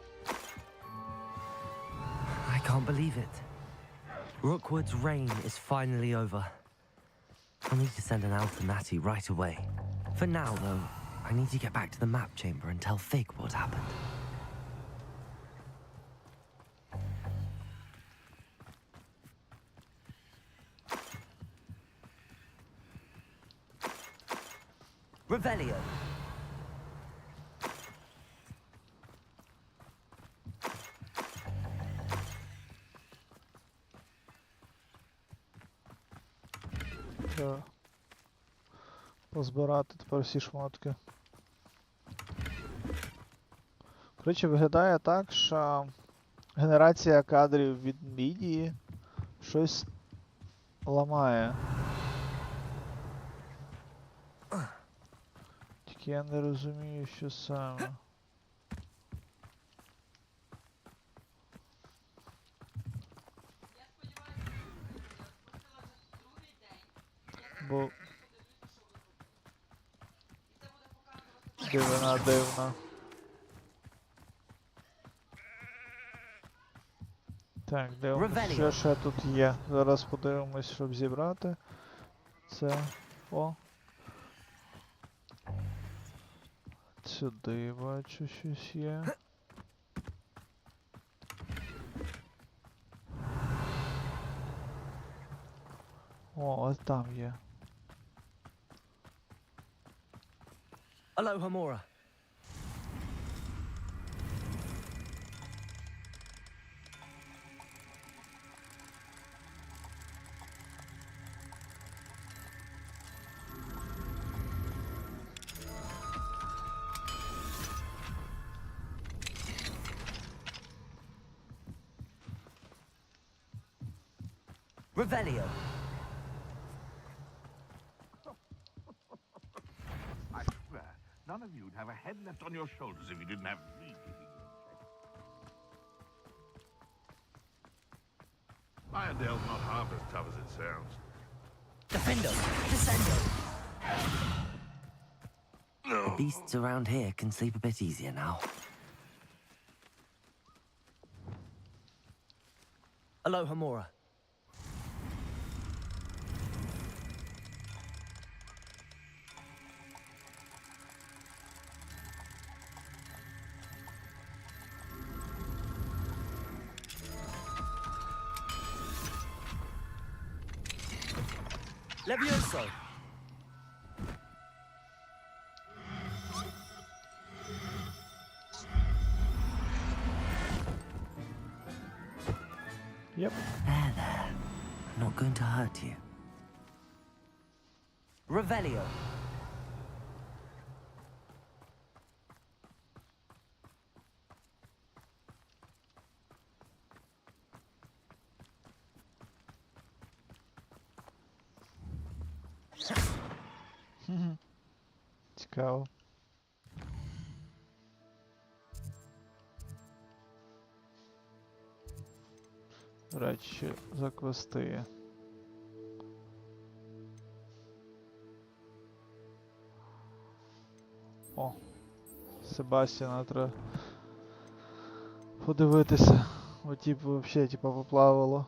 I can't believe it. Rookwood's reign is finally over. I'll need to send an Alternati right away. For now, though, I need to get back to the map chamber and tell Fig what happened. Revelio. Треба позбирати тепер всі шмотки. Коротше, виглядає так, що генерація кадрів від мідії щось ламає. Тільки я не розумію, що саме. Бо... Дивина, дивна. Так, дивимось, що ще тут є. Зараз подивимось, щоб зібрати. Це... О! Сюди бачу, щось є. О, ось там є. Aloha Mora. Revelio. I swear, none of you'd have a head left on your shoulders if you didn't have me keeping you in check. Iredale's not half as tough as it sounds. Defendo. Descendo. The beasts around here can sleep a bit easier now. Aloha Mora. Levioso. Yep. There. I'm not going to hurt you. Revelio. Цікаво. Речі за квести. О, Себастьяна треба подивитися. О, типу, взагалі, типу, поплавало.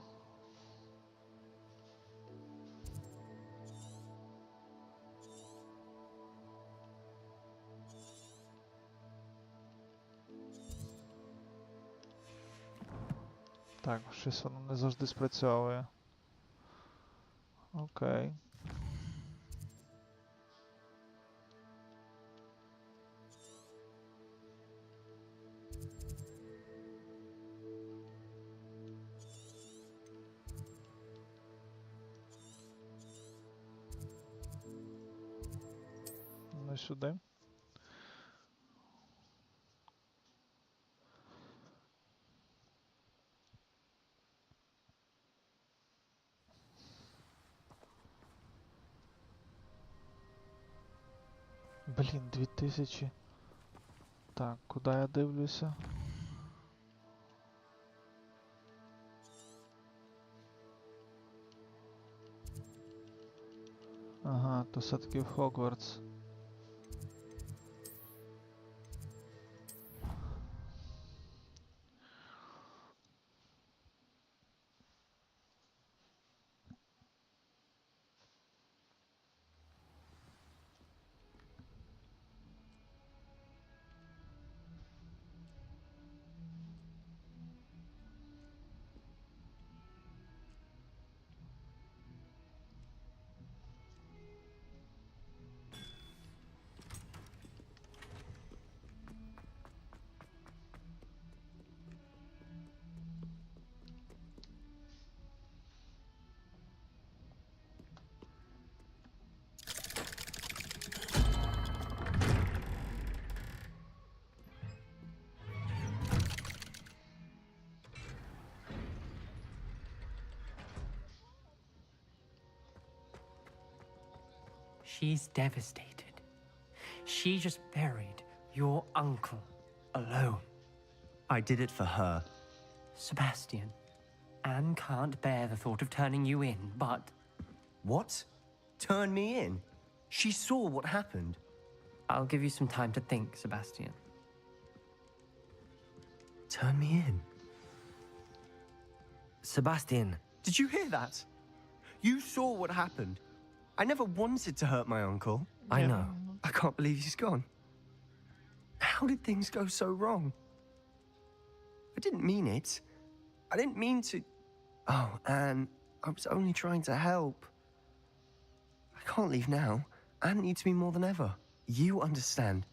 Так, щось воно не завжди спрацьовує. Окей. Ну сюди. Блін, 2000. Так, куди я дивлюся? Ага, то все-таки в Хогвартс. She's devastated. She just buried your uncle alone. I did it for her. Sebastian, Anne can't bear the thought of turning you in, but... What? Turn me in? She saw what happened. I'll give you some time to think, Sebastian. Turn me in? Sebastian. Did you hear that? You saw what happened. I never wanted to hurt my uncle. I know. I can't believe he's gone. How did things go so wrong? I didn't mean it. I didn't mean to... Oh, Anne, I was only trying to help. I can't leave now. Anne needs me more than ever. You understand.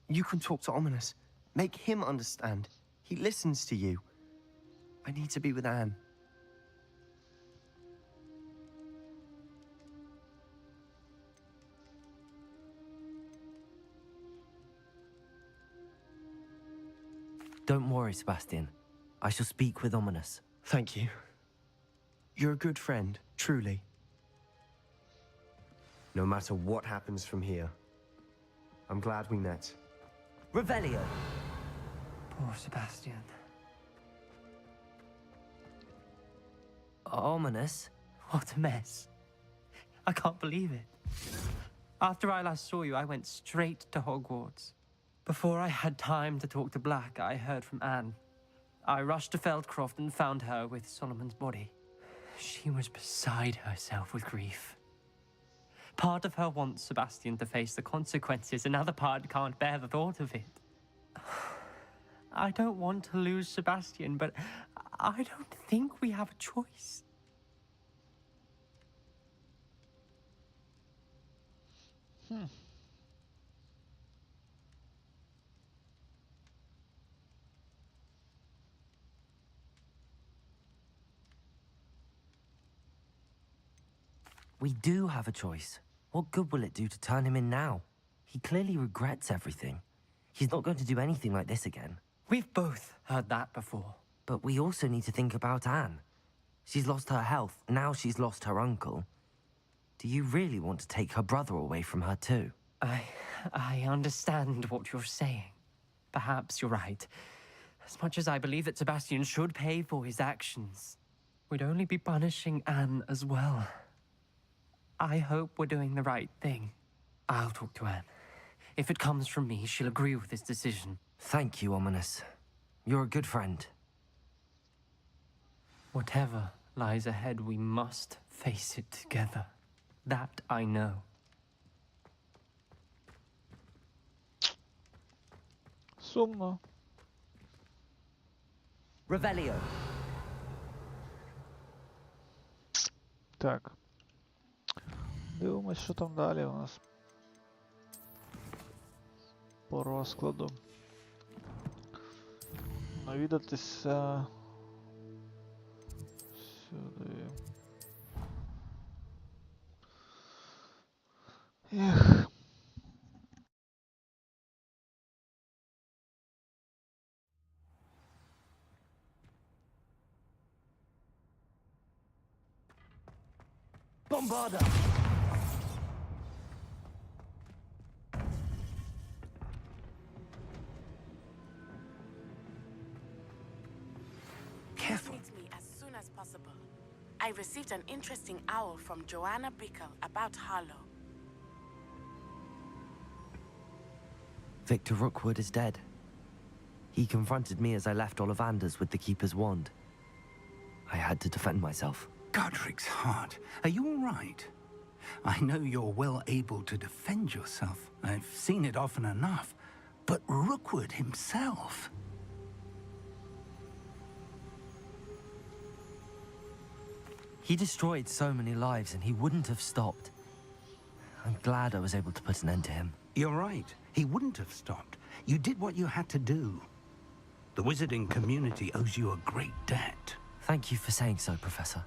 You can talk to Ominous. Make him understand. He listens to you. I need to be with Anne. Don't worry, Sebastian. I shall speak with Ominous. Thank you. You're a good friend, truly. No matter what happens from here, I'm glad we met. Revelio! Poor Sebastian. Ominous? What a mess. I can't believe it. After I last saw you, I went straight to Hogwarts. Before I had time to talk to Black, I heard from Anne. I rushed to Feldcroft and found her with Solomon's body. She was beside herself with grief. Part of her wants Sebastian to face the consequences, another part can't bear the thought of it. I don't want to lose Sebastian, but I don't think we have a choice. We do have a choice. What good will it do to turn him in now? He clearly regrets everything. He's not going to do anything like this again. We've both heard that before. But we also need to think about Anne. She's lost her health, now she's lost her uncle. Do you really want to take her brother away from her too? I understand what you're saying. Perhaps you're right. As much as I believe that Sebastian should pay for his actions, we'd only be punishing Anne as well. I hope we're doing the right thing. I'll talk to Anne. If it comes from me, she'll agree with this decision. Thank you, Ominous. You're a good friend. Whatever lies ahead, we must face it together. That I know. Сумно. Revelio. Так. Дивимось, що там далі у нас по розкладу. Навідатися сюди. Ех. Bombarda! Careful. Meet me as soon as possible. I received an interesting owl from Joanna Bickle about Harlow. Victor Rookwood is dead. He confronted me as I left Ollivanders with the Keeper's wand. I had to defend myself. Godric's heart. Are you all right? I know you're well able to defend yourself. I've seen it often enough. But Rookwood himself... He destroyed so many lives and he wouldn't have stopped. I'm glad I was able to put an end to him. You're right. He wouldn't have stopped. You did what you had to do. The wizarding community owes you a great debt. Thank you for saying so, Professor.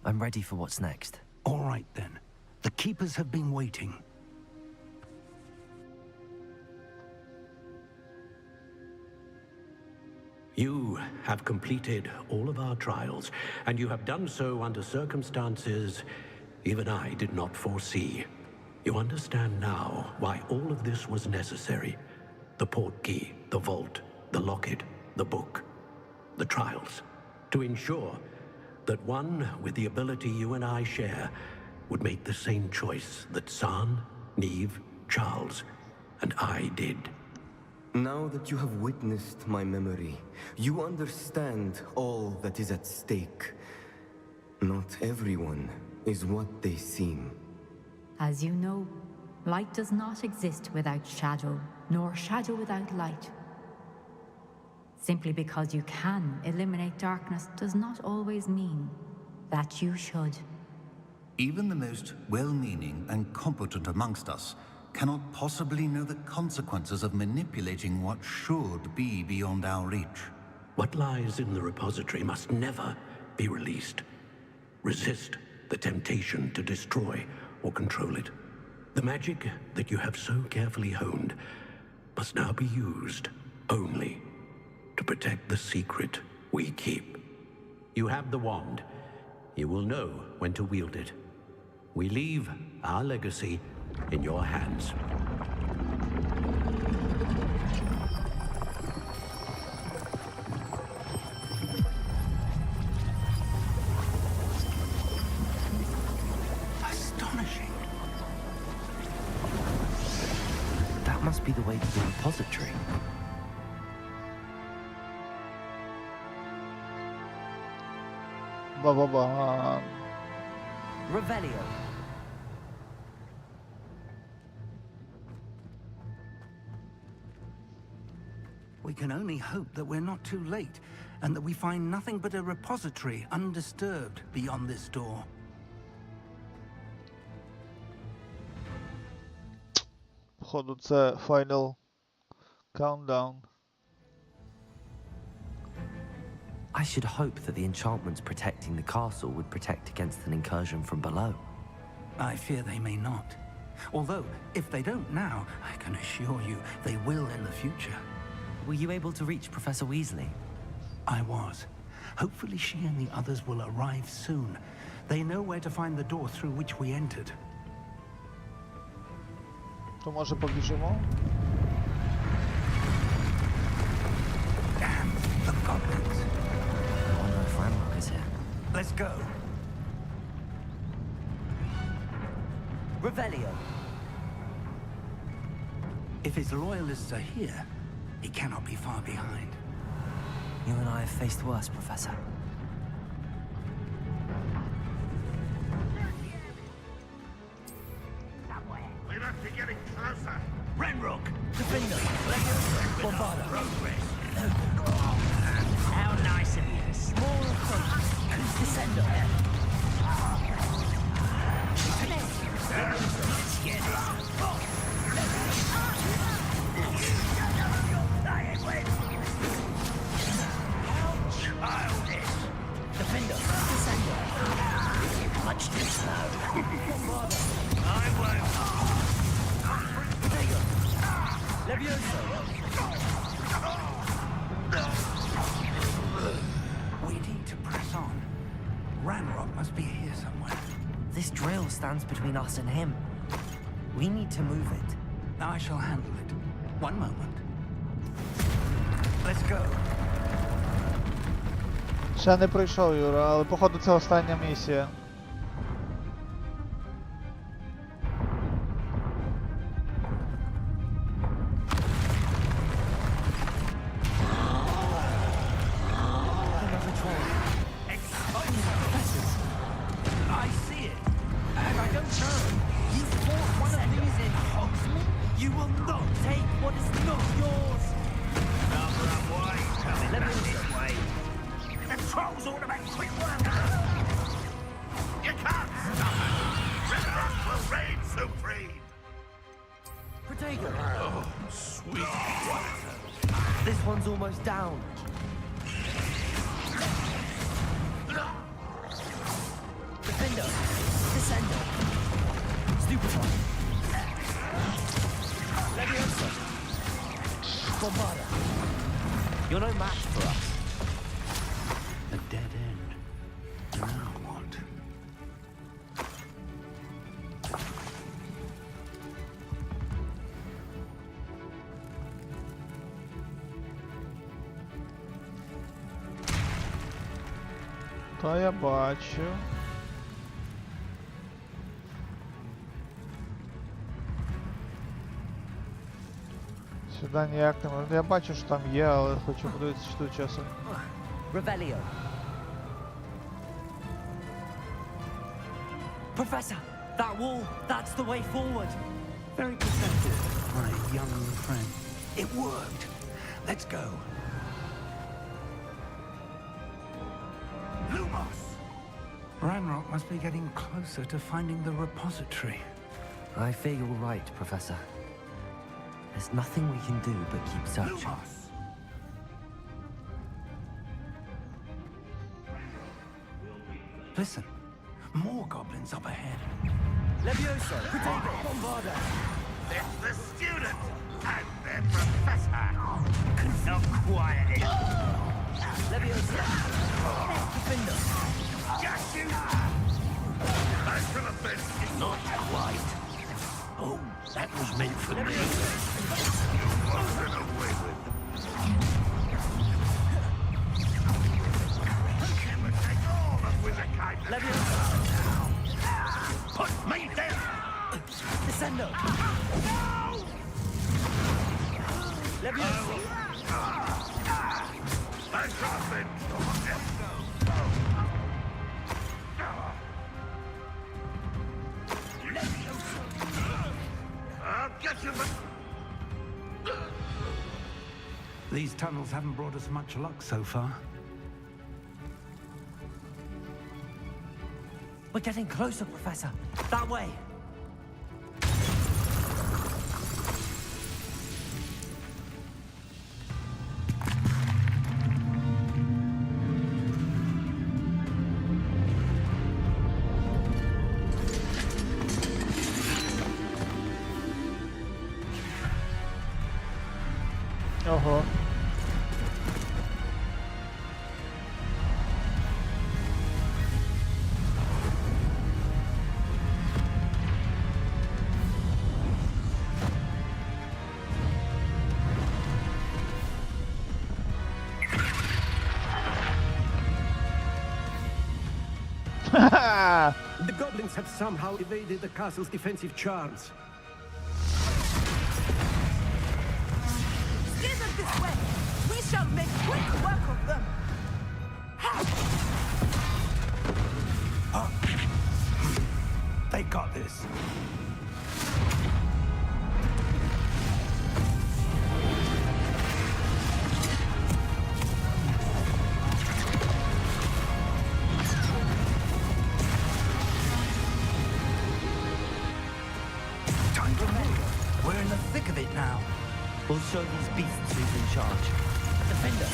I'm ready for what's next. All right, then. The Keepers have been waiting. You have completed all of our trials, and you have done so under circumstances even I did not foresee. You understand now why all of this was necessary. The portkey, the vault, the locket, the book, the trials. To ensure that one with the ability you and I share would make the same choice that San, Neve, Charles, and I did. Now that you have witnessed my memory, you understand all that is at stake. Not everyone is what they seem. As you know, light does not exist without shadow, nor shadow without light. Simply because you can eliminate darkness does not always mean that you should. Even the most well-meaning and competent amongst us cannot possibly know the consequences of manipulating what should be beyond our reach. What lies in the repository must never be released. Resist the temptation to destroy or control it. The magic that you have so carefully honed must now be used only to protect the secret we keep. You have the wand. You will know when to wield it. We leave our legacy in your hands. Astonishing. That must be the way to the repository. Ba-ba-ba. Revelio. We can only hope that we're not too late, and that we find nothing but a repository undisturbed beyond this door. Походу, це final countdown. I should hope that the enchantments protecting the castle would protect against an incursion from below. I fear they may not. Although, if they don't now, I can assure you they will in the future. Were you able to reach Professor Weasley? I was. Hopefully she and the others will arrive soon. They know where to find the door through which we entered. То може побіжимо? Damn, the goblins. I wonder if Ranrock is here. Let's go. Revelio. If his loyalists are here, he cannot be far behind. You and I have faced worse, Professor. We must be getting closer. Ranrock! Defender! Bombarda! Progress! How nice of you. Small approach! Descender! Let's get it. Childish! Defender! Descender! Much too slow. I won't. Levioso! We need to press on. Ranrock must be here somewhere. This drill stands between us and him. We need to move it. I shall handle it. One moment. Let's go. Ще не прийшов, Юра, але походу це остання місія. I see it. And I don't know. You fought one of these in Hogsmeade? You will not take what is not yours. Number of ways coming back this way. The trolls ought to make quick work. You can't stop it. Ranrock will reign supreme. Protego! Oh, sweet. This one's almost down. Defender! Descender! Stupefy! Leviosa! Bombarda! You're no match for us. A dead end. Now what? Та я бачу. Сюди ніяк не можна. Я бачу, що там є, але хочу подивитися, що тут часом. Revelio. Professor, that wall, that's the way forward. Very perceptive, my young friend. It worked. Let's go. Lumos! Ranrock must be getting closer to finding the repository. I fear you're right, Professor. There's nothing we can do but keep searching. Lumos! Listen, more goblins up ahead. Levioso, protego, bombarda. It's the student and their professor. Not quiet. Levioso. Defender. Jasuna! I should have been not quite. Oh, that was meant for me. You won't run away with them. You would take all of Wizard Levioso. Put me down! Descendo. Levioso. I drop it! I'll get you, but... These tunnels haven't brought us much luck so far. We're getting closer, Professor. That way. Ого. The goblins have somehow evaded the castle's defensive charms. Steer them this way. We shall make quick work of them. They got this. Time to move. We're in the thick of it now. We'll show these beasts who's in charge. Defender.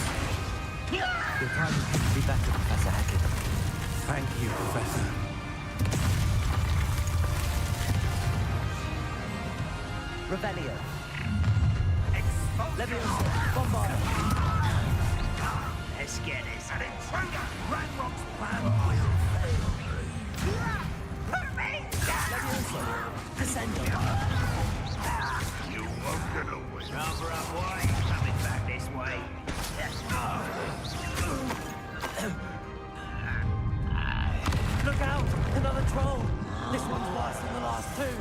Your timing couldn't be better, Professor Hackett. Thank you, Professor. Revelio. Levioso. Bombarda. Let's get this. An intruder! Ranrock's plan will fail. Put me down! Levioso. Descendo. You won't get away. Cover up, why? Coming back this way. Look out! Another troll! This one's worse than the last two!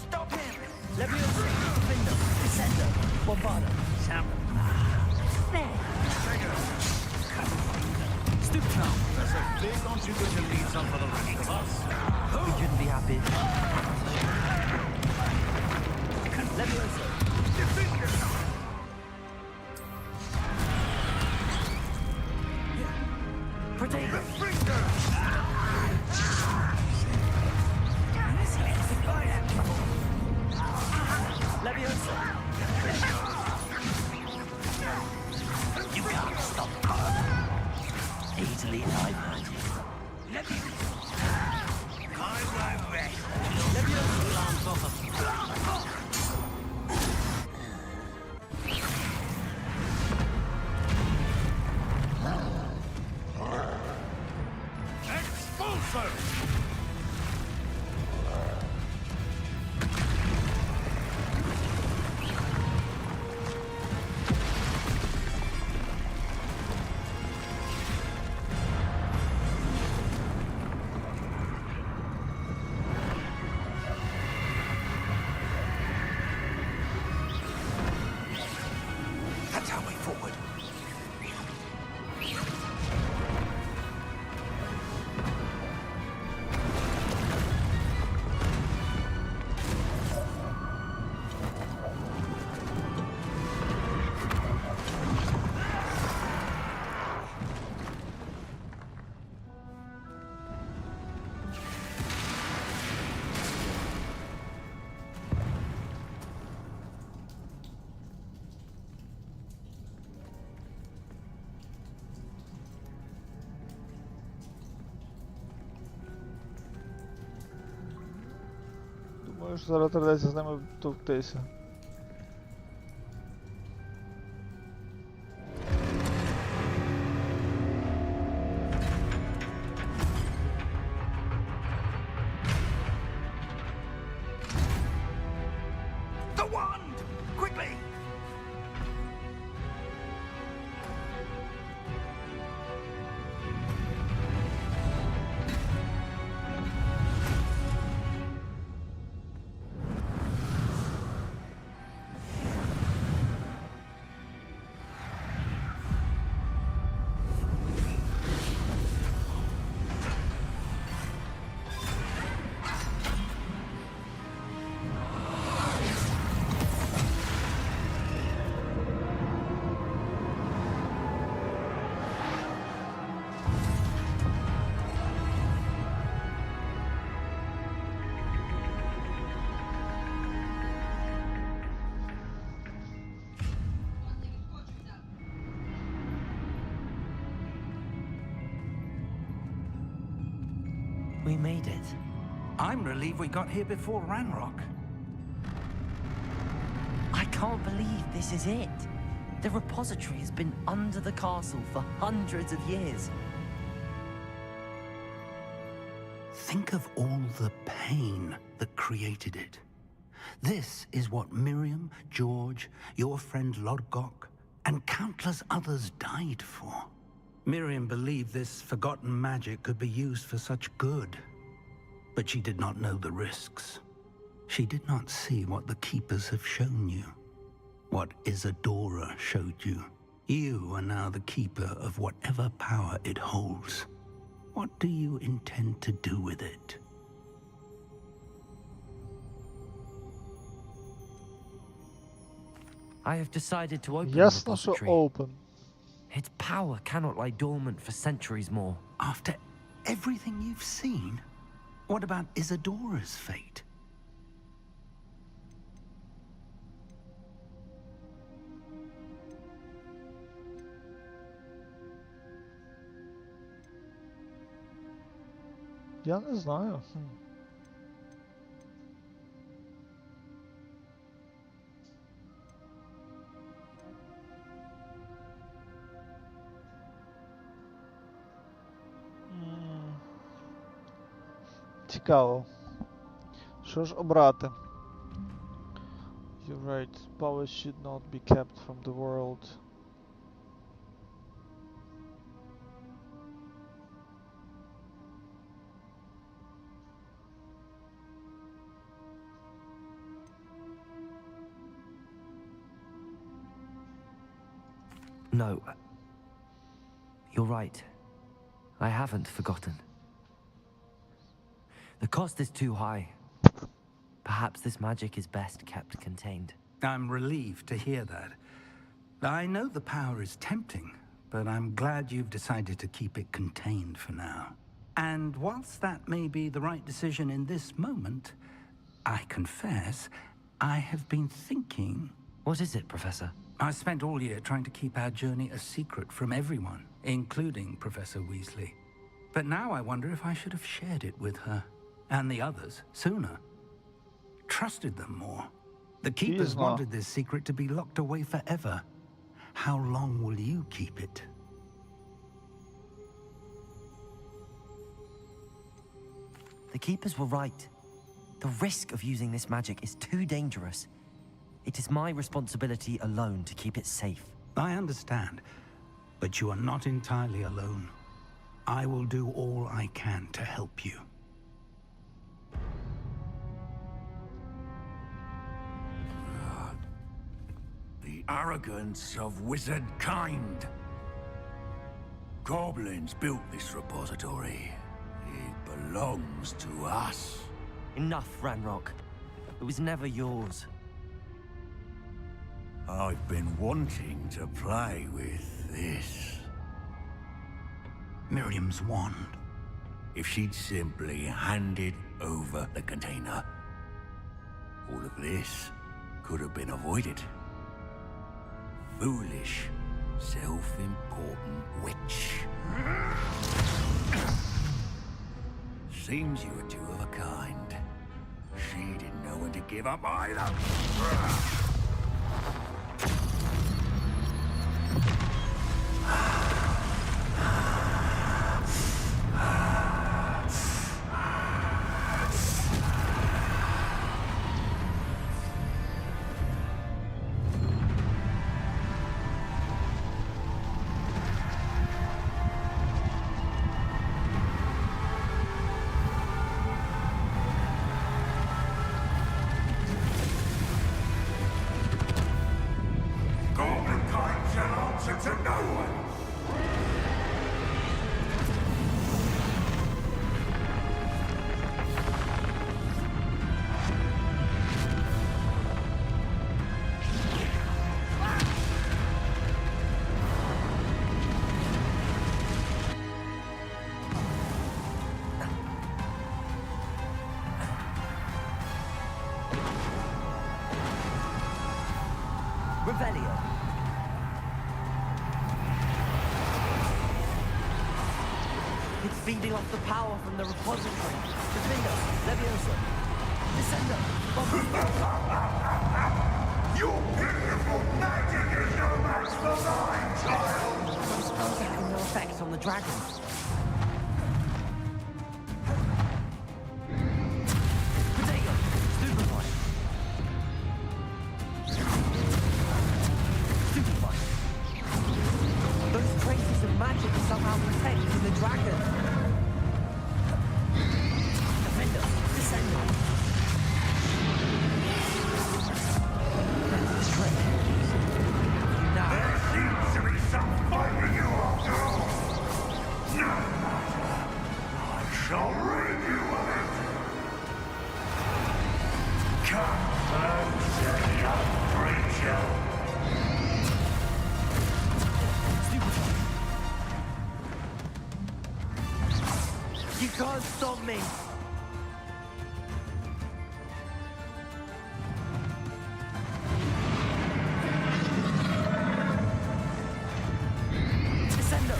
Stop him. Levioso! Defender! Descendo! Bombarda! Stupid! Professor, please aren't you going to leave some for the rest of us? We couldn't be happy. Levioso! Protego! Levioso! You can't stop. Easily diverted. I won't rest. Levioso! Alarms off them. Expulso! Думаю, що зараз придеться з ними товктися. The wand! Quickly! We made it. I'm relieved we got here before Ranrock. I can't believe this is it. The repository has been under the castle for hundreds of years. Think of all the pain that created it. This is what Miriam, George, your friend Lodgok, and countless others died for. Miriam believed this forgotten magic could be used for such good. But she did not know the risks. She did not see what the Keepers have shown you. What Isadora showed you. You are now the Keeper of whatever power it holds. What do you intend to do with it? I have decided to open the Ясно, що repository. open. Its power cannot lie dormant for centuries more. After everything you've seen? What about Isadora's fate? Я не знаю. Цікаво. Що ж обрати? You're right. Power should not be kept from the world. No. You're right. I haven't forgotten. The cost is too high. Perhaps this magic is best kept contained. I'm relieved to hear that. I know the power is tempting, but I'm glad you've decided to keep it contained for now. And whilst that may be the right decision in this moment, I confess, I have been thinking... What is it, Professor? I spent all year trying to keep our journey a secret from everyone, including Professor Weasley. But now I wonder if I should have shared it with her, and the others, sooner. Trusted them more. The Keepers wanted this secret to be locked away forever. How long will you keep it? The Keepers were right. The risk of using this magic is too dangerous. It is my responsibility alone to keep it safe. I understand, but you are not entirely alone. I will do all I can to help you. The arrogance of wizard kind. Goblins built this repository. It belongs to us. Enough, Ranrock. It was never yours. I've been wanting to play with this. Miriam's wand. If she'd simply handed over the container, all of this could have been avoided. Foolish, self-important witch. Seems you were two of a kind. She didn't know when to give up either. To no one! Revelio. It's feeding off the power from the repository. Defender, Leviosa. Descender, Your pitiful magic is no match for mine, child! Those spells are having no effect on the dragons. Potato, Stupefy. Stupefy. Those traces of magic are somehow protecting the dragon. Defender, Descender. There seems to be some fight in you after all. No matter. I shall rid you of it. Come closer, young creature. You can't stop me. Descendo.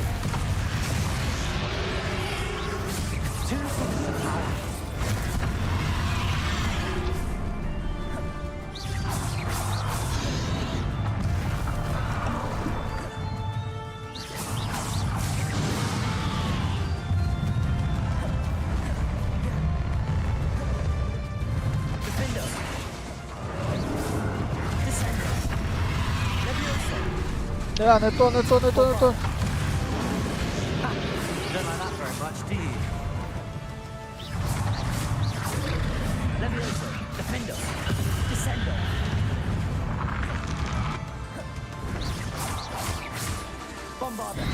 Two sources of power. Defender. Descendo. Leviosa. Не то. Don't like that very much, do you? Leviosa, Defender, Descender. Bombarder.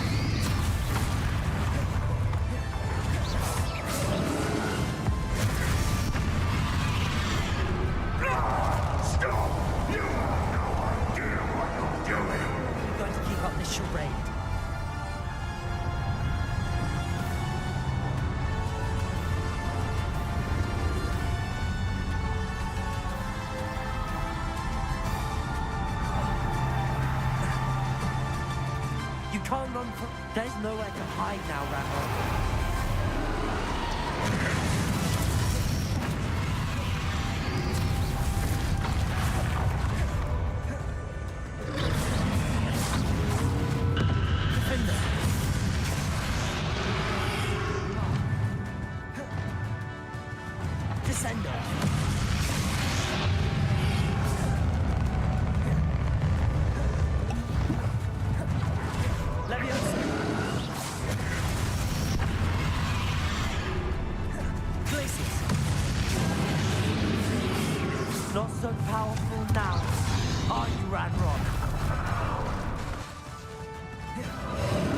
Stop! You have no idea what you're doing. You're going to keep up this charade. You can't run from... There's nowhere to hide now, Rambo. Defender. Descender. Leviosa. Glacius. Not so powerful now, are you, Ranrock?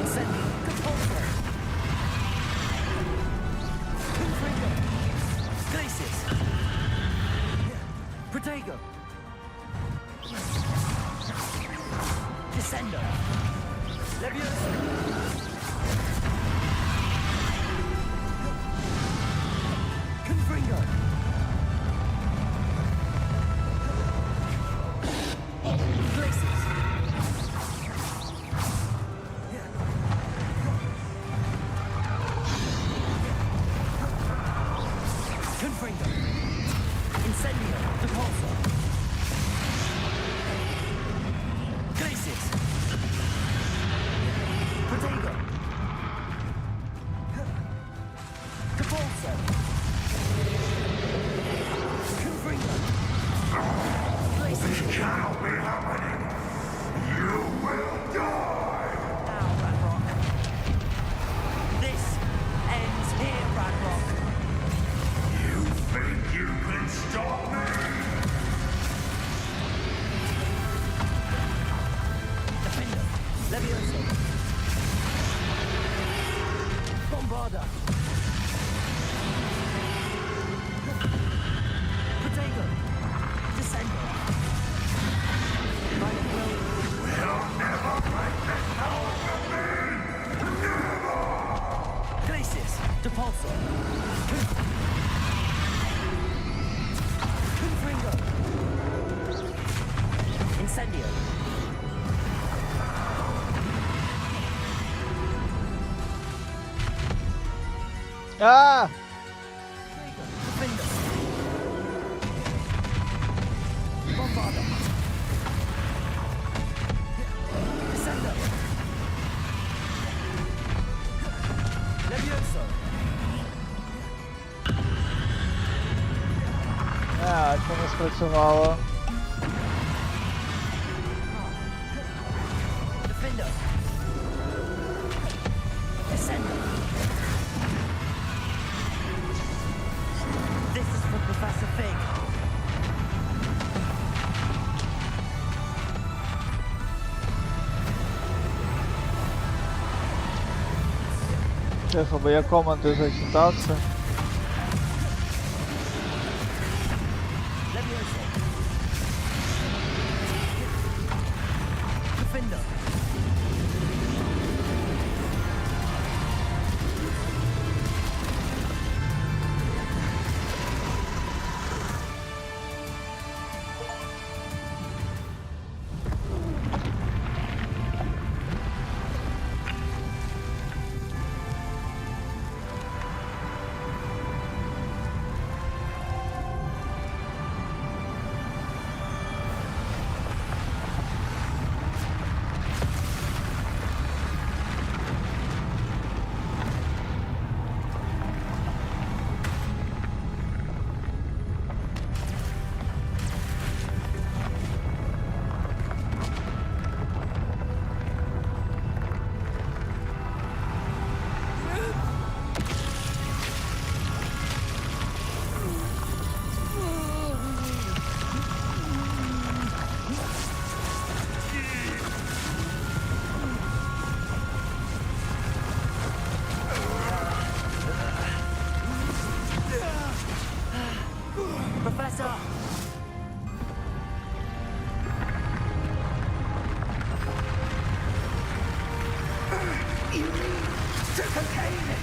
Incendio. Compulsor. Confringo. Glacius. Protego. Descendo. Leviosa. Confringo. Glacius. Confringo. Incendio, Depulso. Glacis. Protego. Depulso. Confringo. Glacis. This cannot be happening. You will die. Now, Radrock. This ends here, Radrock. You think you can stop me? Defender. Levioso. Bombarda. Protego. Descendo. Mighty blow. We'll never break this power from me. Never. Glacis. Depulso. Confringo. Incendio. Ah! Defender. Bombarda. Descendo. Levioso. Це не спрацювало. Defender. Descendo. This is for Professor Fig. Тихо, бо я коменти зачитався. Levioso. Defender. Professor! You need to contain it.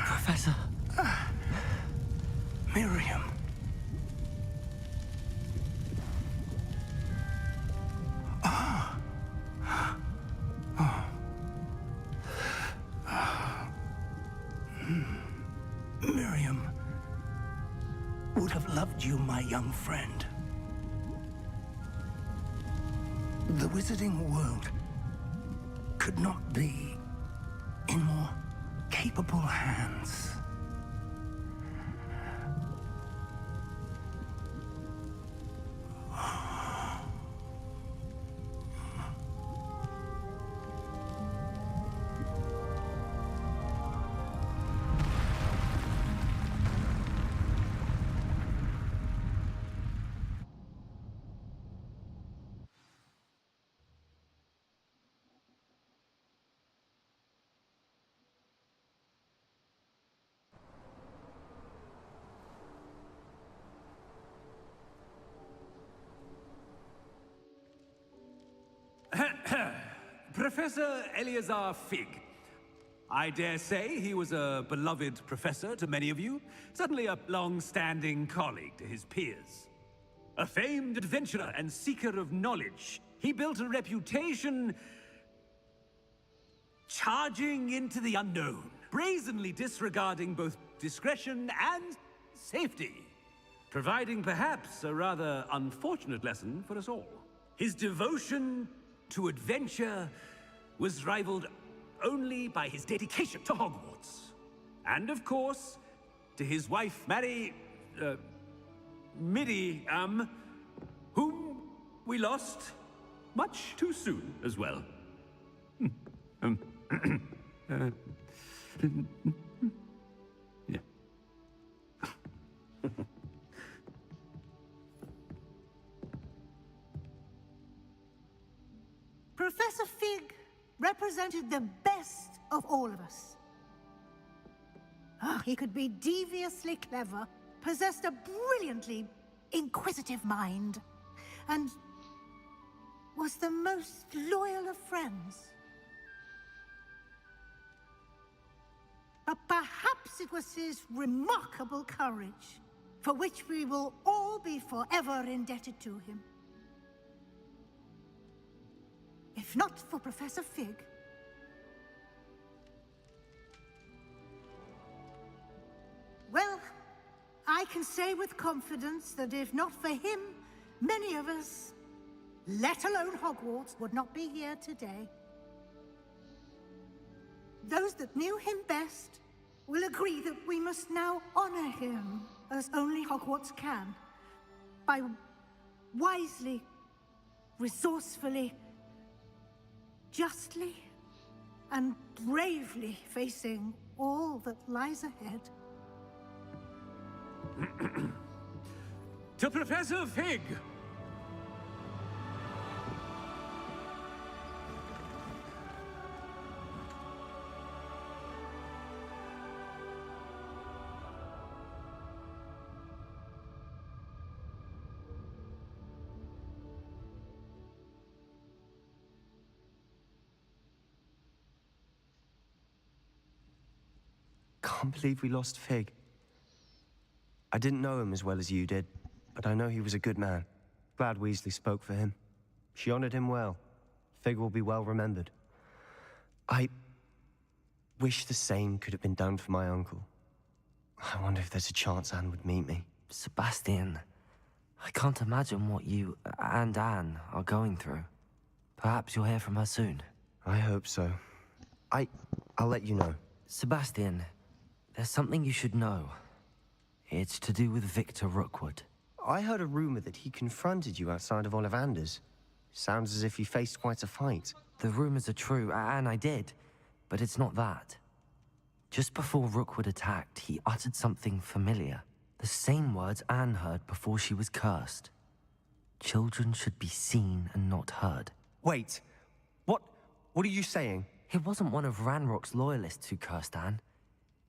Professor. Miriam. Miriam would have loved you, my young friend. The wizarding world could not be in more capable hands. Professor Eleazar Fig. I dare say he was a beloved professor to many of you, certainly a long-standing colleague to his peers. A famed adventurer and seeker of knowledge, he built a reputation charging into the unknown, brazenly disregarding both discretion and safety, providing perhaps a rather unfortunate lesson for us all. His devotion to adventure was rivaled only by his dedication to Hogwarts. And of course, to his wife, Miriam, whom we lost much too soon as well. Yeah. Professor Fig represented the best of all of us. He could be deviously clever, possessed a brilliantly inquisitive mind, and was the most loyal of friends. But perhaps it was his remarkable courage, for which we will all be forever indebted to him. If not for Professor Fig, well, I can say with confidence that if not for him, many of us, let alone Hogwarts, would not be here today. Those that knew him best will agree that we must now honor him as only Hogwarts can, by wisely, resourcefully, justly, and bravely facing all that lies ahead. To Professor Fig! Can't believe we lost Fig. I didn't know him as well as you did, but I know he was a good man. Glad Weasley spoke for him. She honored him well. Fig will be well remembered. I wish the same could have been done for my uncle. I wonder if there's a chance Anne would meet me. Sebastian, I can't imagine what you and Anne are going through. Perhaps you'll hear from her soon. I hope so. I'll let you know. Sebastian, there's something you should know. It's to do with Victor Rookwood. I heard a rumor that he confronted you outside of Ollivander's. Sounds as if he faced quite a fight. The rumors are true, and I did, but it's not that. Just before Rookwood attacked, he uttered something familiar. The same words Anne heard before she was cursed. Children should be seen and not heard. Wait, what are you saying? It wasn't one of Ranrock's loyalists who cursed Anne.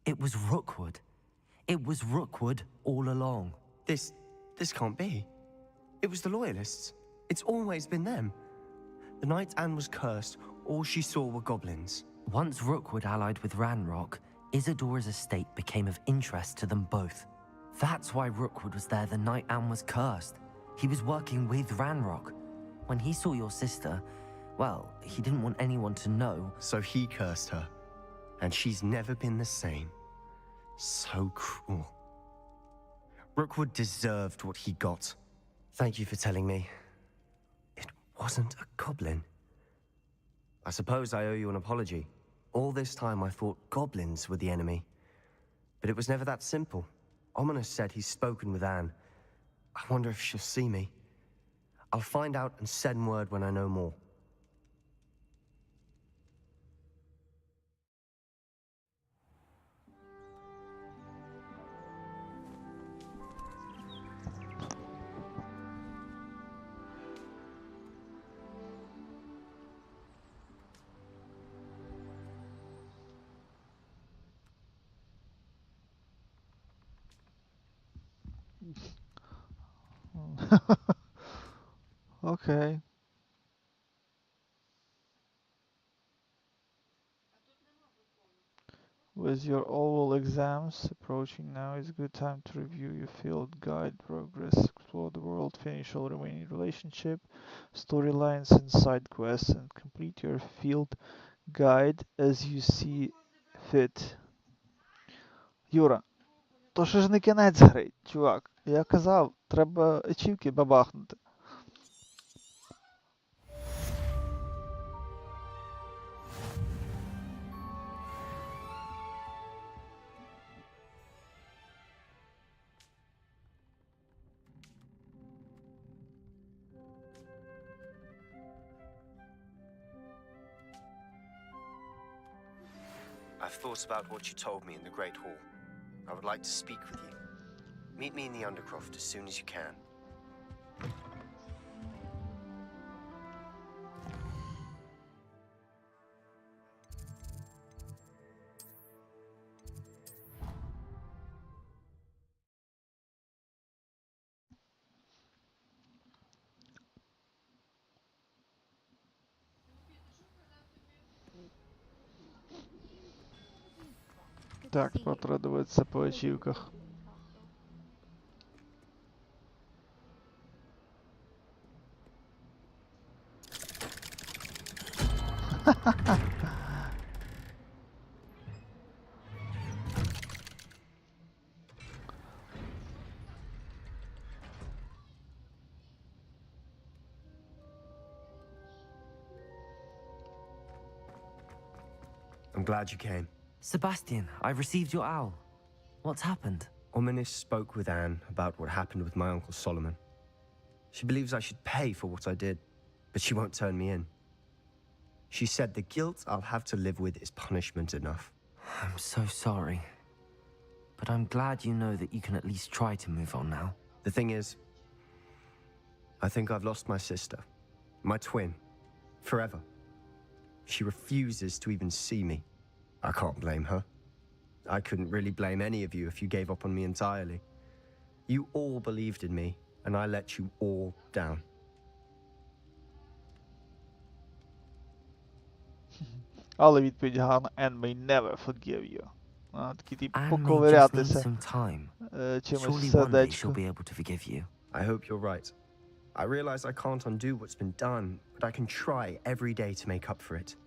It was Rookwood. It was Rookwood all along. This can't be. It was the Loyalists. It's always been them. The night Anne was cursed, all she saw were goblins. Once Rookwood allied with Ranrock, Isadora's estate became of interest to them both. That's why Rookwood was there the night Anne was cursed. He was working with Ranrock. When he saw your sister, well, he didn't want anyone to know. So he cursed her. And she's never been the same. So cruel. Rookwood deserved what he got. Thank you for telling me. It wasn't a goblin. I suppose I owe you an apology. All this time I thought goblins were the enemy. But it was never that simple. Ominous said he's spoken with Anne. I wonder if she'll see me. I'll find out and send word when I know more. Okay. With your oral exams approaching now is a good time to review your field guide progress, explore the world, finish all remaining relationship, storylines and side quests, and complete your field guide as you see fit. Юра, то ще ж не кінець гри, чувак. Я казав, треба ачівки бабахнути. I've thought about what you told me in the Great Hall. I would like to speak with you. Meet me in the Undercroft as soon as you can. Так, треба дивитися по ачівках. I'm glad you came. Sebastian, I received your owl. What's happened? Ominis spoke with Anne about what happened with my uncle Solomon. She believes I should pay for what I did, but she won't turn me in. She said the guilt I'll have to live with is punishment enough. I'm so sorry. But I'm glad you know that you can at least try to move on now. The thing is, I think I've lost my sister, my twin, forever. She refuses to even see me. I can't blame her. I couldn't really blame any of you if you gave up on me entirely. You all believed in me, and I let you all down. Але відповідь гарна. And may never forgive you. Такі типу Anne may just need поковирятися some time. чимось Surely one day сердечко. she'll be able to forgive you. I hope you're right. I realize I can't undo what's been done, but I can try every day to make up for it.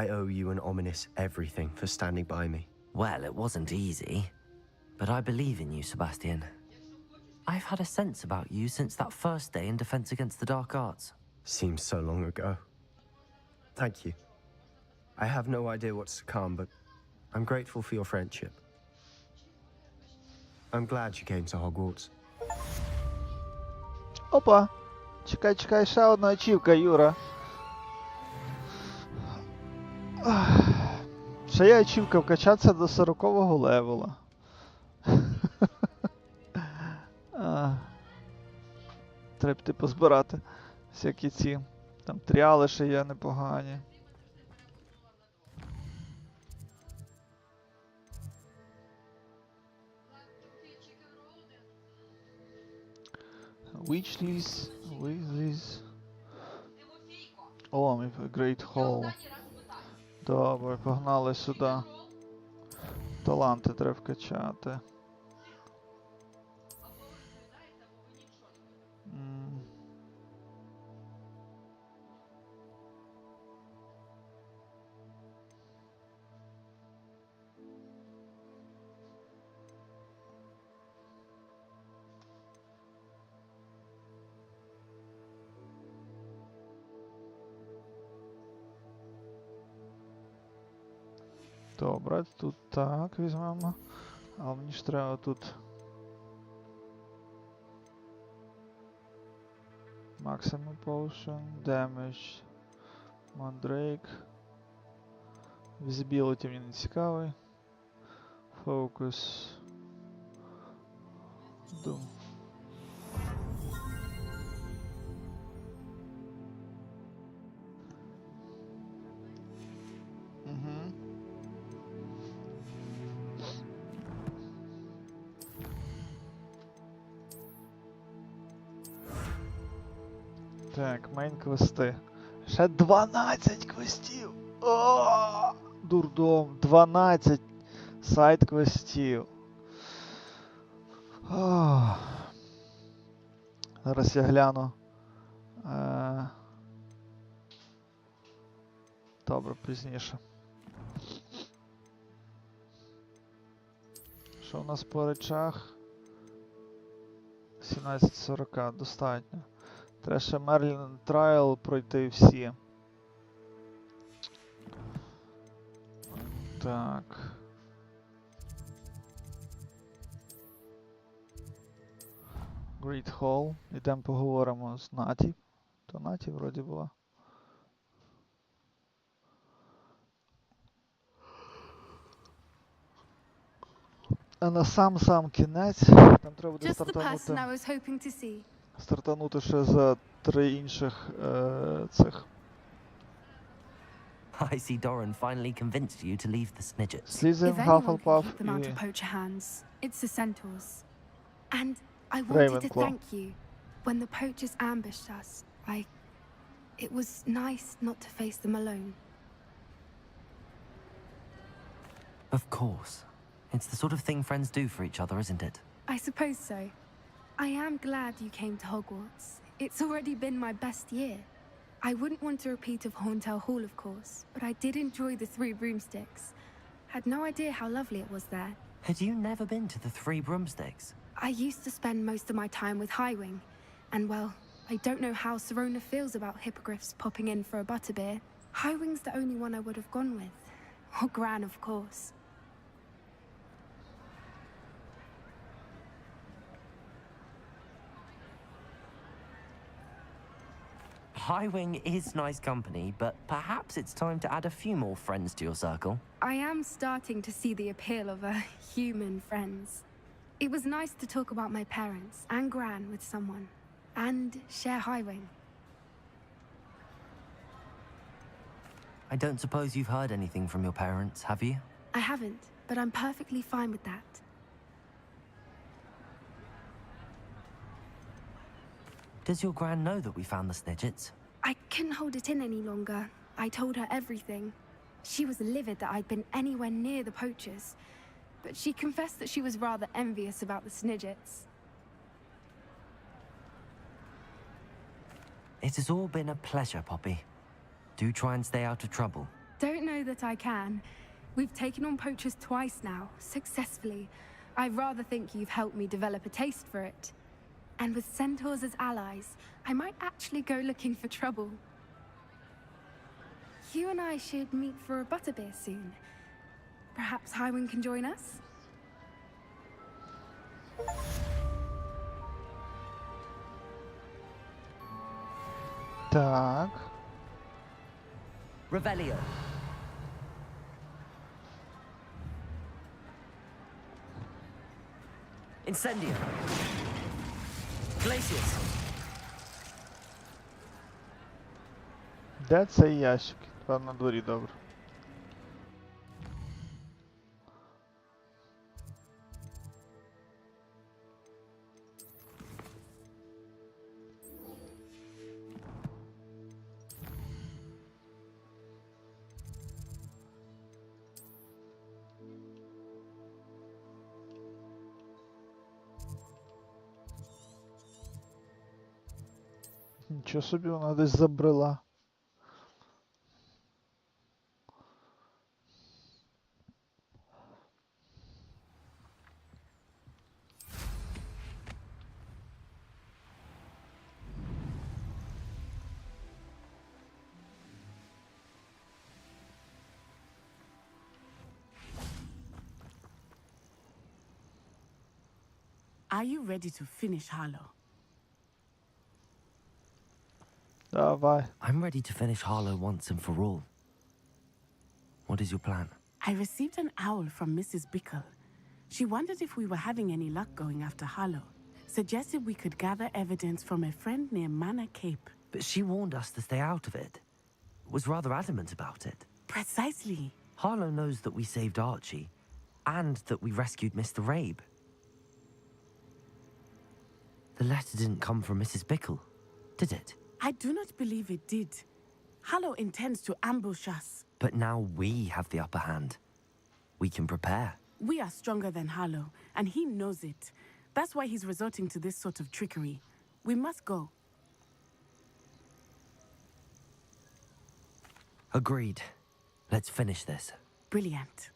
I owe you and Ominis everything for standing by me. Well, it wasn't easy. But I believe in you, Sebastian. I've had a sense about you since that first day in Defense Against the Dark Arts. Seems so long ago. Thank you. I have no idea what's to come, but I'm grateful for your friendship. I'm glad you came to Hogwarts. Опа! Чекай, ще одна ачівка, Юра. Ще є ачівка вкачатися до 40-го левела. Треба піти позбирати всякі ці. Там тріали ще є непогані. Weasley's. О, ми в Great Hall. Добре, погнали сюди. Таланти треба вкачати. Добре, тут так візьмемо. А мені ж треба тут Maximum Potion, Damage, Mandrake. Visibility мені не цікавий. Focus. Doom. Так, мейн квести. Ще 12 квестів! О! Дурдом. 12 сайд-квестів. Зараз я гляну. Добре, пізніше. Що у нас по речах? 17:40, достатньо. Треба ще Мерлін Трайл пройти всі. Так. Great Hall. Ідемо поговоримо з Наті. То Наті вроді була. А на сам кінець там треба буде стартанути ще за 3 інших цих. I see Doran finally convinced you to leave the Snidgets. Слізем, Hufflepuff і It's the Centaurs. And I wanted to Ravenclaw. thank you. When the poachers ambushed us, it was nice not to face them alone. Of course. It's the sort of thing friends do for each other, isn't it? I suppose so. I am glad you came to Hogwarts. It's already been my best year. I wouldn't want a repeat of Horntail Hall, of course, but I did enjoy the 3 Broomsticks. Had no idea how lovely it was there. Had you never been to the 3 Broomsticks? I used to spend most of my time with Highwing, and well, I don't know how Serona feels about hippogriffs popping in for a butterbeer. Highwing's the only one I would have gone with. Or Gran, of course. Highwing is nice company, but perhaps it's time to add a few more friends to your circle. I am starting to see the appeal of human friends. It was nice to talk about my parents and Gran with someone, and share Highwing. I don't suppose you've heard anything from your parents, have you? I haven't, but I'm perfectly fine with that. Does your Gran know that we found the Snidgets? I couldn't hold it in any longer. I told her everything. She was livid that I'd been anywhere near the poachers, but she confessed that she was rather envious about the Snidgets. It has all been a pleasure, Poppy. Do try and stay out of trouble. Don't know that I can. We've taken on poachers twice now, successfully. I rather think you've helped me develop a taste for it. And with centaurs as allies, I might actually go looking for trouble. You and I should meet for a butterbeer soon. Perhaps Highwing can join us? Так. Revelio. Incendio. Glacius. Де цей ящик? Там на дворі, добре. Нічого собі, вона десь забрела. Are you ready to finish Harlow? Давай. I'm ready to finish Harlow once and for all. What is your plan? I received an owl from Mrs. Bickle. She wondered if we were having any luck going after Harlow. Suggested we could gather evidence from a friend near Manor Cape. But she warned us to stay out of it. Was rather adamant about it. Precisely. Harlow knows that we saved Archie, and that we rescued Mr. Rabe. The letter didn't come from Mrs. Bickle, did it? I do not believe it did. Harlow intends to ambush us. But now we have the upper hand. We can prepare. We are stronger than Harlow, and he knows it. That's why he's resorting to this sort of trickery. We must go. Agreed. Let's finish this. Brilliant.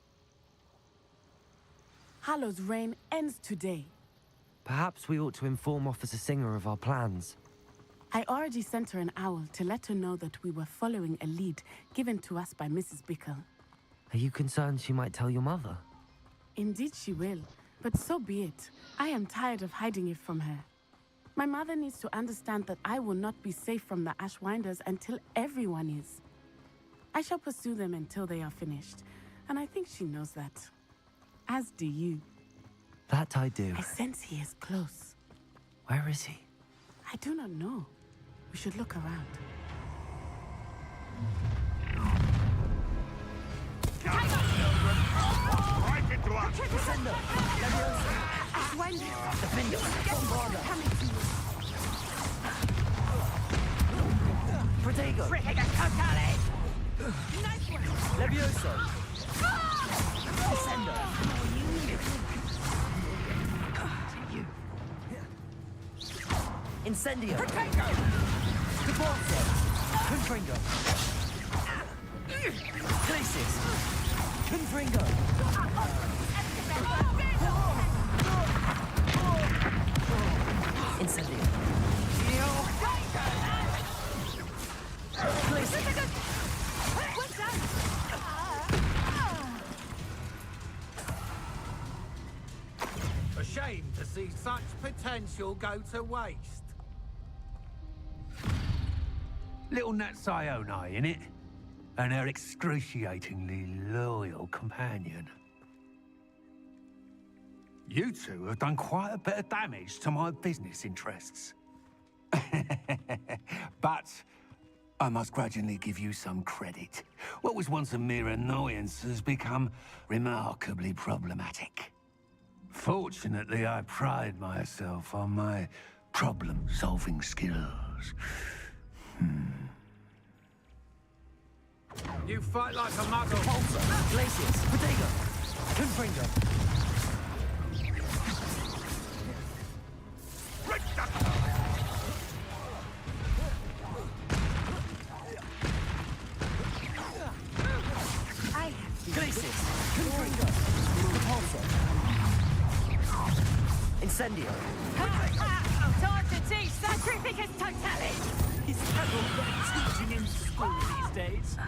Harlow's reign ends today. Perhaps we ought to inform Officer Singer of our plans. I already sent her an owl to let her know that we were following a lead given to us by Mrs. Bickle. Are you concerned she might tell your mother? Indeed she will, but so be it. I am tired of hiding it from her. My mother needs to understand that I will not be safe from the Ashwinders until everyone is. I shall pursue them until they are finished, and I think she knows that. As do you. That I do. I sense he is close. Where is he? I do not know. We should look around. Protego! Levioso! Descendo! Incendio! Caporzo! Confringo! Glacis! Confringo! Incendio! Glacis! A shame to see such potential go to waste. Little Nat Sione, innit? And her excruciatingly loyal companion. You two have done quite a bit of damage to my business interests. But I must grudgingly give you some credit. What was once a mere annoyance has become remarkably problematic. Fortunately, I pride myself on my problem-solving skills. You fight like a muggle. Glacius! Protego! Confringo! Glacius! Confringo! Repulsor! Incendio! Time to teach Sacrificus Totalis! Is that all they're teaching in school these days?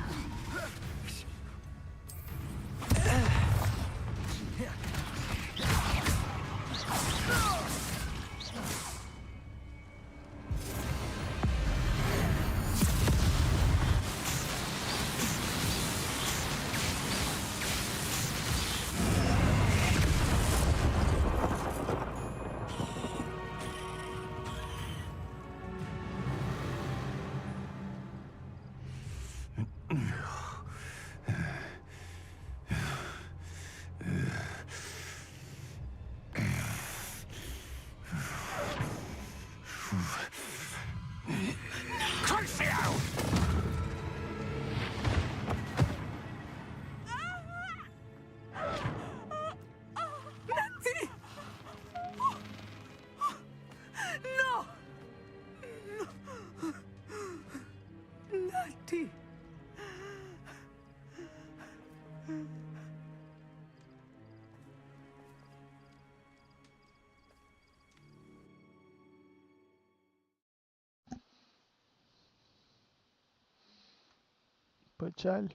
Печаль.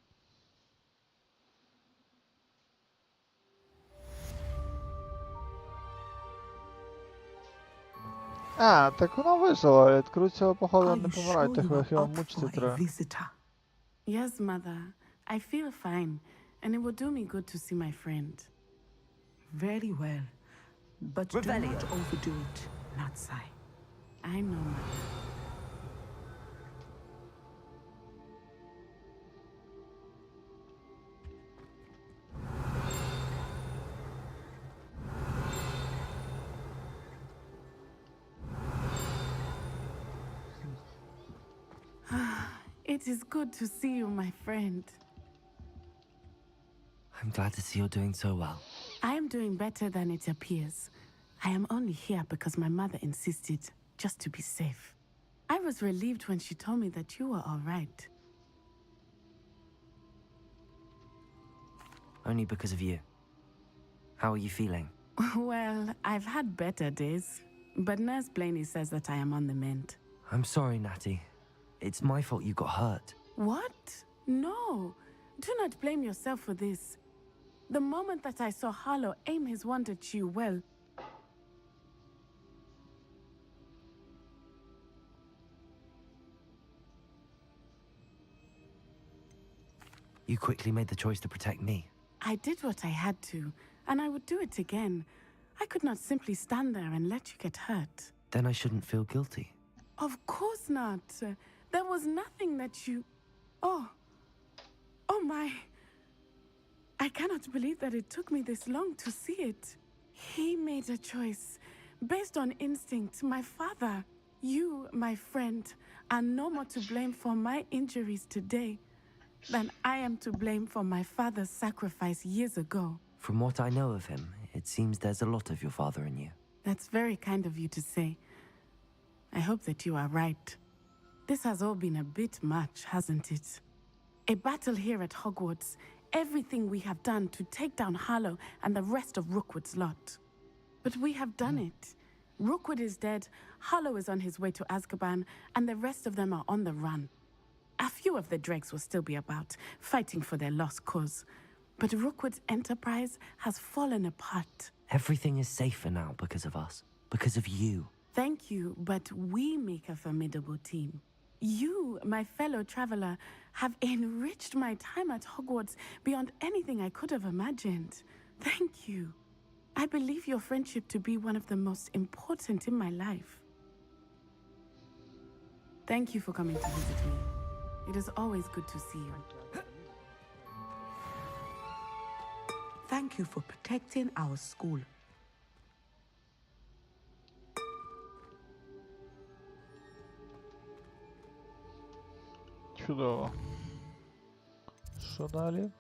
А, так воно вижила. Від Круцього, походу, не помирають, так його мучити треба. Yes, mother. I feel fine, and it will do me good to see my friend. Very well. But do not overdo it, Natsai. I know, mother. It is good to see you, my friend. I'm glad to see you're doing so well. I am doing better than it appears. I am only here because my mother insisted, just to be safe. I was relieved when she told me that you were all right. Only because of you. How are you feeling? Well, I've had better days, but Nurse Blaney says that I am on the mend. I'm sorry, Natty. It's my fault you got hurt. What? No. Do not blame yourself for this. The moment that I saw Harlow aim his wand at you, well... You quickly made the choice to protect me. I did what I had to, and I would do it again. I could not simply stand there and let you get hurt. Then I shouldn't feel guilty. Of course not. There was nothing that you... Oh my... I cannot believe that it took me this long to see it. He made a choice based on instinct. My father, you, my friend, are no more to blame for my injuries today than I am to blame for my father's sacrifice years ago. From what I know of him, it seems there's a lot of your father in you. That's very kind of you to say. I hope that you are right. This has all been a bit much, hasn't it? A battle here at Hogwarts, everything we have done to take down Harlow and the rest of Rookwood's lot. But we have done it. Rookwood is dead, Harlow is on his way to Azkaban, and the rest of them are on the run. A few of the dregs will still be about, fighting for their lost cause. But Rookwood's enterprise has fallen apart. Everything is safer now because of us. Because of you. Thank you, but we make a formidable team. You, my fellow traveler, have enriched my time at Hogwarts beyond anything I could have imagined. Thank you. I believe your friendship to be one of the most important in my life. Thank you for coming to visit me. It is always good to see you. Thank you for protecting our school. Чудово. Що далі?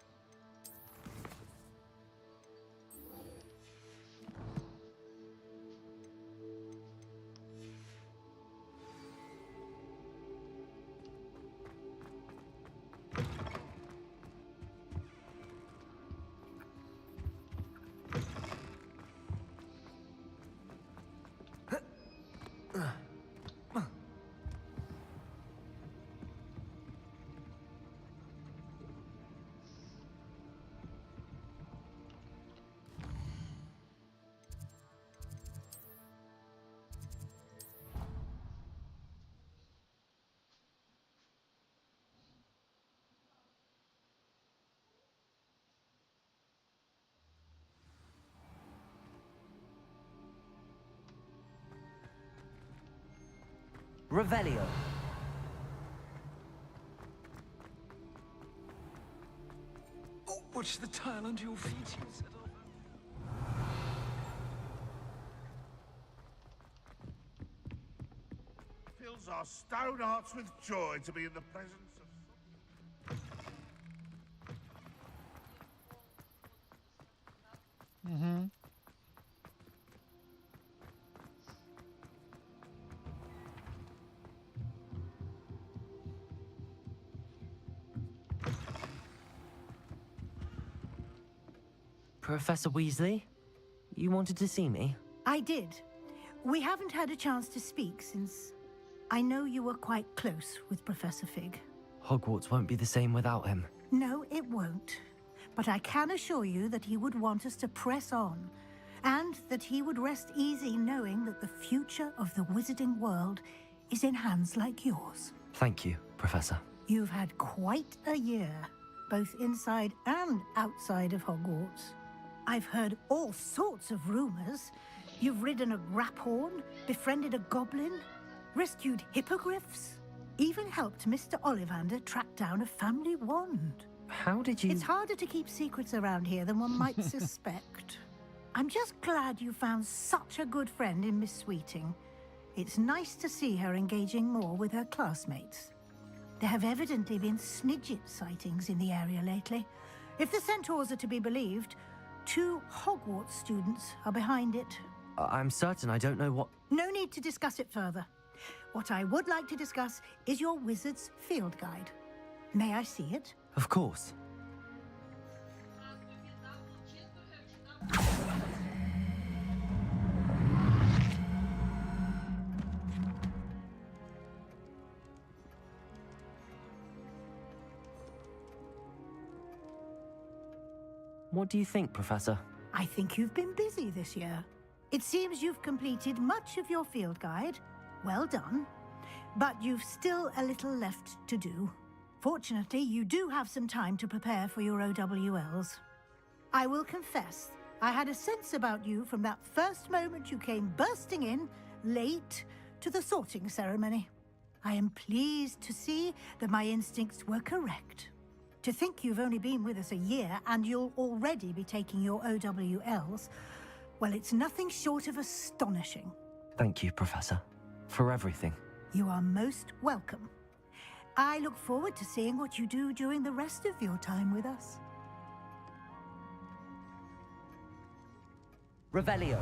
Revelio. Oh, watch the tile under your feet. Fills our stone hearts with joy to be in the presence of... Mm-hmm. Professor Weasley? You wanted to see me? I did. We haven't had a chance to speak since I know you were quite close with Professor Fig. Hogwarts won't be the same without him. No, it won't. But I can assure you that he would want us to press on, and that he would rest easy knowing that the future of the wizarding world is in hands like yours. Thank you, Professor. You've had quite a year, both inside and outside of Hogwarts. I've heard all sorts of rumors. You've ridden a graphorn, befriended a goblin, rescued hippogriffs, even helped Mr. Ollivander track down a family wand. How did you... It's harder to keep secrets around here than one might suspect. I'm just glad you found such a good friend in Miss Sweeting. It's nice to see her engaging more with her classmates. There have evidently been Snidget sightings in the area lately. If the centaurs are to be believed, 2 Hogwarts students are behind it. I'm certain I don't know what... No need to discuss it further. What I would like to discuss is your wizard's field guide. May I see it? Of course. What do you think, Professor? I think you've been busy this year. It seems you've completed much of your field guide. Well done. But you've still a little left to do. Fortunately, you do have some time to prepare for your OWLs. I will confess, I had a sense about you from that first moment you came bursting in, late, to the sorting ceremony. I am pleased to see that my instincts were correct. To think you've only been with us a year and you'll already be taking your OWLs, well, it's nothing short of astonishing. Thank you, Professor, for everything. You are most welcome. I look forward to seeing what you do during the rest of your time with us. Revelio.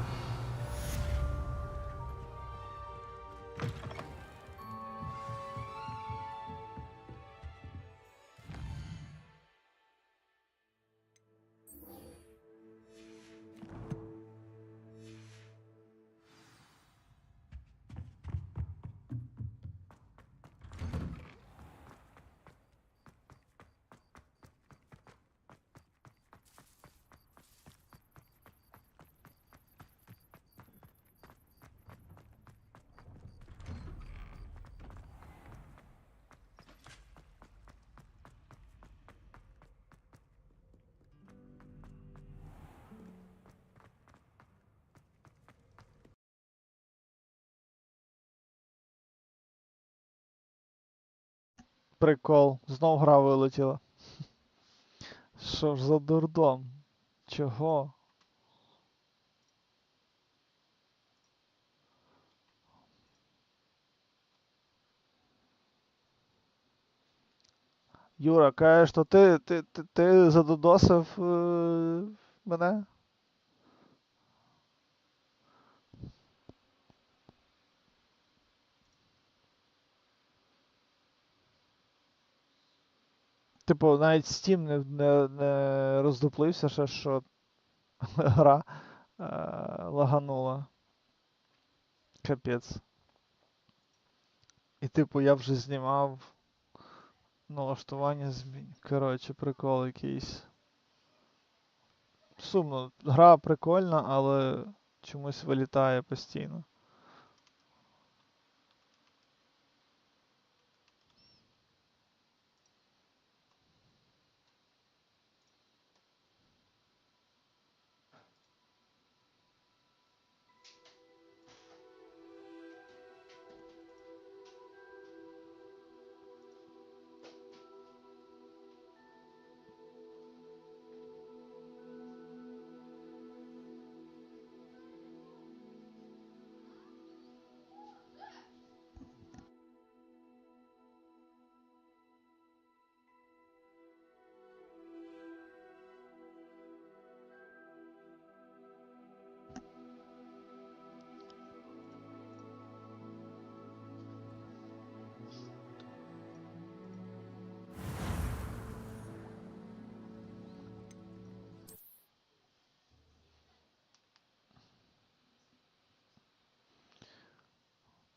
Прикол. Знов гра вилетіла. Що ж за дурдом? Чого? Юра, кажеш, то ти задодосив мене? Типу, навіть Steam не роздуплився ще, що гра лаганула. Капець. І типу, я вже знімав налаштування змін. Коротше, прикол якийсь. Сумно. Гра прикольна, але чомусь вилітає постійно.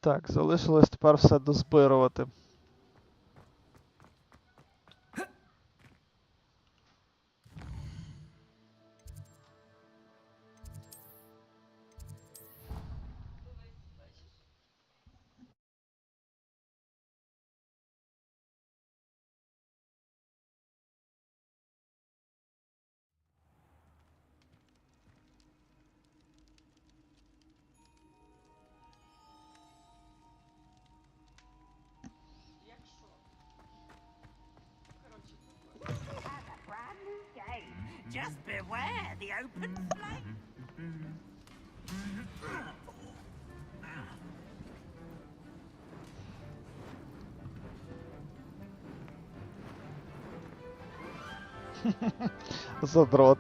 Так, залишилось тепер все дозбирувати. Just beware the open flame. Задрот.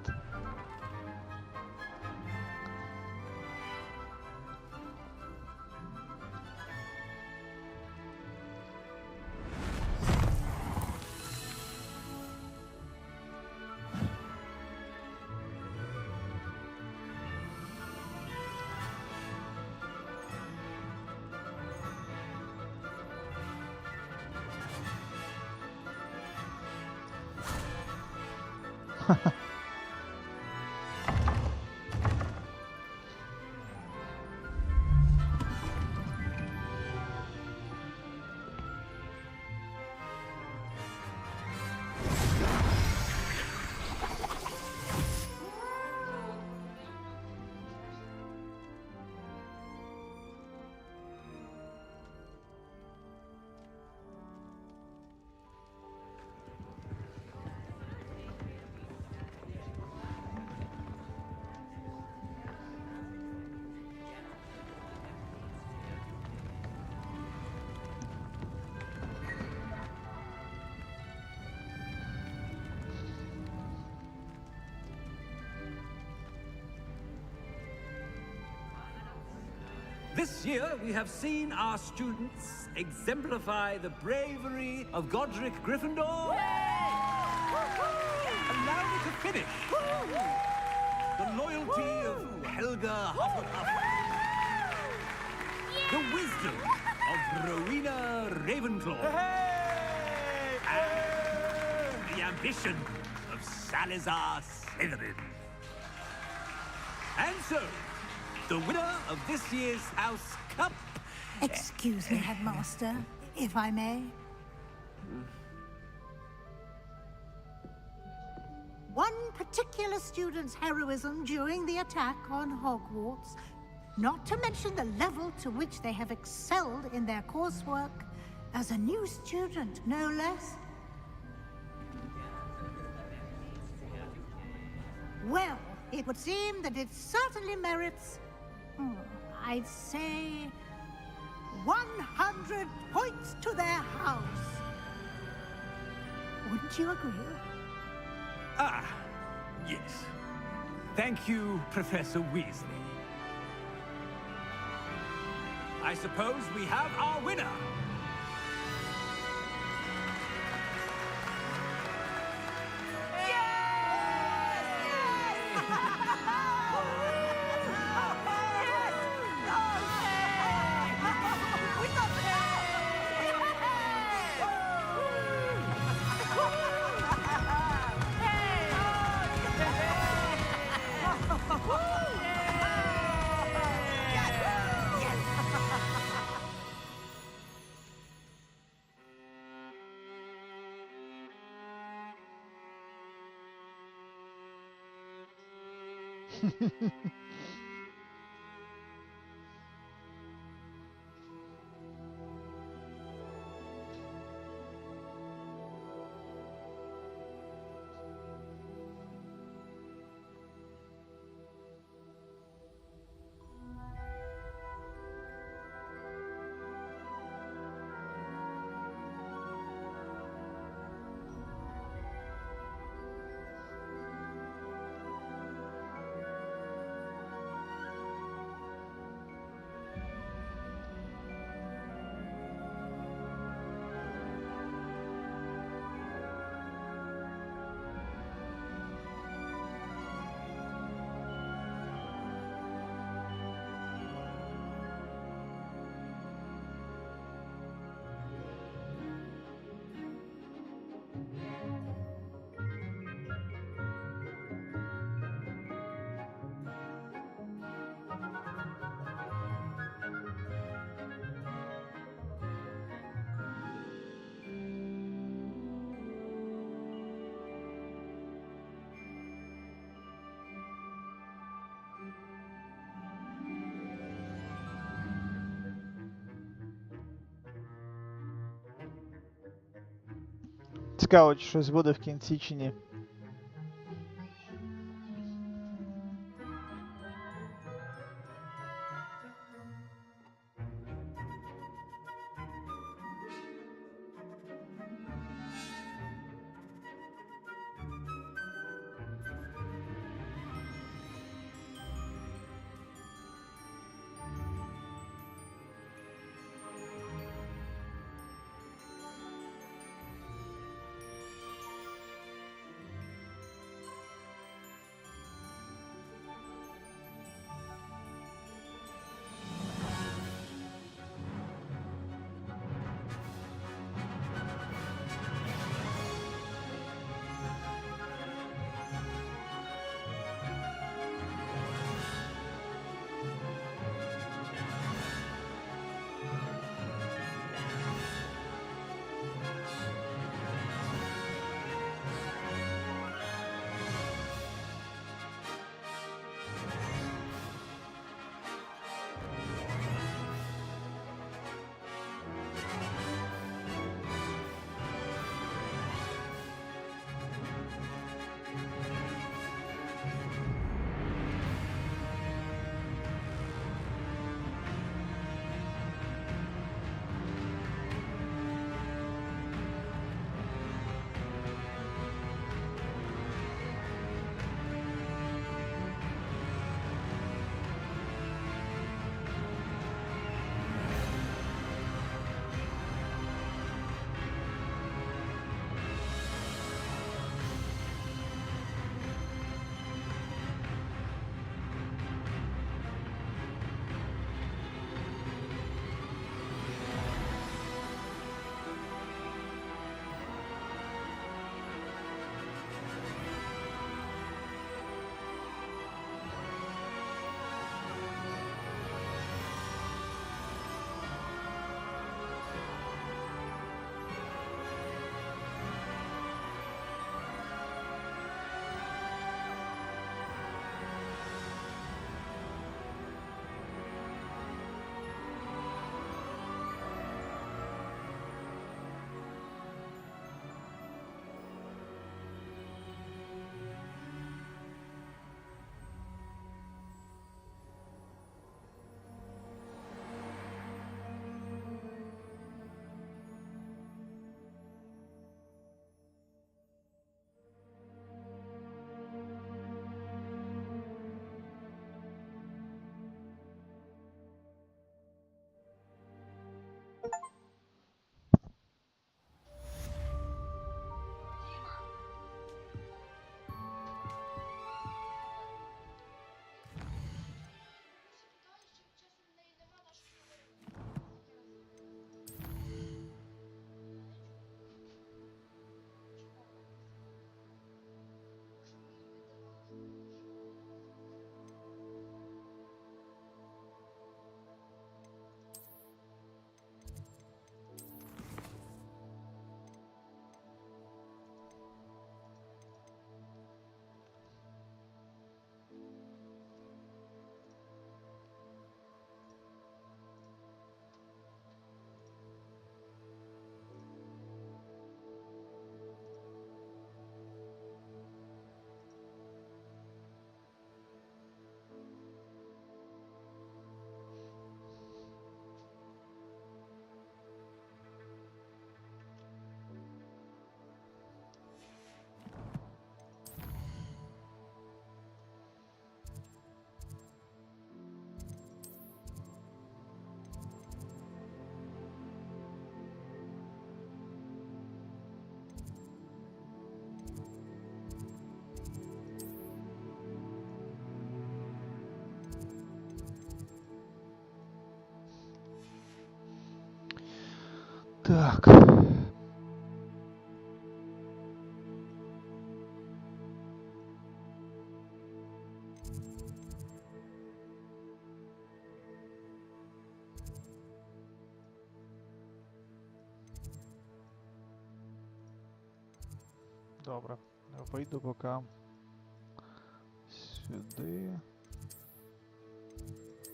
This year, we have seen our students exemplify the bravery of Godric Gryffindor. Allow me to finish. The loyalty of Helga Hufflepuff. The wisdom of Rowena Ravenclaw. And the ambition of Salazar Slytherin. And so, the winner of this year's House Cup... Excuse me, Headmaster, if I may. One particular student's heroism during the attack on Hogwarts, not to mention the level to which they have excelled in their coursework, as a new student, no less. Well, it would seem that it certainly merits, I'd say, 100 points to their house. Wouldn't you agree? Ah, yes. Thank you, Professor Weasley. I suppose we have our winner. Цікаво, чи щось буде в кінці чи ні. Так. Добре, я вийду поки сюди.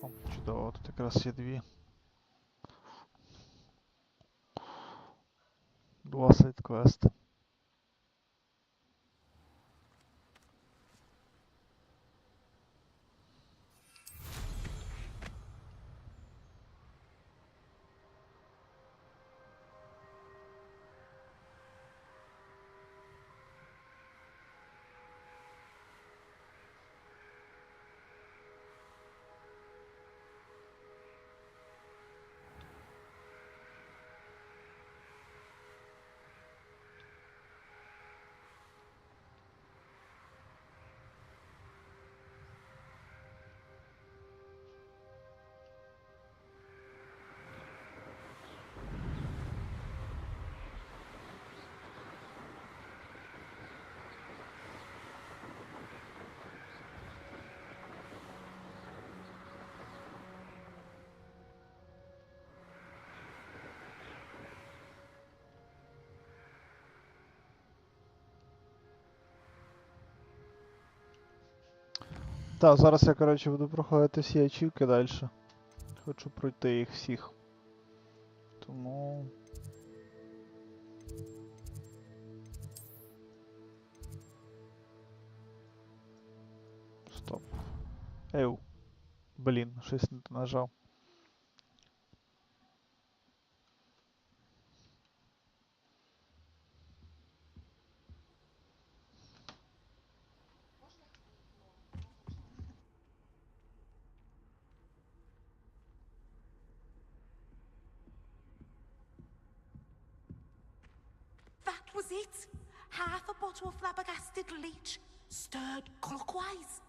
О, чудово, тут якраз є два сайд-квести. Так, зараз я, коротше, буду проходити всі ачівки далі. Хочу пройти їх всіх. Тому... Стоп. Еу. Блін, щось не нажав. That was it. Half a bottle of flabbergasted leech, stirred clockwise.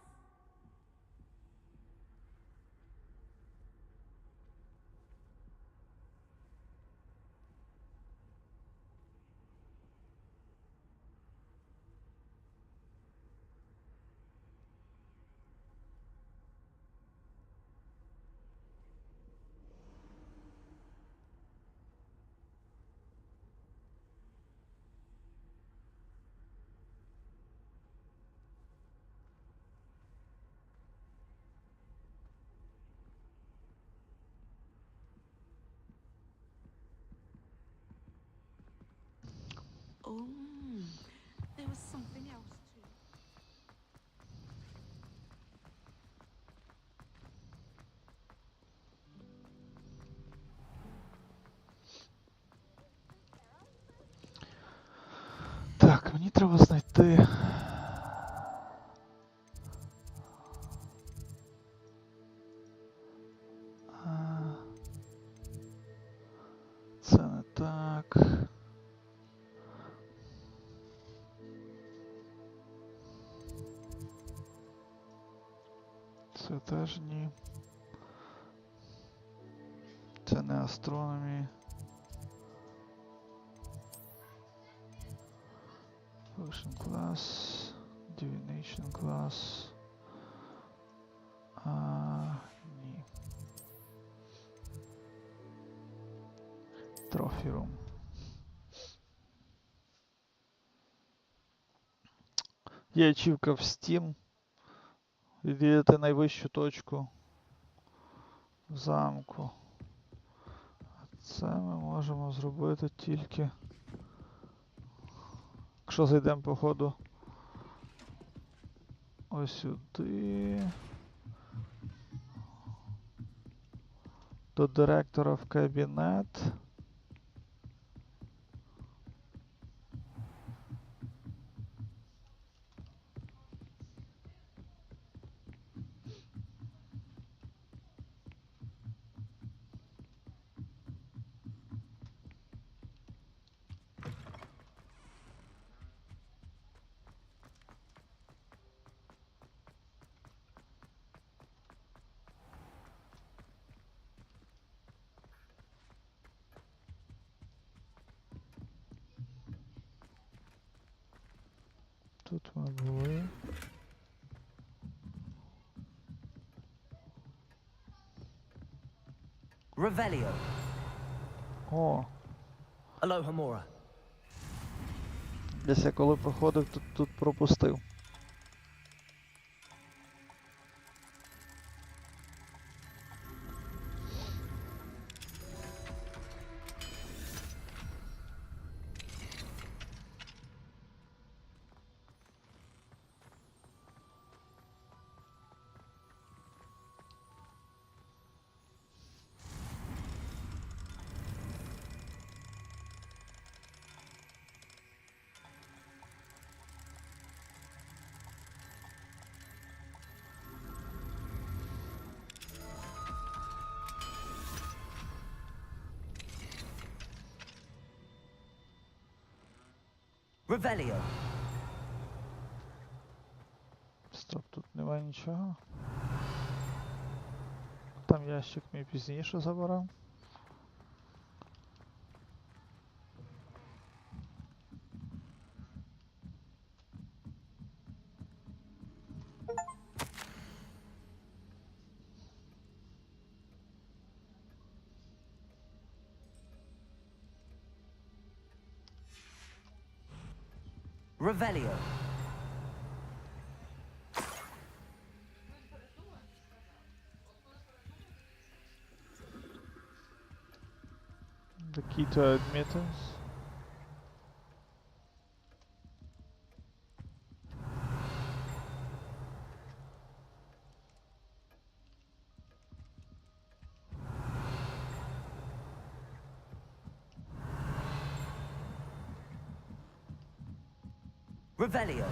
Oh, there was something else too. Так, мені треба знайти... Це не так... Це теж ні. Це не астрономі. Potion class, divination class. Ні. Trophy room. Є ачівка в Steam. Відвідати найвищу точку в замку. Це ми можемо зробити тільки, якщо зайдемо по ходу ось сюди. До директора в кабінет. Тут ми були. Revelio. О! Aloha Mora. Десь я коли проходив, тут пропустив. Revelio. Стоп, тут немає нічого. Там ящик мій пізніше забирав. Revelio. The key to admittance. Revelio.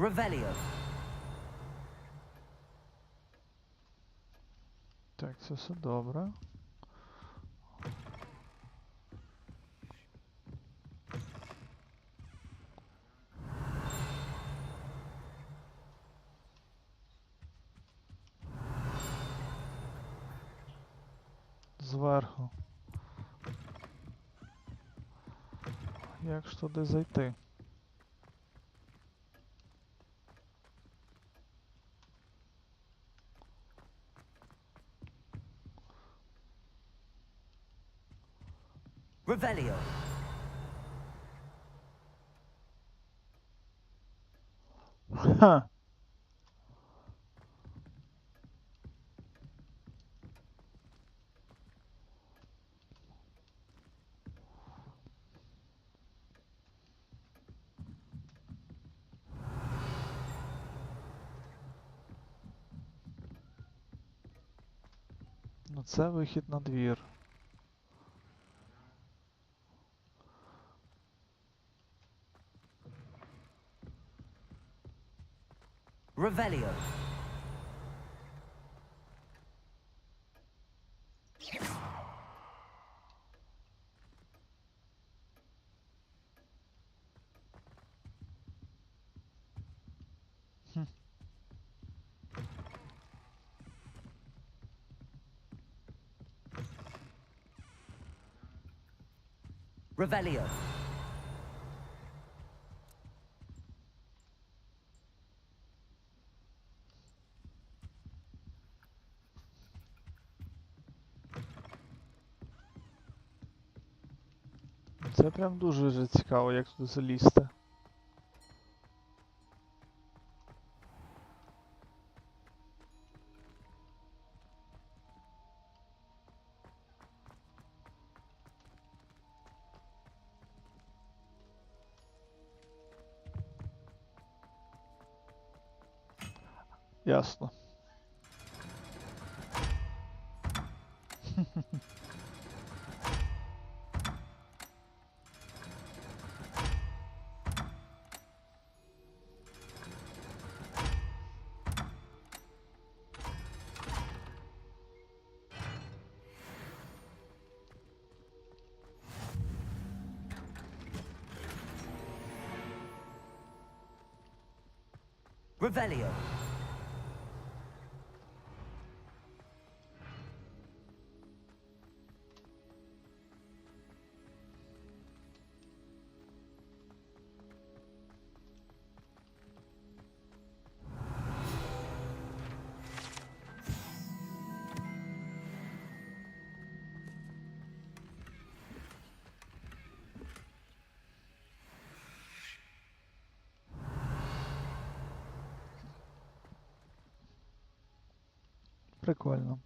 Revelio. Так, це все добре. Зверху. Як ж туди зайти? Revelio. Ха. Ну це вихід на двір. Revelio. Revelio. Це прям дуже цікаво, як туди залізти. Ясно. Revelio. Прикольно.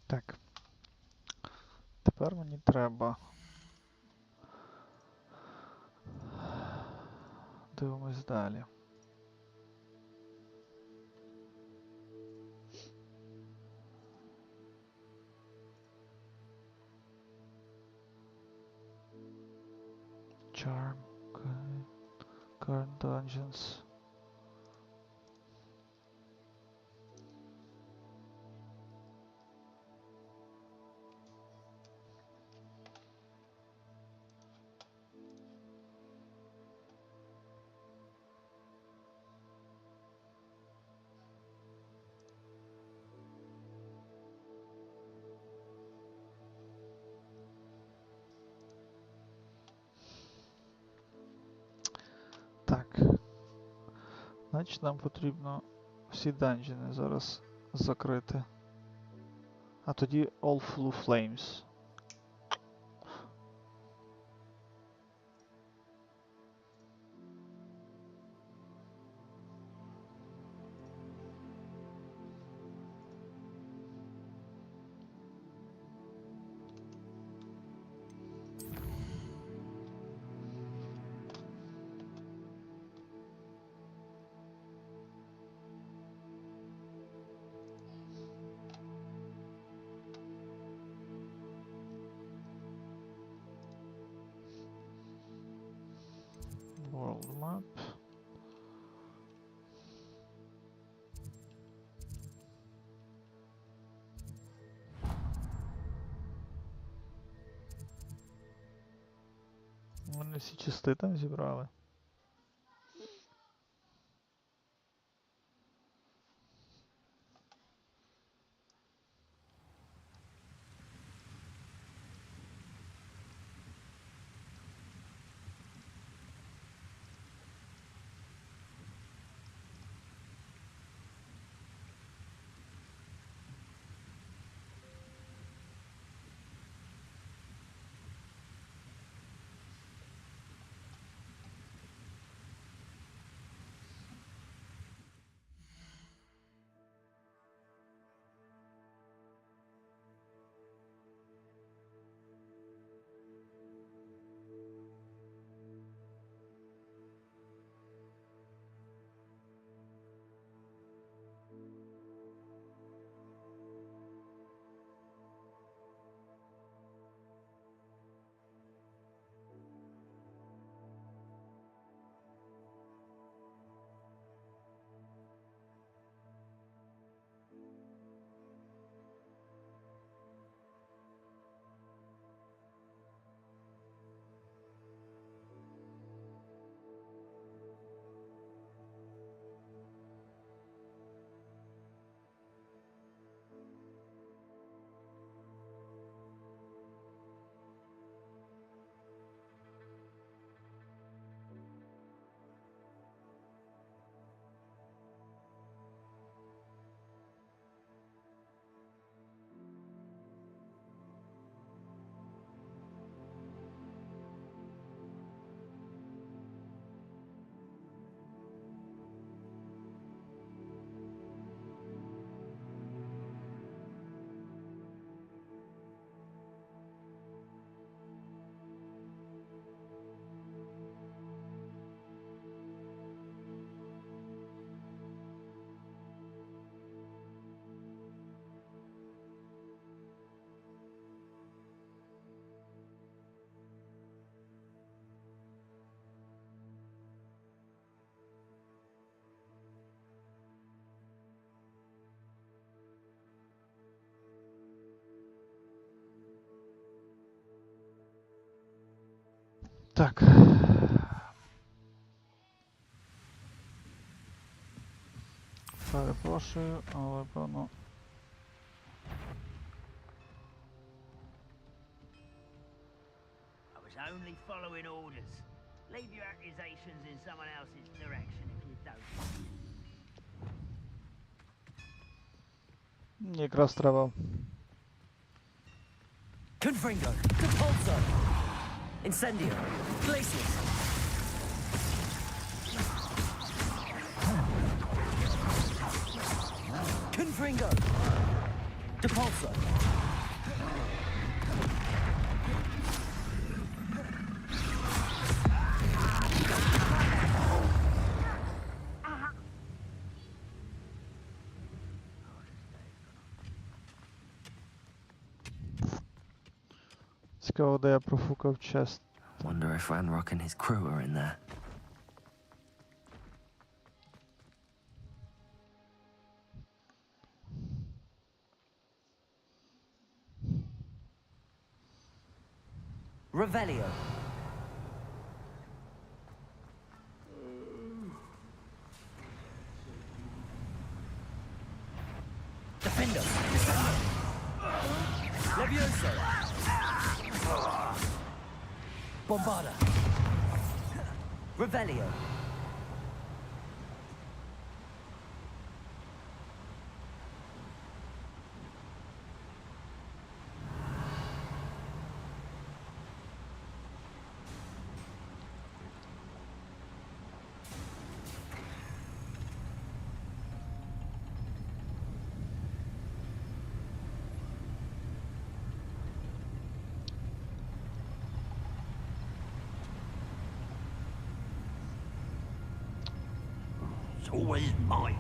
Так. Тепер мені треба. Дивимось далі. Charm, current dungeons. Так. Значить, нам потрібно всі данжини зараз закрити. А тоді All Flew Flames. World map. Вони всі частини там зібрали. Так. Перепрошую, але певно. I was only following orders. Leave your accusations in someone else's direction if you don't. Якраз треба. Confringo, Depulso, Incendio, Glacius. Confringo, Depulso. Цікаво, де я профукав чест. Wonder if Ranrock and his crew are in there. Revelio. Defendo. Levioso. Bombarda. Revelio. It's always my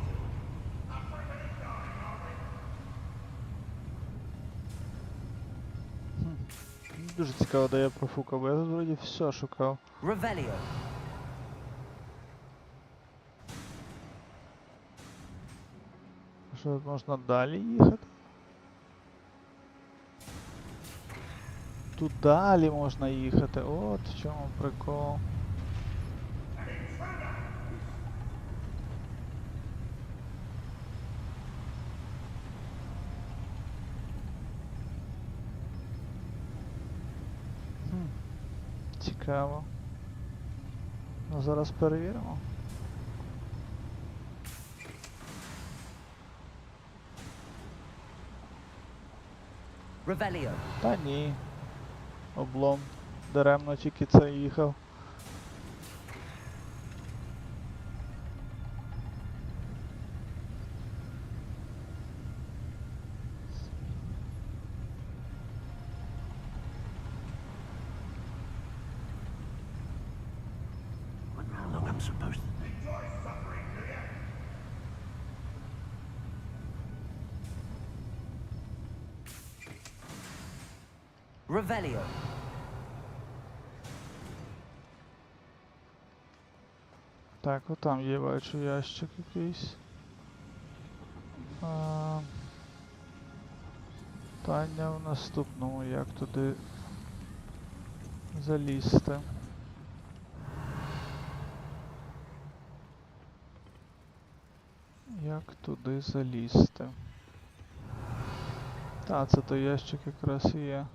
Дуже цікаво, де я профукав, бо я тут вроді все шукав. Revelio. Що тут можна далі їхати? Тут далі можна їхати, от в чому прикол. Цікаво. Ну зараз перевіримо. Revelio. Та ні. Облом. Даремно тільки це їхав. how long I'm supposed to. Revelio. Так, отам є, бачу, ящик якийсь. Питання в наступному, як туди залізти. Як туди залізти? Та, це той ящик якраз і є.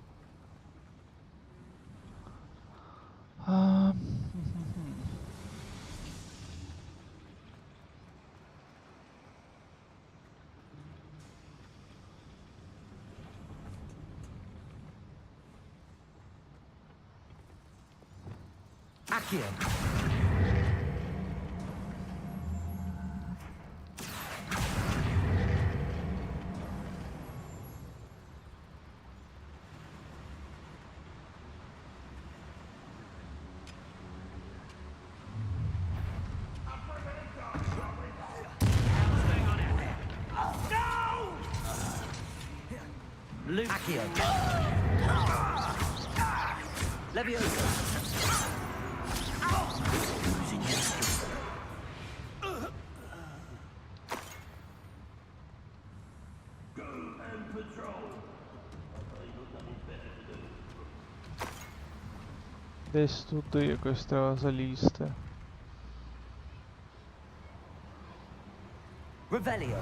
Accio. Accio. Levioso. Десь туди якось треба залізти. Revelio.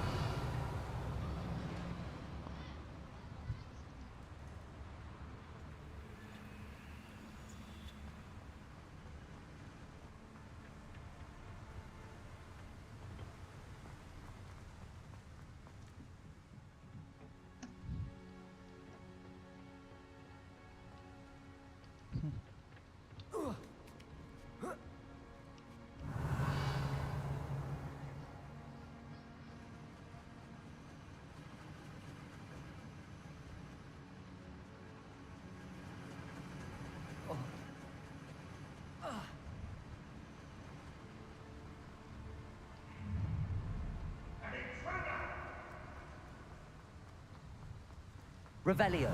Revelio.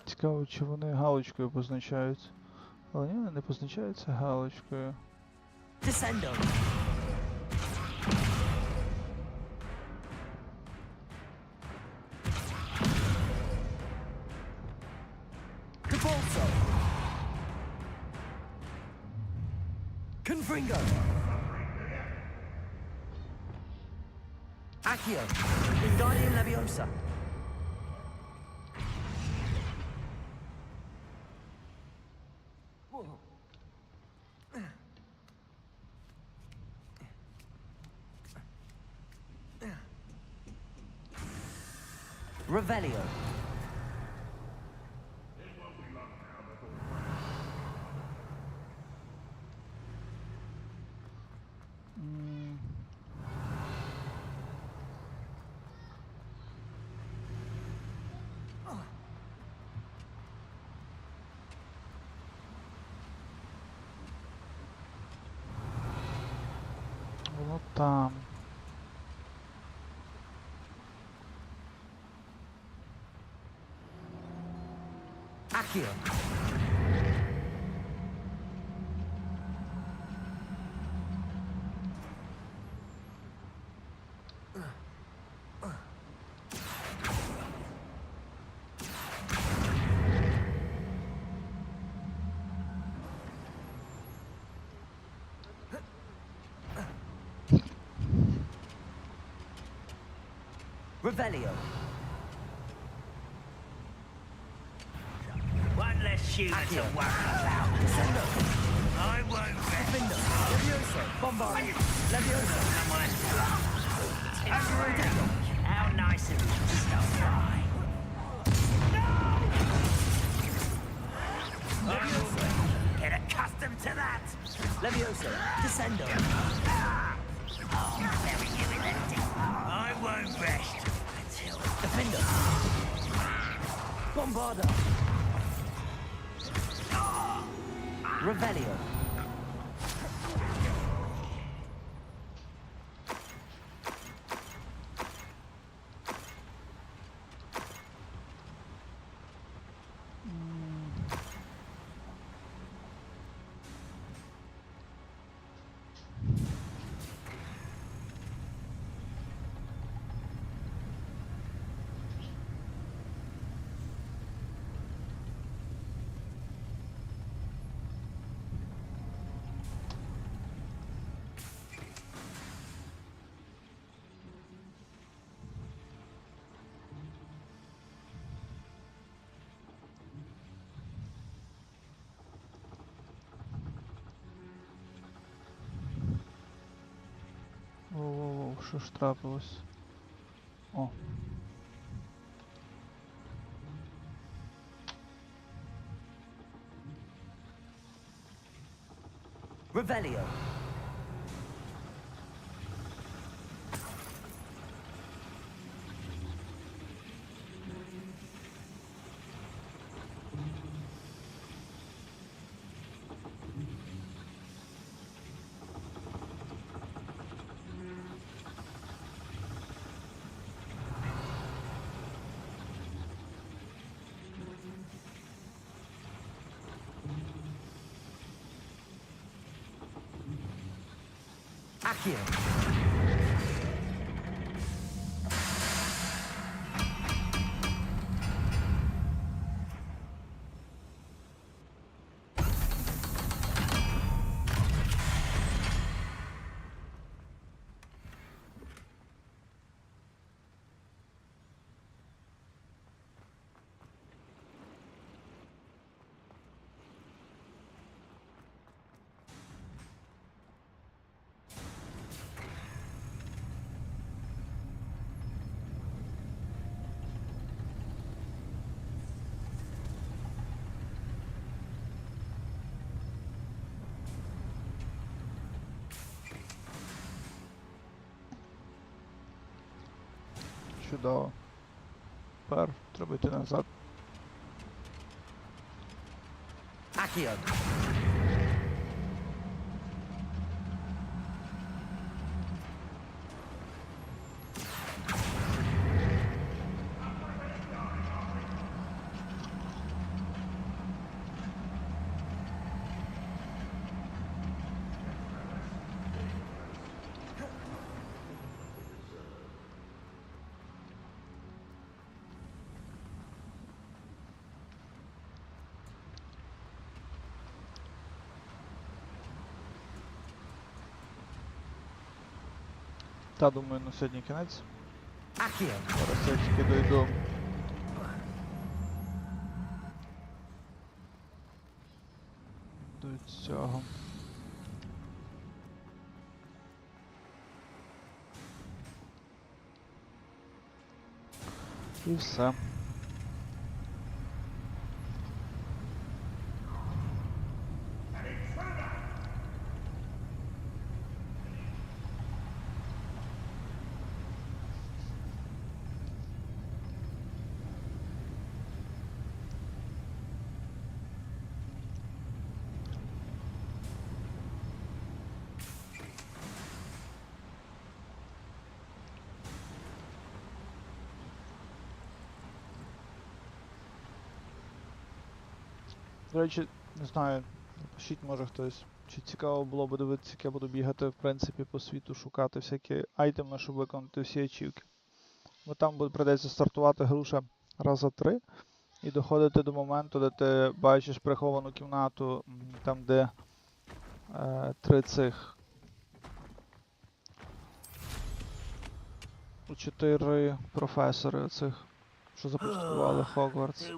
Цікаво, чи вони галочкою позначаються. Але ні, вони не позначаються галочкою. Descendo. Cabolso. Confringo. Accio. Wingardium Leviosa. Revelio. Воно там. Accio. Revelio. One less shoe to worry about. Descendo. I won't rest. Defendo. Levioso. Bombard. Levioso. How nice of you to stop by. Levioso. Get accustomed to that. Levioso. Descendo. Very evident. I won't rest until Defendo. Bombarda. Revelio. Воу-воу-воу, що ж трапилось? О. Revelio. Accio. Чудово. Тепер треба йти назад. Accio. Та, думаю, на сьогодні кінець. Accio. Зараз я тільки дойду до цього. І все. До речі, не знаю, напишіть, може хтось, чи цікаво було б дивитися, як я буду бігати, в принципі, по світу, шукати всякі айтеми, щоб виконати всі ачівки. Бо там прийдеться стартувати гру ще раза 3 і доходити до моменту, де ти бачиш приховану кімнату, там де 3 цих 4 професори оцих, що започаткували Хогвартс.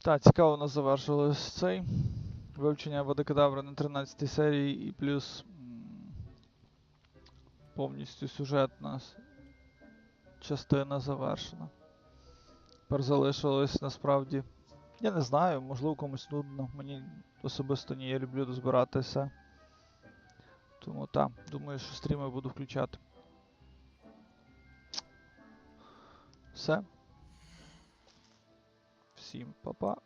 Так, цікаво у нас завершилось цей вивчення Абракадабри на 13 серії і плюс повністю сюжетна частина завершена. Тепер залишилось насправді, я не знаю, можливо комусь нудно, мені особисто ні, я люблю дозбиратися. Тому так, думаю, що стріми буду включати. Все. Всім па-па.